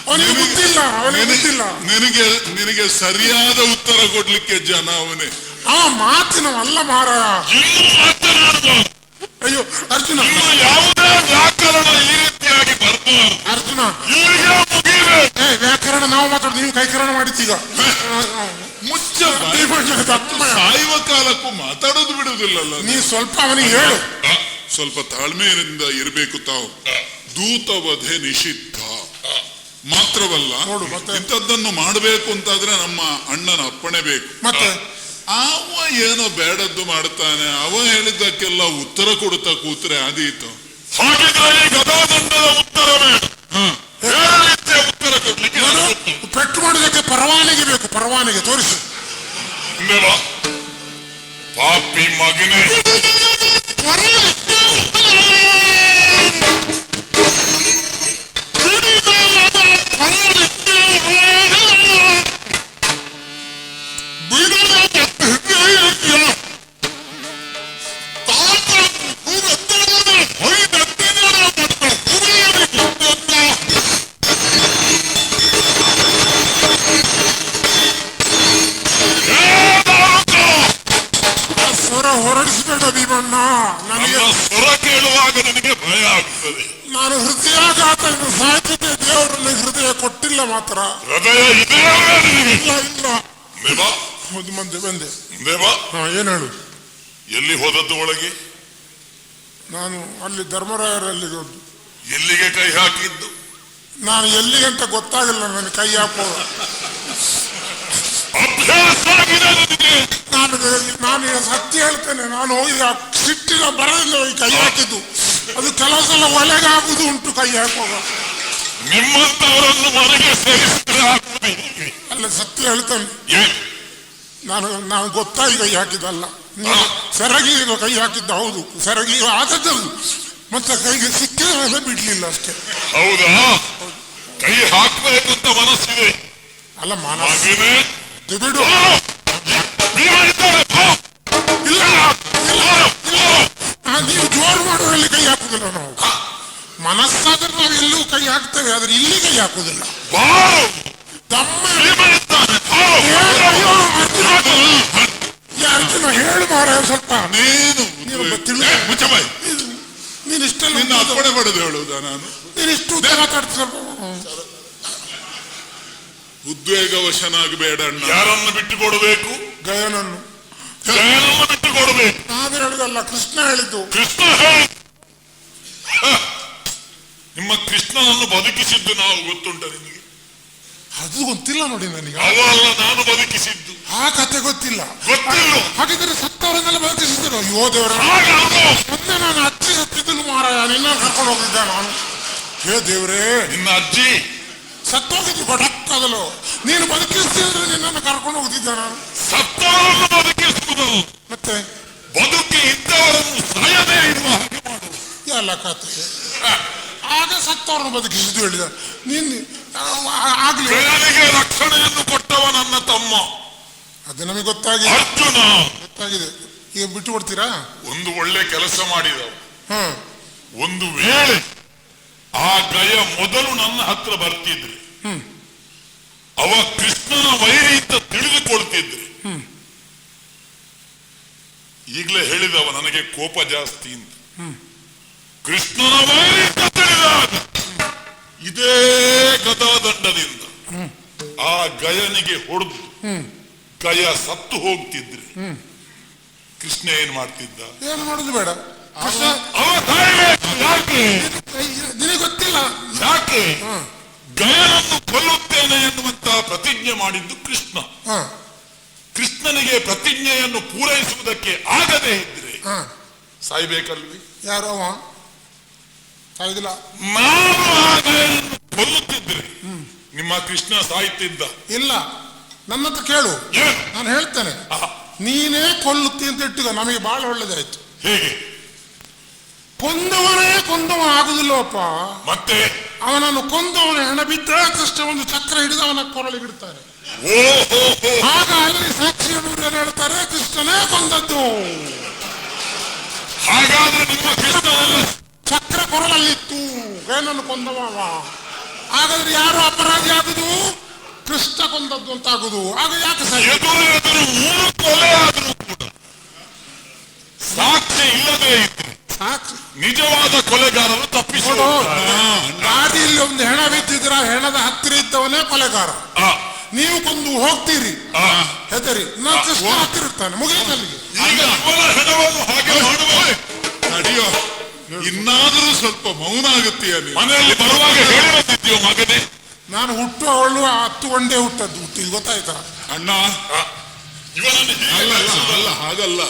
ಅವನಿಗೆ ಗೊತ್ತಿಲ್ಲ ನಿನಗೆ ಸರಿಯಾದ ಉತ್ತರ ಕೊಡ್ಲಿಕ್ಕೆ ಜನ ಅವನೇ ಮಾತಿನ ಅಲ್ಲ ಮಾರಾಯ ಅಯ್ಯೋ ಅರ್ಜುನ ಯಾವುದೇ ವ್ಯಾಕರಣ ಈ ರೀತಿಯಾಗಿ ಬರ್ತದೆ ಅರ್ಜುನ ವ್ಯಾಕರಣ ನಾವು ಮಾತಾಡ ನೀವು ಕೈಕರಣ ಮಾಡಿದ್ದೀಗ ಸಾಯುವ ಕಾಲಕ್ಕೂ ಮಾತಾಡೋದು ಬಿಡುವುದಿಲ್ಲಲ್ಲ ನೀ ಸ್ವಲ್ಪ ಅವನಿಗೆ ಹೇಳು ಸ್ವಲ್ಪ ತಾಳ್ಮೆಯಿಂದ ಇರಬೇಕು ತಾವು ದೂತವಧೆ ನಿಷಿದ್ಧ ಮಾತ್ರವಲ್ಲ ನೋಡು ಮತ್ತೆ ಇಂಥದ್ದನ್ನು ಮಾಡಬೇಕು ಅಂತಾದ್ರೆ ನಮ್ಮ ಅಣ್ಣನ ಅಪ್ಪಣೆ ಬೇಕು ಮತ್ತೆ ಅವ ಏನೋ ಬೇಡದ್ದು ಮಾಡ್ತಾನೆ ಅವ ಹೇಳಿದ್ದಕ್ಕೆಲ್ಲ ಉತ್ತರ ಕೊಡುತ್ತಾ ಕೂತ್ರೆ ಆದೀತು ಹಾಗಿದ್ರೆ ಗದಾದಂಡದ ಉತ್ತರ ಉತ್ತರ ಕೊಡ್ಲಿಕ್ಕೆ ಪೆಟ್ಟು ಮಾಡೋದಕ್ಕೆ ಪರವಾನಗಿ ಬೇಕು ಪರವಾನಗಿ ತೋರಿಸು ಪಾಪಿ ಮಗನೇ ಹೊರಡಿಸಬೇಡ ಭೀಮಣ್ಣ ನನಗೆ ಸ್ವರ ಕೇಳುವಾಗ ನನಗೆ ಭಯ ಆಗ್ತದೆ ನಾನು ಹೃದಯಾಘಾತದಿಂದ ಸಾಯ್ತಿದ್ದೆ ದೇವರು ನನಗೆ ಹೃದಯ ಕೊಟ್ಟಿಲ್ಲ ಮಾತ್ರ ಹೃದಯ ಇದೆಯಾ ಇಲ್ಲ ಬಂದೆ ಏನ್ ಹೇಳು ಎಲ್ಲಿ ಹೋದದ್ದು ಒಳಗೆ ನಾನು ಅಲ್ಲಿ ಧರ್ಮರಾಯರಲ್ಲಿ ಹೋದ್ದು ಎಲ್ಲಿಗೆ ಕೈ ಹಾಕಿದ್ದು ನಾನು ಎಲ್ಲಿಗೆ ಅಂತ ಗೊತ್ತಾಗಿಲ್ಲ ನನಗೆ ಕೈ ಹಾಕೋ ಅಭ್ಯಾಸ ಆಗಿದೆ ನನಗೆ ನಾನು ಈಗ ಸತ್ಯ ಹೇಳ್ತೇನೆ. ನಾನು ಈಗ ಸಿಟ್ಟಿನ ಬರದಿಂದ ಈ ಕೈ ಹಾಕಿದ್ದು ಅದು ಕೆಲವು ಸಲ ಒಲೆಗಾಗುದು ಉಂಟು ಕೈ ಹಾಕುವಾಗ. ನಿಮ್ಮಂತವರನ್ನು ಮನೆಗೆ ಸೇರಿಸಿದ್ರೆ ಅಲ್ಲ, ಸತ್ಯ ಹೇಳ್ತೇನೆ. ನಾನು ಗೊತ್ತಾಗಿ ಕೈ ಹಾಕಿದ್ದಲ್ಲ, ಸೆರಗಿ ಕೈ ಹಾಕಿದ್ದ. ಹೌದು, ಸೆರಗಿ ಆದದ್ದು, ಮತ್ತೆ ಕೈಗೆ ಸಿಕ್ಕಿದ ಬಿಡ್ಲಿಲ್ಲ ಅಷ್ಟೇ. ಹೌದಾ? ಕೈ ಹಾಕಬೇಕು ಅಂತ ಮನಸ್ಸಿದೆ. ಅಲ್ಲ, ಮನಸ್ಸು ಬಿಡು. ನೀವು ಜೋರು ಮಾಡುವಲ್ಲಿ ಕೈ ಹಾಕುದಿಲ್ಲ. ನಾವು ಮನಸ್ಸಾದ್ರೆ ನಾವು ಎಲ್ಲೂ ಕೈ ಹಾಕ್ತೇವೆ, ಆದ್ರೆ ಇಲ್ಲಿ ಕೈ ಹಾಕುದಿಲ್ಲ. ಅರ್ಜುನ ಹೇಳು ಮಾರ ಸ್ವಲ್ಪ. ನೀನು ಇಷ್ಟೆಲ್ಲ ಅಪ್ಪಣೆ ಪಡೆದು ಹೇಳುವುದಾ? ನಾನು ನೀನಿಷ್ಟು ಮಾತಾಡ್ತ ಸ್ವಲ್ಪ ಉದ್ವೇಗವಶನಾಗಬೇಡ. ಯಾರನ್ನು ಬಿಟ್ಟು ಕೊಡಬೇಕು? ಗಯನನ್ನು ಬಿಟ್ಟು ಕೊಡಬೇಕು. ನಾನು ಹೇಳುದಲ್ಲ, ಕೃಷ್ಣ ಹೇಳಿದ್ದು. ಕೃಷ್ಣ ಹೇಳಿ ನಿಮ್ಮ ಕೃಷ್ಣನನ್ನು ಬದುಕಿಸಿದ್ದು ನಾವು ಗೊತ್ತುಂಟ ನಿಮಗೆ? ಅದು ಗೊತ್ತಿಲ್ಲ ನೋಡಿ ನನಗೆ. ಅವಲ್ಲ, ನಾನು ಬದುಕಿಸಿದ್ದು. ಆ ಕತೆ ಗೊತ್ತಿಲ್ಲ. ಗೊತ್ತಿಲ್ಲ. ಹಾಗಿದ್ರೆ ಸತ್ತವರನ್ನೆಲ್ಲ ಬದುಕಿಸಿದ್ರು. ಅಯ್ಯೋ ದೇವರ, ಮೊನ್ನೆ ನಾನು ಅಜ್ಜಿ ಸತ್ತಿದ್ದು ಮಾರಾಯ, ನಿನ್ನ ಕರ್ಕೊಂಡು ಹೋಗಿದ್ದೆ ನಾನು. ಹೇ ದೇವ್ರೇ, ನಿನ್ನ ಅಜ್ಜಿ ಸತ್ತೋಗಿದ್ದು ಗೊಡಕ್ಕದಲು. ನೀನು ಬದುಕಿಸ್ತಿದ್ರೆ ನಿನ್ನನ್ನು ಕರ್ಕೊಂಡು ಹೋಗ್ತಿದ್ದೆ ನಾನು. ಸತ್ತವರನ್ನು ಬದುಕಿಸುವುದು ಮತ್ತೆ ಬದುಕಿ ಇದ್ದವರನ್ನು ಸಾಯದೇ ಇರುವ ಹಾಗೆ ಮಾಡುವುದು ಎಲ್ಲ ಕತೆ. ಆಗ ಸತ್ತವರನ್ನು ಬದುಕಿಸಿದ್ದು ಹೇಳಿದ ನೀನು. ಆಗ್ಲಿ, ರಕ್ಷಣೆಯನ್ನು ಕೊಟ್ಟವ ನನ್ನ ತಮ್ಮ. ಅದು ನಮಗೆ ಗೊತ್ತಾಗಿದೆ. ಅರ್ಜುನ ಗೊತ್ತಾಗಿದೆ. ಈಗ ಬಿಟ್ಟು ಕೊಡ್ತೀರಾ? ಒಂದು ಒಳ್ಳೆ ಕೆಲಸ ಮಾಡಿದವ. ಒಂದು ವೇಳೆ ಆ ಗಯ ಮೊದಲು ನನ್ನ ಹತ್ರ ಬರ್ತಿದ್ರಿ, ಅವ ಕೃಷ್ಣನ ವೈರಿ ಅಂತ ತಿಳಿದುಕೊಳ್ತಿದ್ರಿ. ಈಗಲೇ ಹೇಳಿದವ ನನಗೆ ಕೋಪ ಜಾಸ್ತಿ ಅಂತ. ಕೃಷ್ಣನ ವೈರಿ ಅಂತ ತಿಳಿದಾಗ ಇದೇ ಗದಾದಂಡದಿಂದ ಆ ಗಯನಿಗೆ ಹೊಡೆದು ಗಯ ಸತ್ತು ಹೋಗ್ತಿದ್ರಿ. ಕೃಷ್ಣ ಏನ್ ಮಾಡ್ತಿದ್ದ? ಏನು ಮಾಡುದು ಬೇಡ. ನಿನಗೆ ಗೊತ್ತಿಲ್ಲ ಯಾಕೆ ಗಯನನ್ನು ಕೊಲ್ಲುತ್ತೇನೆ ಎನ್ನುವಂತಹ ಪ್ರತಿಜ್ಞೆ ಮಾಡಿದ್ದು ಕೃಷ್ಣ. ಕೃಷ್ಣನಿಗೆ ಪ್ರತಿಜ್ಞೆಯನ್ನು ಪೂರೈಸುವುದಕ್ಕೆ ಆಗದೇ ಇದ್ರೆ ಸಾಯ್ಬೇಕಲ್ವಿ? ಯಾರು ಅವ? ಸಾಯುದಿಲ್ಲ. ನಾನು ಆ ಗಯನನ್ನು ಕೊಲ್ಲುತ್ತಿದ್ರೆ ನಿಮ್ಮ ಕೃಷ್ಣ ಸಾಯ್ತಿದ್ದ. ಇಲ್ಲ, ನನ್ನ ಹತ್ರ ಕೇಳು, ನಾನು ಹೇಳ್ತೇನೆ. ನೀನೇ ಕೊಲ್ಲುತ್ತಿ ಅಂತ ಇಟ್ಟಿದ, ನಮಗೆ ಬಹಳ ಒಳ್ಳೇದಾಯ್ತು. ಹೇಗೆ? ಕೊಂದವನೇ ಕೊಂದವ ಆಗುದಿಲ್ಲವಪ್ಪ. ಮತ್ತೆ ಅವನನ್ನು ಕೊಂದವನ ಹೆಣ ಬಿದ್ದ ಕೃಷ್ಣ ಒಂದು ಚಕ್ರ ಹಿಡಿದು ಅವನ ಕೊರಳಿಗಿಡ್ತಾನೆ. ಆಗ ಅಲ್ಲಿ ಸಾಕ್ಷಿಯನ್ನು ಹೇಳ್ತಾರೆ ಕೃಷ್ಣನೇ ಕೊಂದದ್ದು. ಹಾಗಾದ್ರೆ ನಿಮ್ಮ ಕೃಷ್ಣ ಚಕ್ರ ಕೊರಳಲ್ಲಿತ್ತು, ಗಯನನ್ನು ಕೊಂದವ. ಹಾಗಾದ್ರೆ ಯಾರು ಅಪರಾಧಿ ಆಗುದು? ಕೃಷ್ಣ ಕೊಂದದ್ದು ಅಂತ ಆಗುದು. ಆಗ ಯಾಕೆ ಎದುರು ಕೊಲೆ ಆದರೂ ಕೂಡ ಸಾಕ್ಷ್ಯ ಇಲ್ಲದೆ ಇದ್ರೆ ನಿಜವಾದ ಕೊಲೆಗಾರರು ತಪ್ಪಿಸೋದು. ಗಾಡಿಯಲ್ಲಿ ಒಂದು ಹೆಣ ಬಿದ್ದಿದ್ರ ಹೆಣದ ಹತ್ತಿರ ಇದ್ದವನೇ ಕೊಲೆಗಾರ. ನೀವು ಕೊಂದು ಹೋಗ್ತೀರಿ ಹೆದರಿ, ನಾ ಕೃಷ್ಣ ಹತ್ತಿರ ಇರ್ತಾನೆ. ಮುಗಿದಲ್ಲಿ ಈಗ ಅವರ ಹೆಣವನ್ನು ಹಾಗೆ ಮಾಡುವ ನಡೆಯೋ. ಇನ್ನಾದರೂ ಸ್ವಲ್ಪ ಮೌನ ಆಗುತ್ತೀಯ? ಮನೆಯಲ್ಲಿ ಬರುವಾಗ ಹೇಳಿ ಬಂದಿದ್ದೀವ ಮಗನೇ. ನಾನು ಹುಟ್ಟುವವಳು 10 ಗಂಟೆ ಹುಟ್ಟದ್ದು. ಹುಟ್ಟಿದ್ ಗೊತ್ತಾಯ್ತಾ ಅಣ್ಣ? ಅಲ್ಲ, ಹಾಗಲ್ಲ.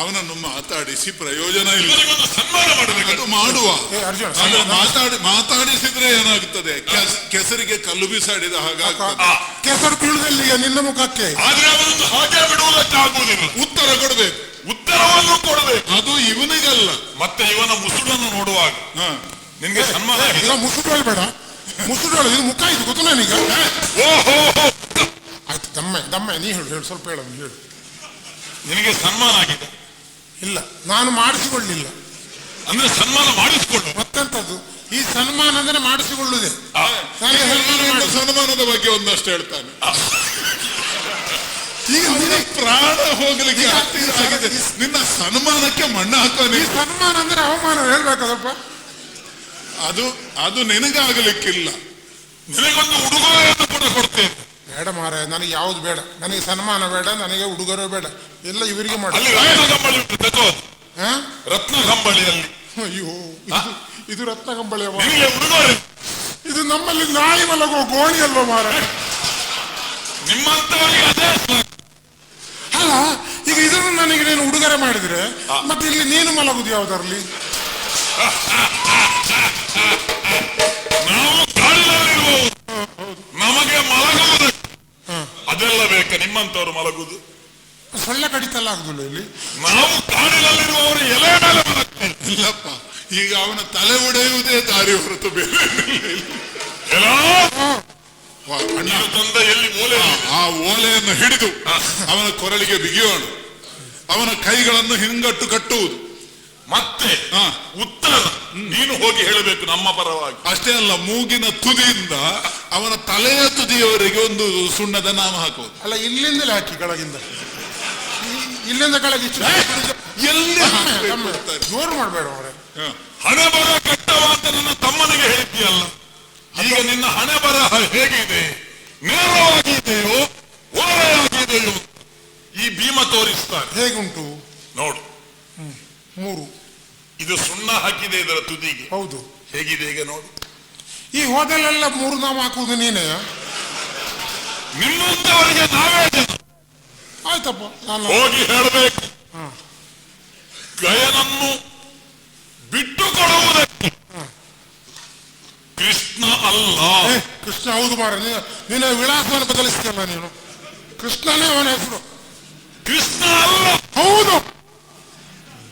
ಅವನನ್ನು ಮಾತಾಡಿಸಿ ಪ್ರಯೋಜನ ಇಲ್ಲ. ಸನ್ಮಾನ ಮಾಡಬೇಕು. ಮಾಡುವ ಅರ್ಜುನ, ಮಾತಾಡಿಸಿದ್ರೆ ಏನಾಗುತ್ತದೆ? ಕೆಸರಿಗೆ ಕಲ್ಲು ಬಿಸಾಡಿದ ಹಾಗಾಗ್ತದೆ. ಕೆಸರು ಬೀಳುದಲ್ಲಿ ನಿನ್ನ ಮುಖಕ್ಕೆ. ಆದ್ರೆ ಅವರನ್ನು ಹಾಗೆ ಬಿಡುವುದಕ್ಕೆ ಆಗುವುದಿಲ್ಲ. ಉತ್ತರ ಕೊಡ್ಬೇಕು, ಉತ್ತರವನ್ನು ಕೊಡಬೇಕು. ಅದು ಇವನಿಗಲ್ಲ, ಮತ್ತೆ ಇವನ ಮುಸುಡನ್ನು ನೋಡುವಾಗ ನಿನ್ಗೆ ಸನ್ಮಾನ. ಈಗ ಮುಸುಡು ಬೇಡ, ಮುಸುಡು ಇದು ಮುಖ ಇದು ಗೊತ್ತು ನನಗೆ. ಆಯ್ತು, ದಮ್ಮೆ ನೀ ಹೇಳು ಸ್ವಲ್ಪ ಹೇಳು. ನಿನಗೆ ಸನ್ಮಾನ ಆಗಿದೆ? ಇಲ್ಲ, ನಾನು ಮಾಡಿಸಿಕೊಳ್ಳಿಲ್ಲ. ಅಂದ್ರೆ ಸನ್ಮಾನ ಮಾಡಿಸಿಕೊಳ್ಳು. ಮತ್ತೆಂತದ್ದು ಈ ಸನ್ಮಾನ ಅಂದ್ರೆ ಮಾಡಿಸಿಕೊಳ್ಳುವುದೇ. ಸನ್ಮಾನದ ಬಗ್ಗೆ ಒಂದಷ್ಟು ಹೇಳ್ತಾನೆ. ಈಗ ಪ್ರಾಣ ಹೋಗಲಿಕ್ಕೆ ಆಗಿದೆ. ನಿನ್ನ ಸನ್ಮಾನಕ್ಕೆ ಮಣ್ಣ ಹಾಕೋನಿ. ಸನ್ಮಾನ ಅಂದ್ರೆ ಅವಮಾನ ಹೇಳ್ಬೇಕು ಸ್ವಲ್ಪ. ಅದು ನಿನಗಾಗಲಿಕ್ಕಿಲ್ಲ. ನಿನಗೊಂದು ಉಡುಗೊರೆಯನ್ನು ಕೂಡ ಕೊಡ್ತೇನೆ. ಬೇಡ ಮಾರ, ನನಗೆ ಯಾವ್ದು ಬೇಡ. ನನಗೆ ಸನ್ಮಾನ ಬೇಡ, ನನಗೆ ಉಡುಗೊರೆ ಬೇಡ. ಎಲ್ಲ ಇವರಿಗೆ ಮಾಡಿ. ರತ್ನ ಕಂಬಳಿಯಲ್ಲಿ. ಅಯ್ಯೋ, ಇದು ರತ್ನ ಕಂಬಳಿ. ಉಡುಗೊರೆ ಇದು ನಮ್ಮಲ್ಲಿ ನಾಯಿ ಮಲಗುವ ಗೋಣಿ ಅಲ್ವ ಮಾರ? ನಿಮ್ಮಂತವರಿಗೆ ಅದೇ ಅಲ್ಲ. ಈಗ ಇದನ್ನು ನನಗೆ ನೀನು ಉಡುಗೊರೆ ಮಾಡಿದ್ರೆ ಮತ್ತೆ ಇಲ್ಲಿ ನೀನು ಮಲಗುದು ಯಾವ್ದಾರ್ಲಿ? ನಾವು ಕಾಡಿನಲ್ಲಿರುವವರು, ನಮಗೆ ಮಲಗುವುದು ಅದೆಲ್ಲ ಬೇಕಾ? ನಿಮ್ಮಂತವ್ರು ಮಲಗುದು ಸೊಳ್ಳೆ ಕಡಿತಲ್ಲ ಆಗುದಿಲ್ಲ ಇಲ್ಲಿ? ನಾವು ಕಾಡಿನಲ್ಲಿರುವವರು ಎಲೆ ಮೇಲೆ ಮಲಗ್ತೇವೆ. ಇಲ್ಲಪ್ಪ, ಈಗ ಅವನ ತಲೆ ಒಡೆಯುವುದೇ ದಾರಿ ಹೊರತು ಬೇರೆ ನೀವು ತಂದ ಎಲ್ಲಿ ಓಲೆ? ಆ ಓಲೆಯನ್ನು ಹಿಡಿದು ಅವನ ಕೊರಳಿಗೆ ಬಿಗಿಯೋಣ, ಅವನ ಕೈಗಳನ್ನು ಹಿಂಗಟ್ಟು ಕಟ್ಟುವುದು. ಮತ್ತೆ ಉತ್ತರ ನೀನು ಹೋಗಿ ಹೇಳಬೇಕು ನಮ್ಮ ಪರವಾಗಿ. ಅಷ್ಟೇ ಅಲ್ಲ, ಮೂಗಿನ ತುದಿಯಿಂದ ಅವನ ತಲೆಯ ತುದಿಯವರೆಗೆ ಒಂದು ಸುಣ್ಣದ ನಾಮ ಹಾಕುವುದು. ಅಲ್ಲ, ಇಲ್ಲಿಂದಲೇ ಹಾಕಿ ಕೆಳಗಿಂದ, ಇಲ್ಲಿಂದ ಕೆಳಗೆ ಎಲ್ಲಿ ಜೋರು ಮಾಡಬೇಡ ಅವರೇ. ಹಣೆ ಬರ ಕೆಟ್ಟವ ಅಂತ ನನ್ನ ತಮ್ಮನಿಗೆ ಹೇಳ್ತೀಯಲ್ಲ, ಈಗ ನಿನ್ನ ಹಣೆ ಬರಹ ಹೇಗಿದೆ? ನೇರವಾಗಿದೆಯೋ ಓರೆಯಾಗಿದೆಯೋ? ಈ ಭೀಮ ತೋರಿಸ್ತಾರೆ. ಹೇಗುಂಟು ನೋಡು, 3 ಇದು ಸುಣ್ಣ ಹಾಕಿದೆ ಇದರ ತುದಿಗೆ. ಹೌದು. ಹೇಗಿದೆ ಈಗ ನೋಡು. ಈ ಹೋದಲ್ಲೆಲ್ಲ 3 ನಾಮ ಹಾಕುವುದು ನೀನೇ? ನಿಮ್ಮಂತವರಿಗೆ ನಾವೇ ಜನ. ಆಯ್ತಪ್ಪ, ನಾನು ಹೋಗಿ ಹೇಳಬೇಕು, ಗಯನನ್ನು ಬಿಟ್ಟು ಕೊಡುವುದಕ್ಕೆ ಕೃಷ್ಣ ಅಲ್ಲ. ಕೃಷ್ಣ ಹೌದು ಮಾರ, ನೀನು ವಿಳಾಸವನ್ನು ಬದಲಿಸ್ತೀಯಲ್ಲ ನೀನು. ಕೃಷ್ಣನೇ ಅವನ ಹೆಸರು. ಕೃಷ್ಣ ಅಲ್ಲ, ಹೌದು.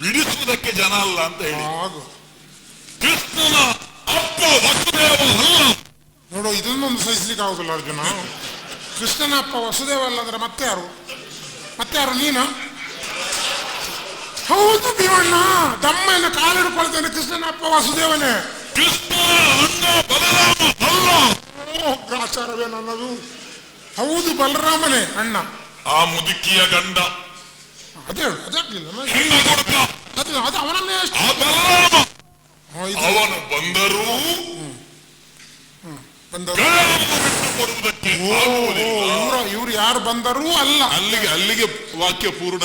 ಬಿಡಿಸುವುದಕ್ಕೆ ಜನ ಅಲ್ಲ ಅಂತ ಹೇಳಿ. ಹಾಗು ಕೃಷ್ಣನ ಅಪ್ಪ ವಸುದೇವ ಅಲ್ಲ. ನೋಡು, ಇದನ್ನೊಂದು ಸಹಿಸ್ಲಿಕ್ಕೆ ಆಗುದಿಲ್ಲ ಅರ್ಜುನ. ಕೃಷ್ಣನ ಅಪ್ಪ ವಸುದೇವ ಅಲ್ಲ ಅಂದ್ರೆ ಮತ್ತೆ ಯಾರು ನೀನು? ಹೌದು ಭೀಮಣ್ಣ, ದಮ್ಮನ ಕಾಲಿಡ್ಕೊಳ್ತೇನೆ. ಕೃಷ್ಣನ ಅಪ್ಪ ವಸುದೇವನೇ. ಕೃಷ್ಣನ ಅಣ್ಣ ಬಲರಾಮ ಅಲ್ಲ. ಗ್ರಾಚಾರವೇ ನನ್ನದು. ಹೌದು, ಬಲರಾಮನೇ ಅಣ್ಣ. ಆ ಮುದುಕಿಯ ಗಂಡ ಅದಾಗ್ಲಿಲ್ಲ, ಹೆಣ್ಣ ಕೊಡ್ಕ ಅದು ಅವನನ್ನೇ. ಆ ಬಲರಾಮ ಅವನು ಬಂದರೂ ಬಿಟ್ಟು ಕೊಡುವುದಕ್ಕೆ ಇವ್ರು ಯಾರು ಬಂದರೂ ಅಲ್ಲ. ಅಲ್ಲಿಗೆ ವಾಕ್ಯ ಪೂರ್ಣ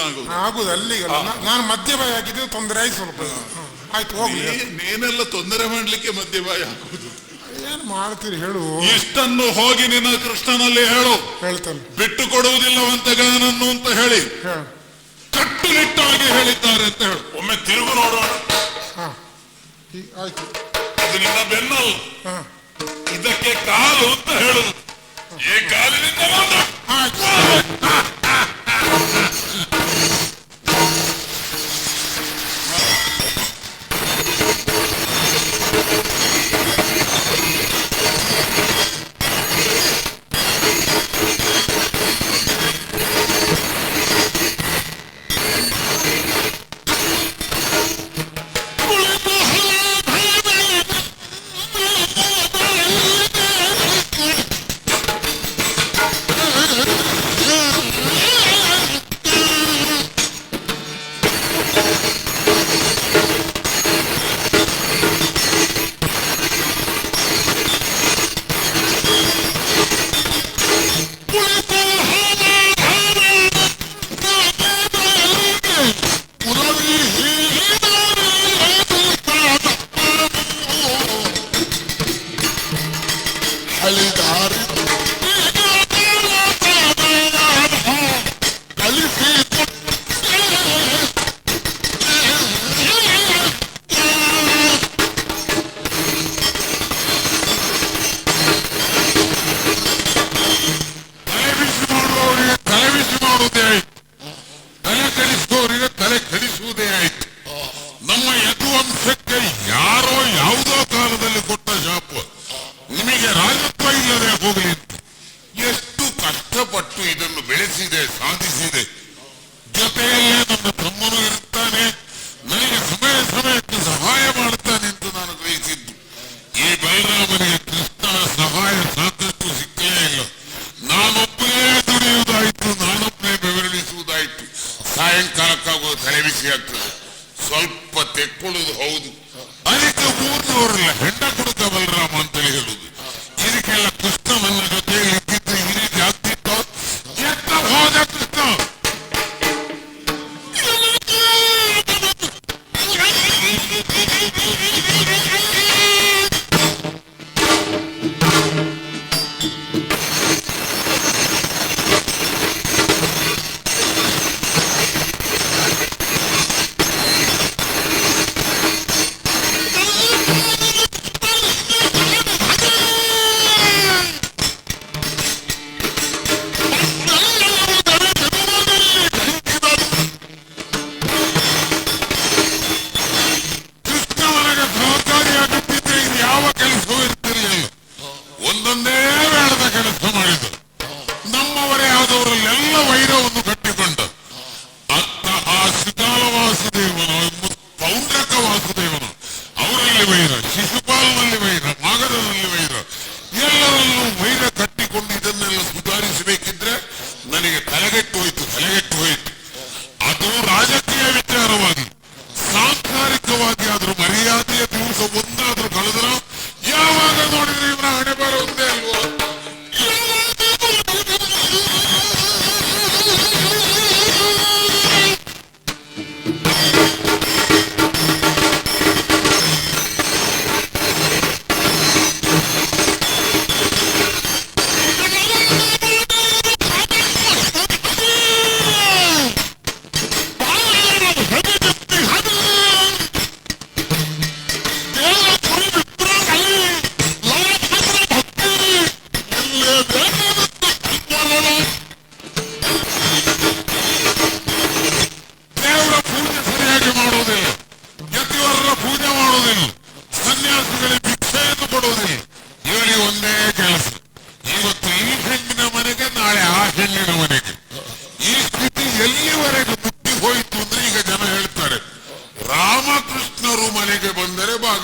ಆಗುದು ಅಲ್ಲಿಗಲ್ಲ. ನಾನು ಮಧ್ಯಭಾಯ ಆಗಿದ್ದು ತೊಂದರೆ ಆಯ್ತು ಸ್ವಲ್ಪ. ಆಯ್ತು, ಹೋಗ್ಲಿ. ನೀನೆಲ್ಲ ತೊಂದರೆ ಮಾಡ್ಲಿಕ್ಕೆ ಮಧ್ಯಭಾಯ ಹಾಕುದು. ಏನ್ ಮಾಡ್ತೀರಿ ಹೇಳು. ಇಷ್ಟನ್ನು ಹೋಗಿ ನಿನ್ನ ಕೃಷ್ಣನಲ್ಲಿ ಹೇಳು. ಹೇಳ್ತಾನೆ, ಬಿಟ್ಟು ಕೊಡುವುದಿಲ್ಲವಂತ ಗಯನನ್ನು ಅಂತ ಹೇಳಿ ಕಟ್ಟುನಿಟ್ಟಾಗಿ ಹೇಳಿದ್ದಾರೆ ಅಂತ ಹೇಳು. ಒಮ್ಮೆ ತಿರುಗು ನೋಡೋಣ. ಆಯ್ತು, ಅದು ನಿನ್ನ ಬೆನ್ನಲ್ಲ, ಇದಕ್ಕೆ ಕಾಲು ಅಂತ ಹೇಳುದು. ಈ ಕಾಲಿನಿಂದ ಸಾಯಂಕಾಲಕ್ಕಾಗೋದು ತಲೆ ಬಿಸಿ ಆಗ್ತದೆ. ಸ್ವಲ್ಪ ತೆಕ್ಕೊಳ್ಳುದು ಹೌದು, ಅದಕ್ಕೆ ಮೂರ್ನವರಲ್ಲ ಹೆಂಡ ಕೊಡುತ್ತ ಬಲರಾಮ ಅಂತೇಳಿ ಹೇಳುದು. ಇದಕ್ಕೆಲ್ಲ ಕೃಷ್ಣ ನನ್ನ ಜೊತೆಯಲ್ಲಿ ಇದ್ದಿದ್ದು ಈ ರೀತಿ ಆಗ್ತಿತ್ತು. ಎತ್ತ ಹೋದ ಕೃಷ್ಣ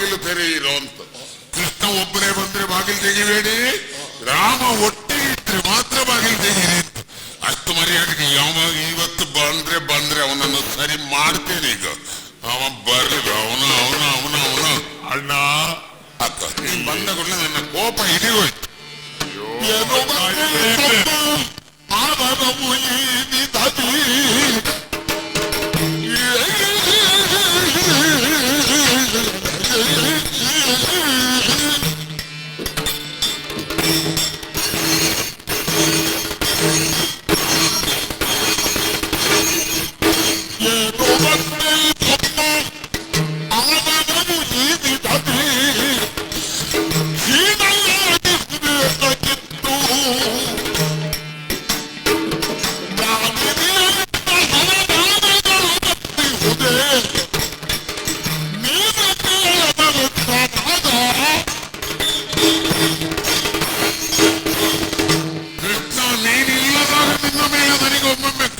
ಬಾಗಿಲು ತೆರೆಯಿರೋ ಅಂತ. ಕೃಷ್ಣ ಒಬ್ಬರೇ ಬಂದ್ರೆ ಬಾಗಿಲು ತೆಗಿಬೇಡಿ, ರಾಮ ಒಟ್ಟಿಗೆ ಇದ್ರೆ ಮಾತ್ರ ಬಾಗಿಲು ತೆಗೀರಿ ಅಂತ. ಅಷ್ಟು ಮರ್ಯಾದೆಗೆ ಯಾವಾಗ ಇವತ್ತು ಬಂದ್ರೆ ಅವನನ್ನು ಸರಿ ಮಾಡ್ತೇನೆ. ಈಗ ಅವ ಬರ್ಲಿ, ಅವನ ಅಣ್ಣ ಅಕ್ಕ ನೀನ್ ಬಂದ ಕೂಡಲೇ ನನ್ನ ಕೋಪ ಹಿಡಿಗೋಯ್ತು.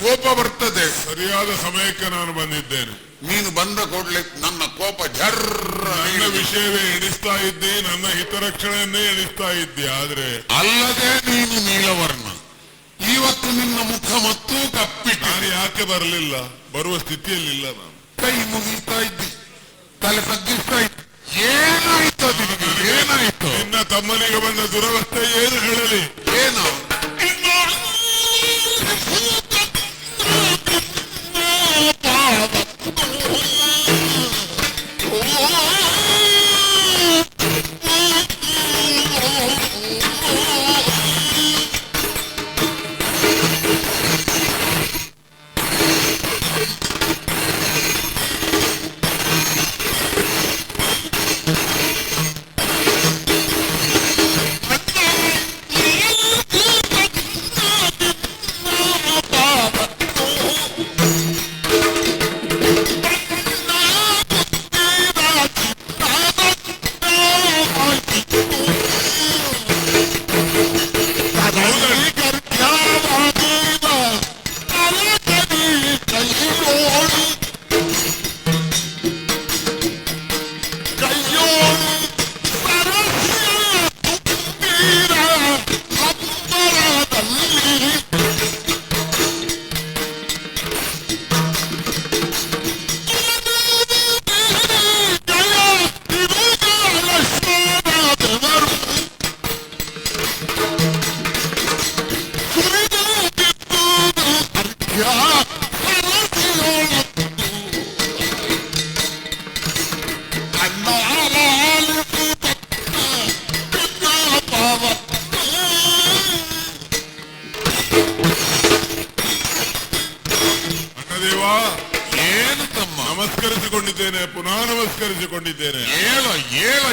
ಕೋಪ ಬರ್ತದೆ. ಸರಿಯಾದ ಸಮಯಕ್ಕೆ ನಾನು ಬಂದಿದ್ದೇನೆ. ನೀನು ಬಂದ ಕೂಡಲೇ ನನ್ನ ಕೋಪ ಜರ್ರ. ನನ್ನ ವಿಷಯವೇ ಎಣಿಸ್ತಾ ಇದ್ದಿ, ನನ್ನ ಹಿತರಕ್ಷಣೆಯನ್ನೇ ಎಣಿಸ್ತಾ ಇದ್ದಿ. ಆದ್ರೆ ಅಲ್ಲದೆ ನೀನು ನೀಲವರ್ಣ, ಇವತ್ತು ನಿನ್ನ ಮುಖ ಮತ್ತು ಕಪ್ಪಿಟ್ಟು. ನಾನು ಯಾಕೆ ಬರಲಿಲ್ಲ? ಬರುವ ಸ್ಥಿತಿಯಲ್ಲಿಲ್ಲ ನಾನು. ಕೈ ಮುಗಿಸ್ತಾ ಇದ್ದಿ, ತಲೆ ತಗ್ಗಿಸ್ತಾ ಇದ್ದಿ. ಏನಾಯ್ತು ನಿನಗೆ? ಏನಾಯ್ತು? ನಿನ್ನ ತಮ್ಮನಿಗೆ ಬಂದ ದುರವಸ್ಥೆ ಏನು ಹೇಳಲಿ? ಏನು? ನಮಸ್ಕರಿಸಿಕೊಂಡಿದ್ದೇನೆ, ಪುನಃ ನಮಸ್ಕರಿಸಿಕೊಂಡಿದ್ದೇನೆ. ಏನು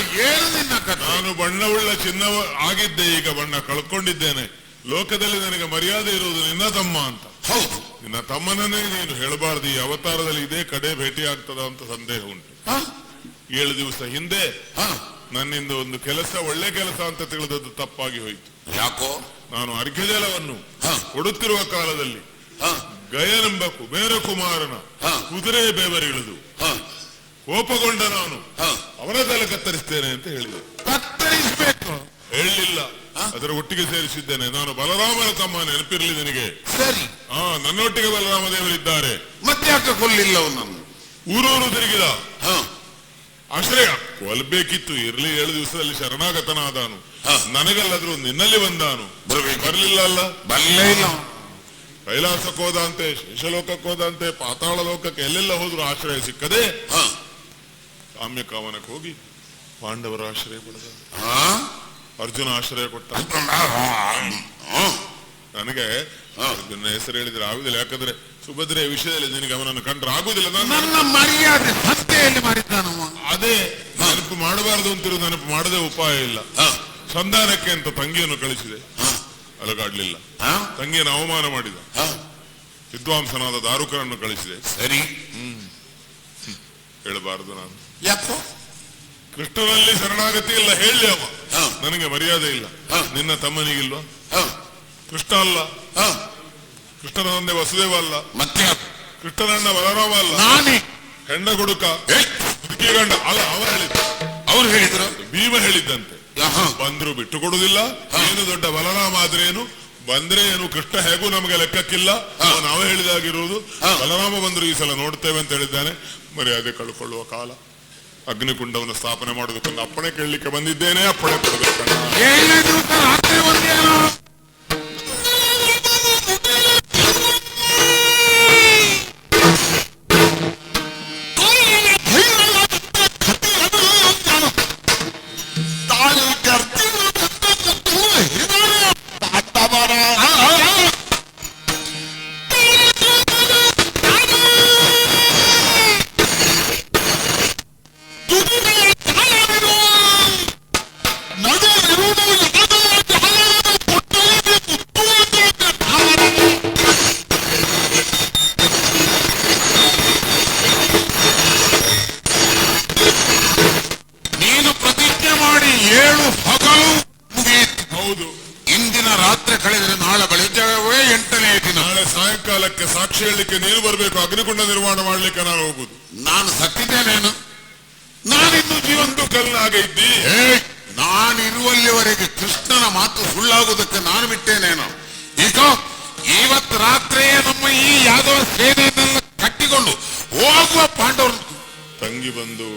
ನಿನ್ನ ಕಥೆ? ನಾನು ಬಣ್ಣವುಳ್ಳ ಚಿನ್ನ ಆಗಿದ್ದೆ, ಈಗ ಬಣ್ಣ ಕಳ್ಕೊಂಡಿದ್ದೇನೆ. ಲೋಕದಲ್ಲಿ ನನಗೆ ಮರ್ಯಾದೆ ಇರುವುದು ನಿನ್ನ ತಮ್ಮ ಅಂತ. ಹೌದು, ನಿನ್ನ ತಮ್ಮನನ್ನೇ ನೀನು ಹೇಳಬಾರ್ದು. ಈ ಅವತಾರದಲ್ಲಿ ಇದೇ ಕಡೆ ಭೇಟಿ ಆಗ್ತದ ಅಂತ ಸಂದೇಹ ಉಂಟು. 7 ದಿವಸ ಹಿಂದೆ ನನ್ನಿಂದ ಒಂದು ಕೆಲಸ, ಒಳ್ಳೆ ಕೆಲಸ ಅಂತ ತಿಳಿದದ್ದು ತಪ್ಪಾಗಿ ಹೋಯಿತು. ಯಾಕೋ? ನಾನು ಅರ್ಘ್ಯಜಲವನ್ನು ಕೊಡುತ್ತಿರುವ ಕಾಲದಲ್ಲಿ ಗಯನೆಂಬ ಕುಬೇರ ಕುಮಾರನ ಕುದುರೆ ಬೇವರಿಳಿದು ಕೋಪಗೊಂಡ ನಾನು ಅವನ ತಲೆ ಕತ್ತರಿಸ್ತೇನೆ ಅಂತ ಹೇಳಿದೆ. ಕತ್ತರಿಸಬೇಕು ಹೇಳಲಿಲ್ಲ, ಅದರ ಒಟ್ಟಿಗೆ ಸೇರಿಸಿದ್ದೇನೆ. ನಾನು ಬಲರಾಮನ ತಮ್ಮ, ನೆನಪಿರ್ಲಿ ನಿನಗೆ. ಸರಿ, ನನ್ನೊಟ್ಟಿಗೆ ಬಲರಾಮ ದೇವರಿದ್ದಾರೆ. ಮತ್ತೆ ಯಾಕೆ ಕೊಲ್ಲಿಲ್ಲ ಅವನನ್ನು? ಊರೂರು ತಿರುಗಿದ, ಆಶ್ರಯ ಕೊಲ್ಬೇಕಿತ್ತು. ಇರ್ಲಿ, 7 ದಿವಸದಲ್ಲಿ ಶರಣಾಗತನಾದಾನು. ನನಗಲ್ಲಾದ್ರೂ ನಿನ್ನಲ್ಲಿ ಬಂದಾನು. ಬರ್ಲಿಲ್ಲ ಅಲ್ಲ? ಬಲ್ಲೇ ಇಲ್ಲ. ಕೈಲಾಸಕ್ಕೆ ಹೋದಂತೆ, ಶೇಷಲೋಕಕ್ಕೆ ಹೋದಂತೆ, ಪಾತಾಳ ಲೋಕಕ್ಕೆ ಎಲ್ಲೆಲ್ಲ ಹೋದ್ರು ಆಶ್ರಯ ಸಿಕ್ಕದೆ ಕಾಮ್ಯ ಕಾಮನಕ್ಕೆ ಹೋಗಿ ಪಾಂಡವರ ಆಶ್ರಯ ಪಡೆದ. ಅರ್ಜುನ ಆಶ್ರಯ ಕೊಟ್ಟ. ನನಗೆ ನನ್ನ ಹೆಸರು ಹೇಳಿದ್ರೆ ಆಗುದಿಲ್ಲ, ಯಾಕಂದ್ರೆ ಸುಭದ್ರೆಯ ವಿಷಯದಲ್ಲಿ ನಿನಗೆ ಅವನನ್ನು ಕಂಡ್ರೆ ಆಗುದಿಲ್ಲ. ನನ್ನ ಮರ್ಯಾದೆ ಸಂತೆಯಲ್ಲಿ ಮಾಡಿದ್ದಾನು. ಅದೇ ನೆನಪು ಮಾಡಬಾರದು ಅಂತಿರೋ, ನೆನಪು ಮಾಡದೆ ಉಪಾಯ ಇಲ್ಲ. ಸಂಧಾನಕ್ಕೆ ಅಂತ ತಂಗಿಯನ್ನು ಕಳಿಸಿದೆ, ಅಲಗಾಡ್ಲಿಲ್ಲ. ತಂಗಿಯನ್ನು ಅವಮಾನ ಮಾಡಿದ. ವಿದ್ವಾಂಸನಾದ ದಾರುಕನನ್ನು ಕಳಿಸಿದೆ. ಸರಿ, ಹೇಳಬಾರದು ನಾನು. ಯಾಕೋ? ಕೃಷ್ಣನಲ್ಲಿ ಶರಣಾಗತಿ ಇಲ್ಲ ಹೇಳಿ ಅವ. ನನಗೆ ಮರ್ಯಾದೆ ಇಲ್ಲ. ನಿನ್ನ ತಮ್ಮನಿಗಿಲ್ವಾ? ಕೃಷ್ಣ ಅಲ್ಲ, ಕೃಷ್ಣನ ತಂದೆ ವಸುದೇವ ಅಲ್ಲ, ಮತ್ತೆ ಕೃಷ್ಣನಣ್ಣ ಬಲರಾಮ ಅಲ್ಲ, ನಾನೇ ಹೆಣ್ಣ ಗುಡುಕ ಗಂಡ ಅಲ್ಲ. ಅವ ಹೇಳಿದ ಅವ್ರು ಹೇಳಿದ್ರು, ಭೀಮ ಹೇಳಿದ್ದಂತೆ. ಬಂದ್ರು ಬಿಟ್ಟು ಕೊಡುದಿಲ್ಲ. ಏನು ದೊಡ್ಡ ಬಲರಾಮ ಆದ್ರೇನು, ಬಂದ್ರೆ ಏನು ಕೃಷ್ಣ ಹೇಗೂ ನಮಗೆ ಲೆಕ್ಕಕ್ಕಿಲ್ಲ, ನಾವೇ ಹೇಳಿದಾಗಿರುವುದು. ಬಲರಾಮ ಬಂದ್ರು ಈ ಸಲ ನೋಡ್ತೇವೆ ಅಂತ ಹೇಳಿದ್ದಾನೆ. ಮರ್ಯಾದೆ ಕಳ್ಕೊಳ್ಳುವ ಕಾಲ. ಅಗ್ನಿಕುಂಡವನ್ನು ಸ್ಥಾಪನೆ ಮಾಡೋದಕ್ಕೊಂದು ಅಪ್ಪಣೆ ಕೇಳಲಿಕ್ಕೆ ಬಂದಿದ್ದೇನೆ, ಅಪ್ಪಣೆ ಕೊಡಬೇಕು. ಸಾಕ್ಷಿ ಹೇಳಲಿಕ್ಕೆ ನೀನು ಬರಬೇಕು. ಅಗ್ನಿಕುಂಡ ನಿರ್ಮಾಣ ಮಾಡ್ಲಿಕ್ಕೆ ನಾನು ಹೋಗುದು. ನಾನು ಸತ್ತಿದ್ದೇನೇನು? ನಾನಿನ್ನು ಜೀವಂತ ಕಲ್ಲಾಗೆ ಇದ್ದಿ. ನಾನಿರುವಲ್ಲಿವರೆಗೆ ಕೃಷ್ಣನ ಮಾತು ಸುಳ್ಳಾಗುವುದಕ್ಕೆ ನಾನು ಬಿಟ್ಟೇನೇನು? ಈಗ ಇವತ್ತು ರಾತ್ರಿಯೇ ನಮ್ಮ ಈ ಯಾದವ ಸೇನೆಯನ್ನೆಲ್ಲ ಕಟ್ಟಿಕೊಂಡು ಹೋಗುವ ಪಾಂಡವರು. ತಂಗಿ ಬಂದು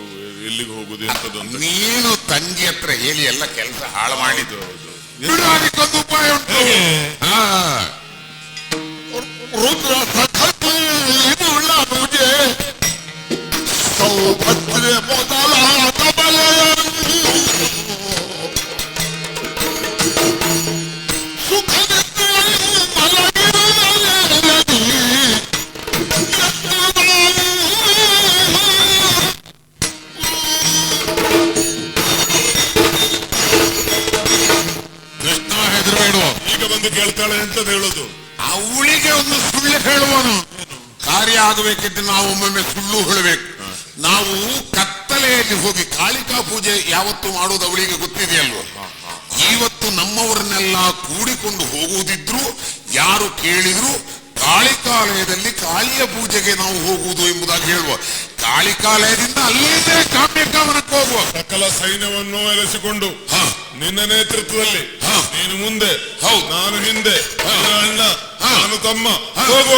ಎಲ್ಲಿಗೆ ಹೋಗುದು ಎಂತದೊಂದು. ನೀನು ತಂಗಿ ಹತ್ರ ಹೇಳಿ ಎಲ್ಲ ಕೆಲಸ ಹಾಳು ಮಾಡಿದ್ದು. ಅದಕ್ಕೊಂದು ಉಪಾಯ ಉಂಟು. ರುದ್ರ ಉಳ್ಳ ಪೂಜೆ ಸೌಭದ್ರೆ ಮೊದಲಾದ ಬಲೆಯ ಸುಖದಿಂದ ಮಲಗಿರುವುದರಲ್ಲಿ ಕೃಷ್ಣ ಹೆದರಬೇಡುವ. ಈಗ ಬಂದು ಕೇಳ್ತಾಳೆ ಅಂತ ಹೇಳೋದು. ಅವಳಿಗೆ ಒಂದು ಸುಳ್ಳು ಹೇಳುವನು. ಕಾರ್ಯ ಆಗಬೇಕಿದ್ರೆ ನಾವು ಒಮ್ಮೊಮ್ಮೆ ಸುಳ್ಳು ಹೇಳಬೇಕು. ನಾವು ಕತ್ತಲೆಯಲ್ಲಿ ಹೋಗಿ ಕಾಳಿಕಾ ಪೂಜೆ ಯಾವತ್ತು ಮಾಡುವುದು ಅವಳಿಗೆ ಗೊತ್ತಿದೆಯಲ್ವ. ಇವತ್ತು ನಮ್ಮವರನ್ನೆಲ್ಲ ಕೂಡಿಕೊಂಡು ಹೋಗುವುದಿದ್ರು ಯಾರು ಕೇಳಿದ್ರು ಕಾಳಿಕಾಲಯದಲ್ಲಿ ಕಾಳಿಯ ಪೂಜೆಗೆ ನಾವು ಹೋಗುವುದು ಎಂಬುದಾಗಿ ಹೇಳುವ. ಕಾಳಿಕಾಲಯದಿಂದ ಅಲ್ಲಿಂದ ಕಾಮ್ಯಕಾವನಕ್ಕೆ ಹೋಗುವ. ಸಕಲ ಸೈನ್ಯವನ್ನು ಎಲೆಸಿಕೊಂಡು ನಿನ್ನ ನೇತೃತ್ವದಲ್ಲಿ ನೀನು ಮುಂದೆ, ನಾನು ಹಿಂದೆ, ಅಣ್ಣ ನಾನು ತಮ್ಮ ಹೋಗುವ.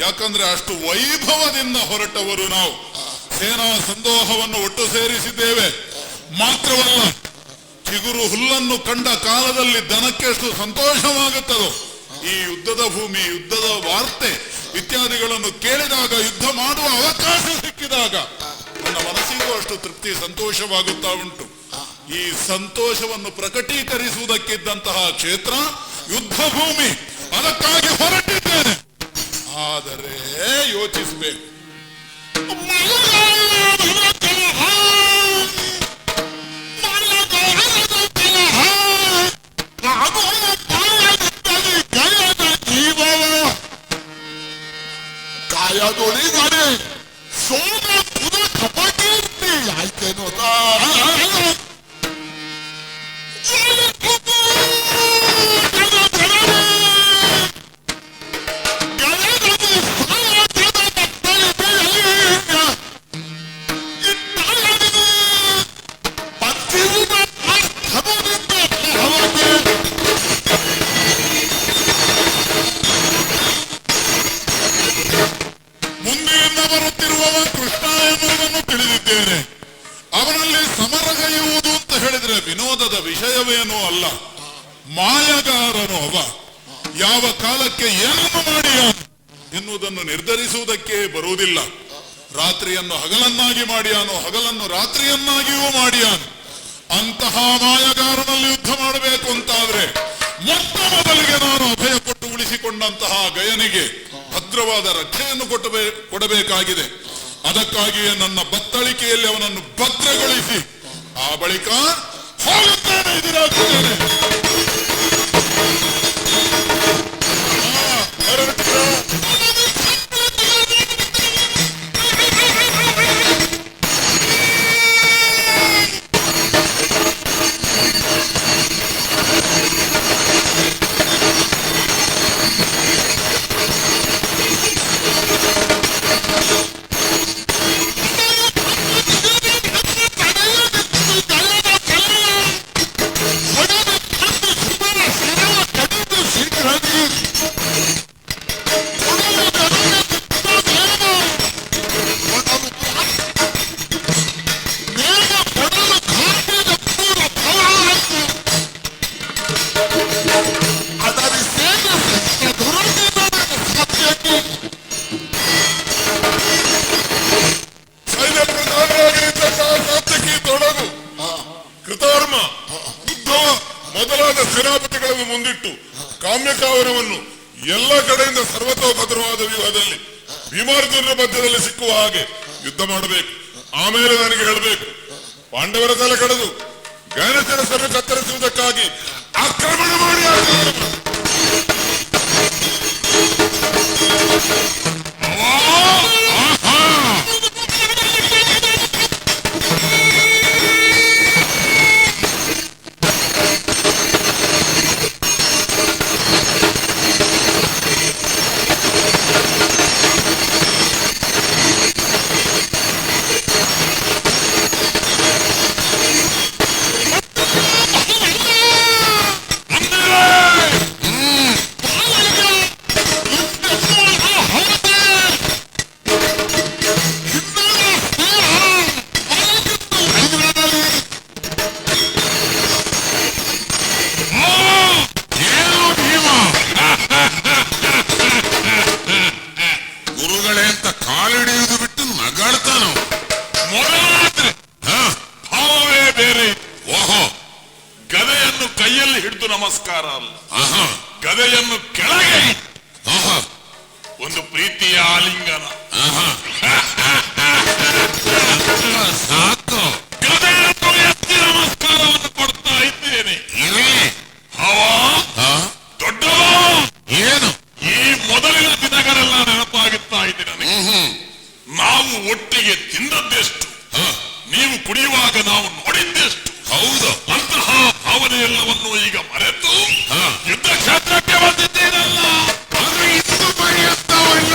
ಯಾಕಂದ್ರೆ ಅಷ್ಟು ವೈಭವದಿಂದ ಹೊರಟವರು ನಾವು. ಸೇನಾ ಸಂದೋಹವನ್ನು ಒಟ್ಟು ಸೇರಿಸಿದ್ದೇವೆ. ಮಾತ್ರವಲ್ಲ, ಚಿಗುರು ಹುಲ್ಲನ್ನು ಕಂಡ ಕಾಲದಲ್ಲಿ ದನಕ್ಕೆ ಎಷ್ಟು ಸಂತೋಷವಾಗುತ್ತದೋ, ಈ ಯುದ್ಧದ ಭೂಮಿ, ಯುದ್ಧದ ವಾರ್ತೆ ಇತ್ಯಾದಿಗಳನ್ನು ಕೇಳಿದಾಗ, ಯುದ್ಧ ಮಾಡುವ ಅವಕಾಶ ಸಿಕ್ಕಿದಾಗ ನನ್ನ ಮನಸ್ಸಿಗೂ ಅಷ್ಟು ತೃಪ್ತಿ, ಸಂತೋಷವಾಗುತ್ತಾ ಉಂಟು. ಈ ಸಂತೋಷವನ್ನು ಪ್ರಕಟೀಕರಿಸುವುದಕ್ಕಿದ್ದಂತಹ ಕ್ಷೇತ್ರ ಯುದ್ಧ ಭೂಮಿ. ಅದಕ್ಕಾಗಿ ಹೊರಟಿದ್ದೇನೆ. ಆದರೆ ಯೋಚಿಸಬೇಕು. ಕಾಯದೊಳಿಗಡೆ ಸೋಮ ಪುರ ಕಪಕೀರ್ತಿ ಆಯ್ತೇನೋ. ಮುಂದೆಯಿಂದ ಬರುತ್ತಿರುವವ ಕೃಷ್ಣ ಎನ್ನುವುದನ್ನು ತಿಳಿದಿದ್ದೇನೆ. ಅವನಲ್ಲಿ ಸಮರಗೈಯುವುದು ಅಂತ ಹೇಳಿದ್ರೆ ವಿನೋದದ ವಿಷಯವೇನೂ ಅಲ್ಲ. ಮಾಯಗಾರನು ಅವ. ಯಾವ ಕಾಲಕ್ಕೆ ಏನನ್ನು ಮಾಡಿಯಾನು ಎನ್ನುವುದನ್ನು ನಿರ್ಧರಿಸುವುದಕ್ಕೆ ಬರುವುದಿಲ್ಲ. ರಾತ್ರಿಯನ್ನು ಹಗಲನ್ನಾಗಿ ಮಾಡಿಯಾನು, ಹಗಲನ್ನು ರಾತ್ರಿಯನ್ನಾಗಿಯೂ ಮಾಡಿಯಾನು. ಅಂತಹ ಮಾಯಗಾರನಲ್ಲಿ ಯುದ್ಧ ಮಾಡಬೇಕು ಅಂತಾದ್ರೆ ಮೊತ್ತ ಮೊದಲಿಗೆ ನಾನು ಅಭಯ ಕೊಟ್ಟು ಉಳಿಸಿಕೊಂಡಂತಹ ಗಯನಿಗೆ ಭದ್ರವಾದ ರಕ್ಷೆಯನ್ನು ಕೊಡಬೇಕಾಗಿದೆ. ಅದಕ್ಕಾಗಿಯೇ ನನ್ನ ಬತ್ತಳಿಕೆಯಲ್ಲಿ ಅವನನ್ನು ಭದ್ರಗೊಳಿಸಿ ಆ ಬಳಿಕ ಹೋಗುತ್ತೇನೆ, ಎದುರಾಗುತ್ತೇನೆ. ಮೊದಲಾದ ಸೇನಾಪತಿಗಳನ್ನು ಮುಂದಿಟ್ಟು ಕಾಮ್ಯಕಾವನವನ್ನು ಎಲ್ಲ ಕಡೆಯಿಂದ ಸರ್ವತೋಭದ್ರವಾದ ವ್ಯೂಹದಲ್ಲಿ ಭೀಮಾರ್ಜುನರ ಮಧ್ಯದಲ್ಲಿ ಸಿಕ್ಕುವ ಹಾಗೆ ಯುದ್ಧ ಮಾಡಬೇಕು. ಆಮೇಲೆ ನನಗೆ ಹೇಳಬೇಕು, ಪಾಂಡವರ ತಲೆ ಕಳೆದು ಗಯನಸರ ಸಭೆ ಕತ್ತರಿಸುವುದಕ್ಕಾಗಿ ಆಕ್ರಮಣ ಮಾಡಿ ಕಾಲಿಡಿಯುವುದು ಬಿಟ್ಟು ನಗಾಡ್ತಾನು. ಭಾವವೇ ಬೇರೆ. ಓಹೋ, ಗದೆಯನ್ನು ಕೈಯಲ್ಲಿ ಹಿಡಿದು ನಮಸ್ಕಾರ ಅಲ್ಲ, ಗದೆಯನ್ನು ಕೆಳಗೆ ಒಂದು ಪ್ರೀತಿಯ ಆಲಿಂಗನ. ಸಾಕು, ಗದೆಯನ್ನು ಎತ್ತಿ ನಮಸ್ಕಾರವನ್ನು ಕೊಡ್ತಾ ಇದ್ದೇನೆ. ದೊಡ್ಡವ ಏನು ಈ ಮೊದಲಿನ ದಿನಗಳೆಲ್ಲ ನೆನಪಾಗುತ್ತಾ ಇದೆ ನನಗೆ. ನಾವು ಒಟ್ಟಿಗೆ ತಿಂದದ್ದೆಷ್ಟು, ನೀವು ಕುಡಿಯುವಾಗ ನಾವು ನೋಡಿದ್ದೆಷ್ಟು. ಹೌದು, ಅಂತಹ ಭಾವನೆಯೆಲ್ಲವನ್ನು ಈಗ ಮರೆತು ಯುದ್ಧ ಕ್ಷೇತ್ರಕ್ಕೆ ಬಂದಿದ್ದೇನಲ್ಲ. ಅದು ಇಷ್ಟು ಮರೆಯುತ್ತವಲ್ಲ.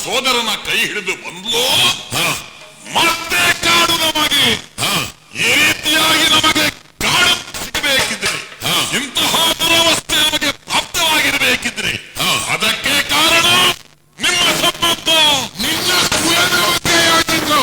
ಸೋದರನ ಕೈ ಹಿಡಿದು ಬಂದ್ಲೋ ಮತ್ತೆ ಕಾಡು ನಮಗೆ ಈ ರೀತಿಯಾಗಿ ನಮಗೆ ಕಾಡು ಸಿಗಬೇಕಿದ್ರೆ ಇಂತಹ ದುರವಸ್ಥೆ ನಮಗೆ ಪ್ರಾಪ್ತವಾಗಿರಬೇಕಿದ್ರೆ ಅದಕ್ಕೆ ಕಾರಣ ನಿಮ್ಮ ಸಂಬಂಧ ನಿನ್ನ ಕುಲದೇವತೆಯಾಗಿದ್ದು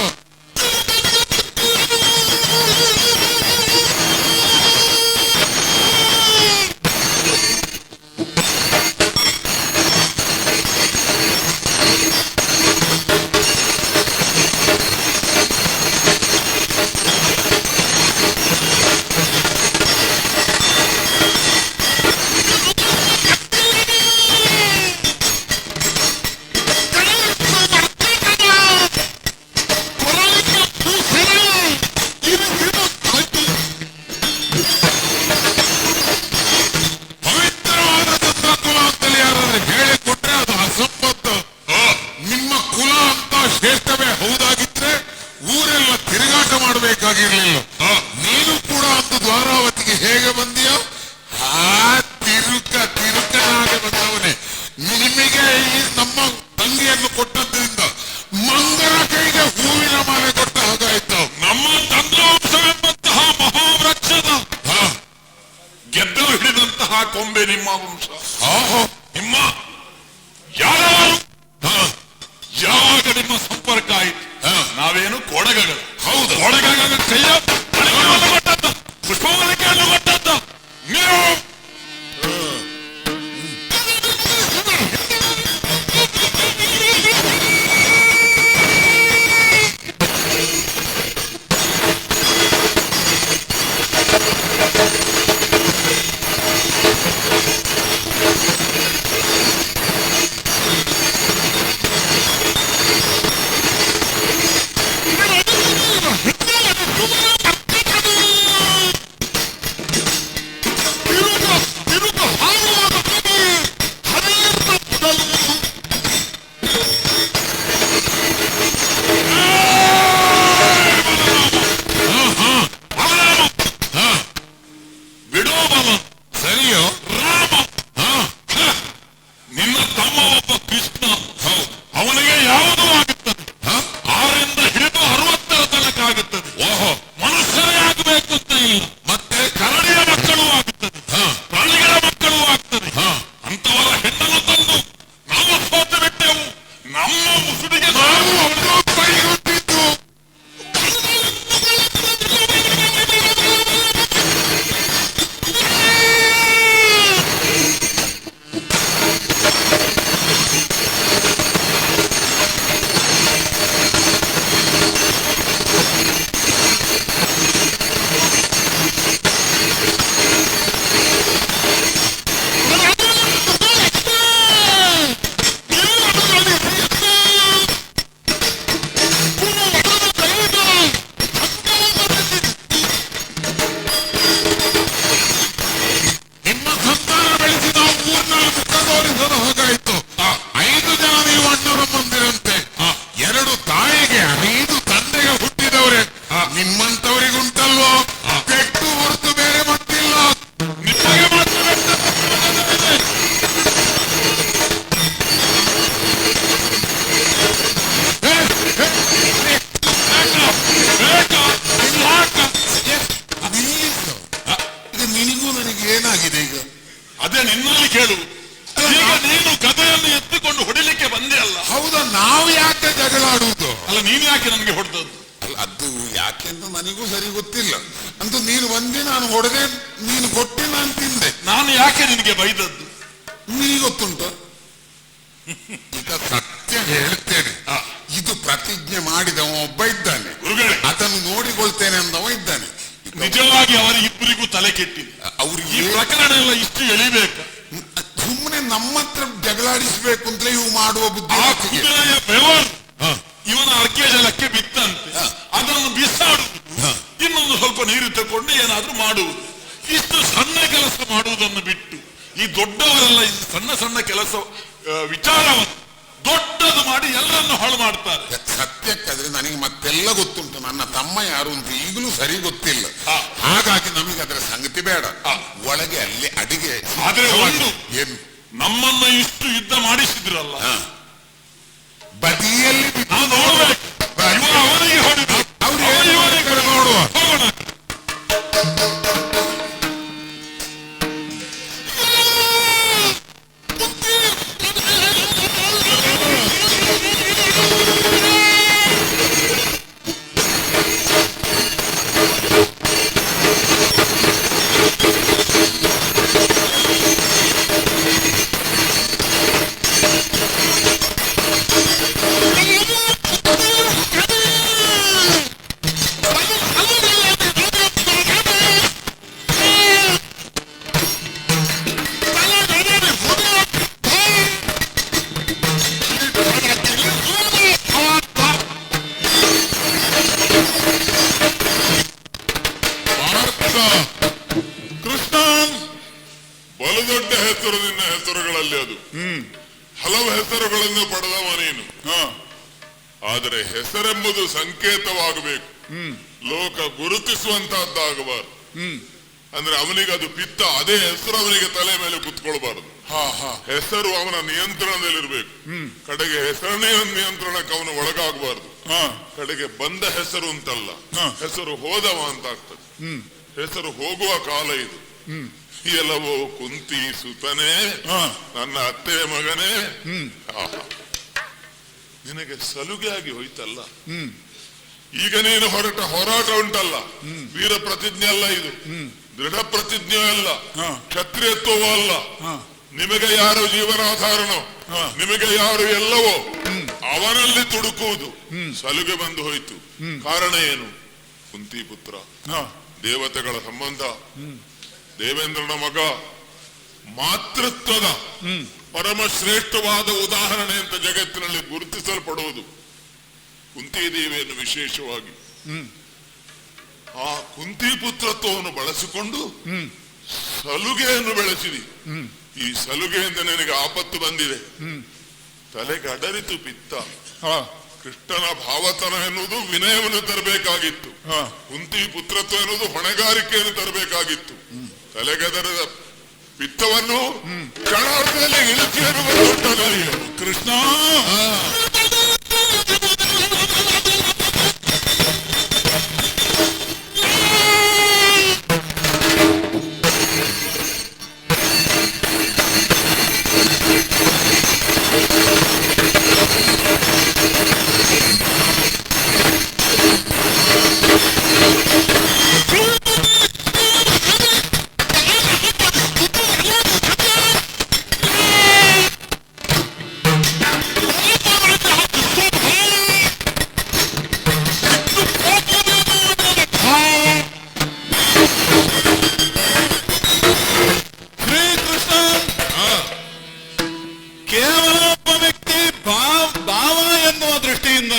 ನೀನು ಕೂಡ ಒಂದು ದ್ವಾರಾವತಿಗೆ ಹೇಗೆ ಬಂದಿಯ ತಿರುಕನಾಗೆ ಬಂದವನೇ. ನಿಮಗೆ ಈ ನಮ್ಮ ತಂಗಿಯನ್ನು ಕೊಟ್ಟದ್ರಿಂದ ಮಂಗರ ಕೈಗೆ ಹೂವಿನ ಮಾಲೆ ಕೊಟ್ಟ ಹಾಗಾಯ್ತು. ನಮ್ಮ ತಂತ್ರಾಂಶವೆಂಬಂತಹ ಮಹಾವೃಕ್ಷದ ಗೆದ್ದು ಹಿಡಿದಂತಹ ಕೊಂಬೆ ನಿಮ್ಮ ವಂಶ. ನಿಮ್ಮ ಯಾರು ಯಾವಾಗ ನಿಮ್ಮ ಸಂಪರ್ಕ ಆಯಿತು ನಾವೇನು ಕೊಡಗಗಳು. ಹೌದು, ಕೊಡಗಗಳ ಕೈಯ ಕೊಟ್ಟದ್ದ ಪುಷ್ಪವನಿಕೆಯನ್ನು ಕೊಟ್ಟದ್ದ ನೀವು ನನಗೂ ಸರಿ ಗೊತ್ತಿಲ್ಲ ಅಂತೂ ನೀನು ಬಂದೆ, ನಾನು ಹೊಡೆದೆ, ನೀನು ಕೊಟ್ಟೆ, ನಾನು ತಿಂದೆ. ನಾನು ಯಾಕೆ ನಿನಗೆ ಬೈದದ್ದು ನಿನಗೆ ಗೊತ್ತುಂಟು? ಈಗ ಸತ್ಯ ಹೇಳ್ತೇನೆ, ಇದು ಪ್ರತಿಜ್ಞೆ ಮಾಡಿದವ ಒಬ್ಬ ಇದ್ದಾನೆ, ಅದನ್ನು ನೋಡಿಕೊಳ್ತೇನೆ ಅಂದವ ಇದ್ದಾನೆ. ನಿಜವಾಗಿ ಅವರಿಬ್ಬರಿಗೂ ತಲೆ ಕೆಟ್ಟಿದೆ. ಅವ್ರಿಗೆ ಈ ಪ್ರಕರಣ ಎಲ್ಲ ಇಷ್ಟು ಎಳಿಬೇಕು, ಸುಮ್ಮನೆ ನಮ್ಮ ಹತ್ರ ಜಗಳಾಡಿಸ್ಬೇಕು ಅಂತಲೇ ಇವು ಮಾಡುವ ಬುದ್ಧಿ. ಇವನ ಅರ್ಕೆ ಜಲಕ್ಕೆ ಬಿತ್ತಂತೆ, ಅದನ್ನು ಬಿಸಾಡುವುದು, ಇನ್ನೊಂದು ಸ್ವಲ್ಪ ನೀರು ತಗೊಂಡು ಏನಾದ್ರೂ ಮಾಡುವುದು. ಇಷ್ಟು ಸಣ್ಣ ಕೆಲಸ ಮಾಡುವುದನ್ನು ಬಿಟ್ಟು ಈ ದೊಡ್ಡವರೆಲ್ಲ ಈ ಸಣ್ಣ ಸಣ್ಣ ಕೆಲಸ ವಿಚಾರವನ್ನು ದೊಡ್ಡದು ಮಾಡಿ ಎಲ್ಲರನ್ನು ಹಾಳು ಮಾಡ್ತಾರೆ. ಸತ್ಯಕ್ಕಾದ್ರೆ ನನಗೆ ಮತ್ತೆಲ್ಲ ಗೊತ್ತುಂಟು, ನನ್ನ ತಮ್ಮ ಯಾರು ಅಂತ ಈಗಲೂ ಸರಿ ಗೊತ್ತಿಲ್ಲ. ಹಾಗಾಗಿ ನಮಗೆ ಅದರ ಸಂಗತಿ ಬೇಡ. ಒಳಗೆ ಅಲ್ಲಿ ಅಡಿಗೆ ಆದ್ರೆ ಒಂದು ಏನು, ನಮ್ಮನ್ನ ಇಷ್ಟು ಯುದ್ಧ ಮಾಡಿಸಿದ್ರಲ್ಲ, ಬದಿಯಲ್ಲಿ ಅವನಿಗೆ ಹೊಡೆದು ಅವ್ರು ನೋಡುವ ಹೋಗೋಣ. ಬಲುದೊಡ್ಡ ಹೆಸರು ನಿನ್ನ ಹೆಸರುಗಳಲ್ಲಿ, ಅದು ಹಲವು ಹೆಸರುಗಳನ್ನು ಪಡೆದವ ನೀನು. ಆದರೆ ಹೆಸರೆಂಬುದು ಸಂಕೇತವಾಗಬೇಕು, ಲೋಕ ಗುರುತಿಸುವಂತಹದ್ದಾಗಬಾರದು. ಅಂದ್ರೆ ಅವನಿಗೆ ಅದು ಪಿತ್ತ, ಅದೇ ಹೆಸರು ಅವನಿಗೆ ತಲೆ ಮೇಲೆ ಕುತ್ಕೊಳ್ಬಾರದು. ಹೆಸರು ಅವನ ನಿಯಂತ್ರಣದಲ್ಲಿರ್ಬೇಕು. ಕಡೆಗೆ ಹೆಸರನೇ ನಿಯಂತ್ರಣಕ್ಕೆ ಅವನು ಒಳಗಾಗಬಾರ್ದು. ಕಡೆಗೆ ಬಂದ ಹೆಸರು ಅಂತಲ್ಲ, ಹೆಸರು ಹೋದವ ಅಂತ ಆಗ್ತದೆ. ಹೆಸರು ಹೋಗುವ ಕಾಲ ಇದು. ಎಲ್ಲವೋ ಕುಂತಿ ಸುತನೇ, ನನ್ನ ಅತ್ತೆಯ ಮಗನೇ, ನಿನಗೆ ಸಲುಗೆ ಆಗಿ ಹೋಯ್ತಲ್ಲ. ಈಗ ನೀನು ಹೊರಟ ಹೋರಾಟ ಉಂಟಲ್ಲ, ವೀರ ಪ್ರತಿಜ್ಞೆ ಅಲ್ಲ ಇದು, ದೃಢ ಪ್ರತಿಜ್ಞೆ ಅಲ್ಲ, ಕ್ಷತ್ರಿಯತ್ವವೂ ಅಲ್ಲ. ನಿಮಗೆ ಯಾರು ಜೀವನಾಧಾರನೋ, ನಿಮಗೆ ಯಾರು ಎಲ್ಲವೋ ಅವನಲ್ಲಿ ತುಡುಕುವುದು. ಸಲುಗೆ ಬಂದು ಹೋಯ್ತು. ಕಾರಣ ಏನು? ಕುಂತಿ ಪುತ್ರ, ದೇವತೆಗಳ ಸಂಬಂಧ, ದೇವೇಂದ್ರನ ಮಗ, ಮಾತೃತ್ವದ ಪರಮ ಶ್ರೇಷ್ಠವಾದ ಉದಾಹರಣೆ ಅಂತ ಜಗತ್ತಿನಲ್ಲಿ ಗುರುತಿಸಲ್ಪಡುವುದು ಕುಂತಿದೇವಿಯನ್ನು ವಿಶೇಷವಾಗಿ. ಆ ಕುಂತಿ ಪುತ್ರತ್ವವನ್ನು ಬಳಸಿಕೊಂಡು ಸಲುಗೆಯನ್ನು ಬೆಳೆಸಿದಿ. ಈ ಸಲುಗೆಯಿಂದ ನಿನಗೆ ಆಪತ್ತು ಬಂದಿದೆ. ತಲೆಗೆ ಅಡರಿತು ಪಿತ್ತ. ಕೃಷ್ಣನ ಭಾವತನ ಎನ್ನುವುದು ವಿನಯವನ್ನು ತರಬೇಕಾಗಿತ್ತು. ಕುಂತಿ ಪುತ್ರತ್ವ ಎನ್ನುವುದು ಹೊಣೆಗಾರಿಕೆಯನ್ನು ತರಬೇಕಾಗಿತ್ತು. ತಲೆಗೆದರದ ಪಿತ್ತವನ್ನು ಕಣದಲ್ಲಿ ಇಳಿಸಿ ಕೃಷ್ಣ.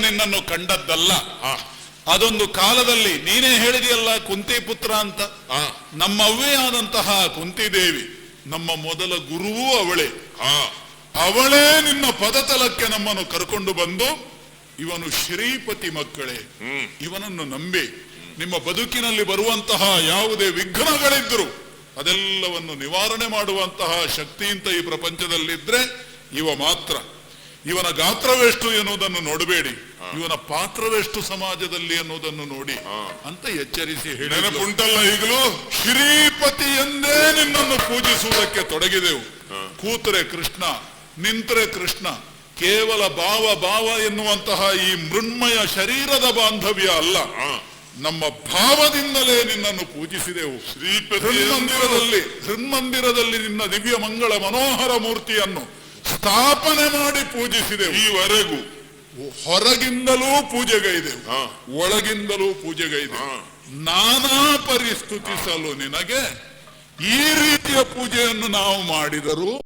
ನಿನ್ನನ್ನು ಕಂಡದ್ದಲ್ಲ. ಅದೊಂದು ಕಾಲದಲ್ಲಿ ನೀನೇ ಹೇಳಿದೆಯಲ್ಲ ಕುಂತಿ ಪುತ್ರ ಅಂತ. ನಮ್ಮ ಅವ್ವೇ ಆದಂತಹ ಕುಂತಿದೇವಿ ನಮ್ಮ ಮೊದಲ ಗುರುವೂ ಅವಳೇ. ಅವಳೇ ನಿನ್ನ ಪದತಲಕ್ಕೆ ನಮ್ಮನ್ನು ಕರ್ಕೊಂಡು ಬಂದು, ಇವನು ಶ್ರೀಪತಿ ಮಕ್ಕಳೇ, ಇವನನ್ನು ನಂಬಿ ನಿಮ್ಮ ಬದುಕಿನಲ್ಲಿ ಬರುವಂತಹ ಯಾವುದೇ ವಿಘ್ನಗಳಿದ್ದರು ಅದೆಲ್ಲವನ್ನು ನಿವಾರಣೆ ಮಾಡುವಂತಹ ಶಕ್ತಿ ಅಂತ ಈ ಪ್ರಪಂಚದಲ್ಲಿದ್ರೆ ಇವ ಮಾತ್ರ. ಇವನ ಗಾತ್ರವೆಷ್ಟು ಎನ್ನುವುದನ್ನು ನೋಡಬೇಡಿ, ಇವನ ಪಾತ್ರವೆಷ್ಟು ಸಮಾಜದಲ್ಲಿ ಎನ್ನುವುದನ್ನು ನೋಡಿ ಅಂತ ಎಚ್ಚರಿಸಿ ಹೇಳಿ. ನೆನಪುಂಟಲ್ಲ ಈಗಲೂ? ಶ್ರೀಪತಿ ಎಂದೇ ನಿನ್ನನ್ನು ಪೂಜಿಸುವುದಕ್ಕೆ ತೊಡಗಿದೆವು. ಕೂತರೆ ಕೃಷ್ಣ, ನಿಂತರೆ ಕೃಷ್ಣ. ಕೇವಲ ಭಾವ ಭಾವ ಎನ್ನುವಂತಹ ಈ ಮೃಣ್ಮಯ ಶರೀರದ ಬಾಂಧವ್ಯ ಅಲ್ಲ, ನಮ್ಮ ಭಾವದಿಂದಲೇ ನಿನ್ನನ್ನು ಪೂಜಿಸಿದೆವು. ಹೃನ್ಮಂದಿರದಲ್ಲಿ ನಿನ್ನ ದಿವ್ಯ ಮಂಗಳ ಮನೋಹರ ಮೂರ್ತಿಯನ್ನು ಸ್ಥಾಪನೆ ಮಾಡಿ ಪೂಜಿಸಿದೆವು. ಈವರೆಗೂ ಹೊರಗಿಂದಲೂ ಪೂಜೆಗೈದೆವು, ಒಳಗಿಂದಲೂ ಪೂಜೆಗೈದೆವು. ನಾನಾ ಪರಿಸ್ತುತಿಸಲು ನಿನಗೆ ಈ ರೀತಿಯ ಪೂಜೆಯನ್ನು ನಾವು ಮಾಡಿದರೂ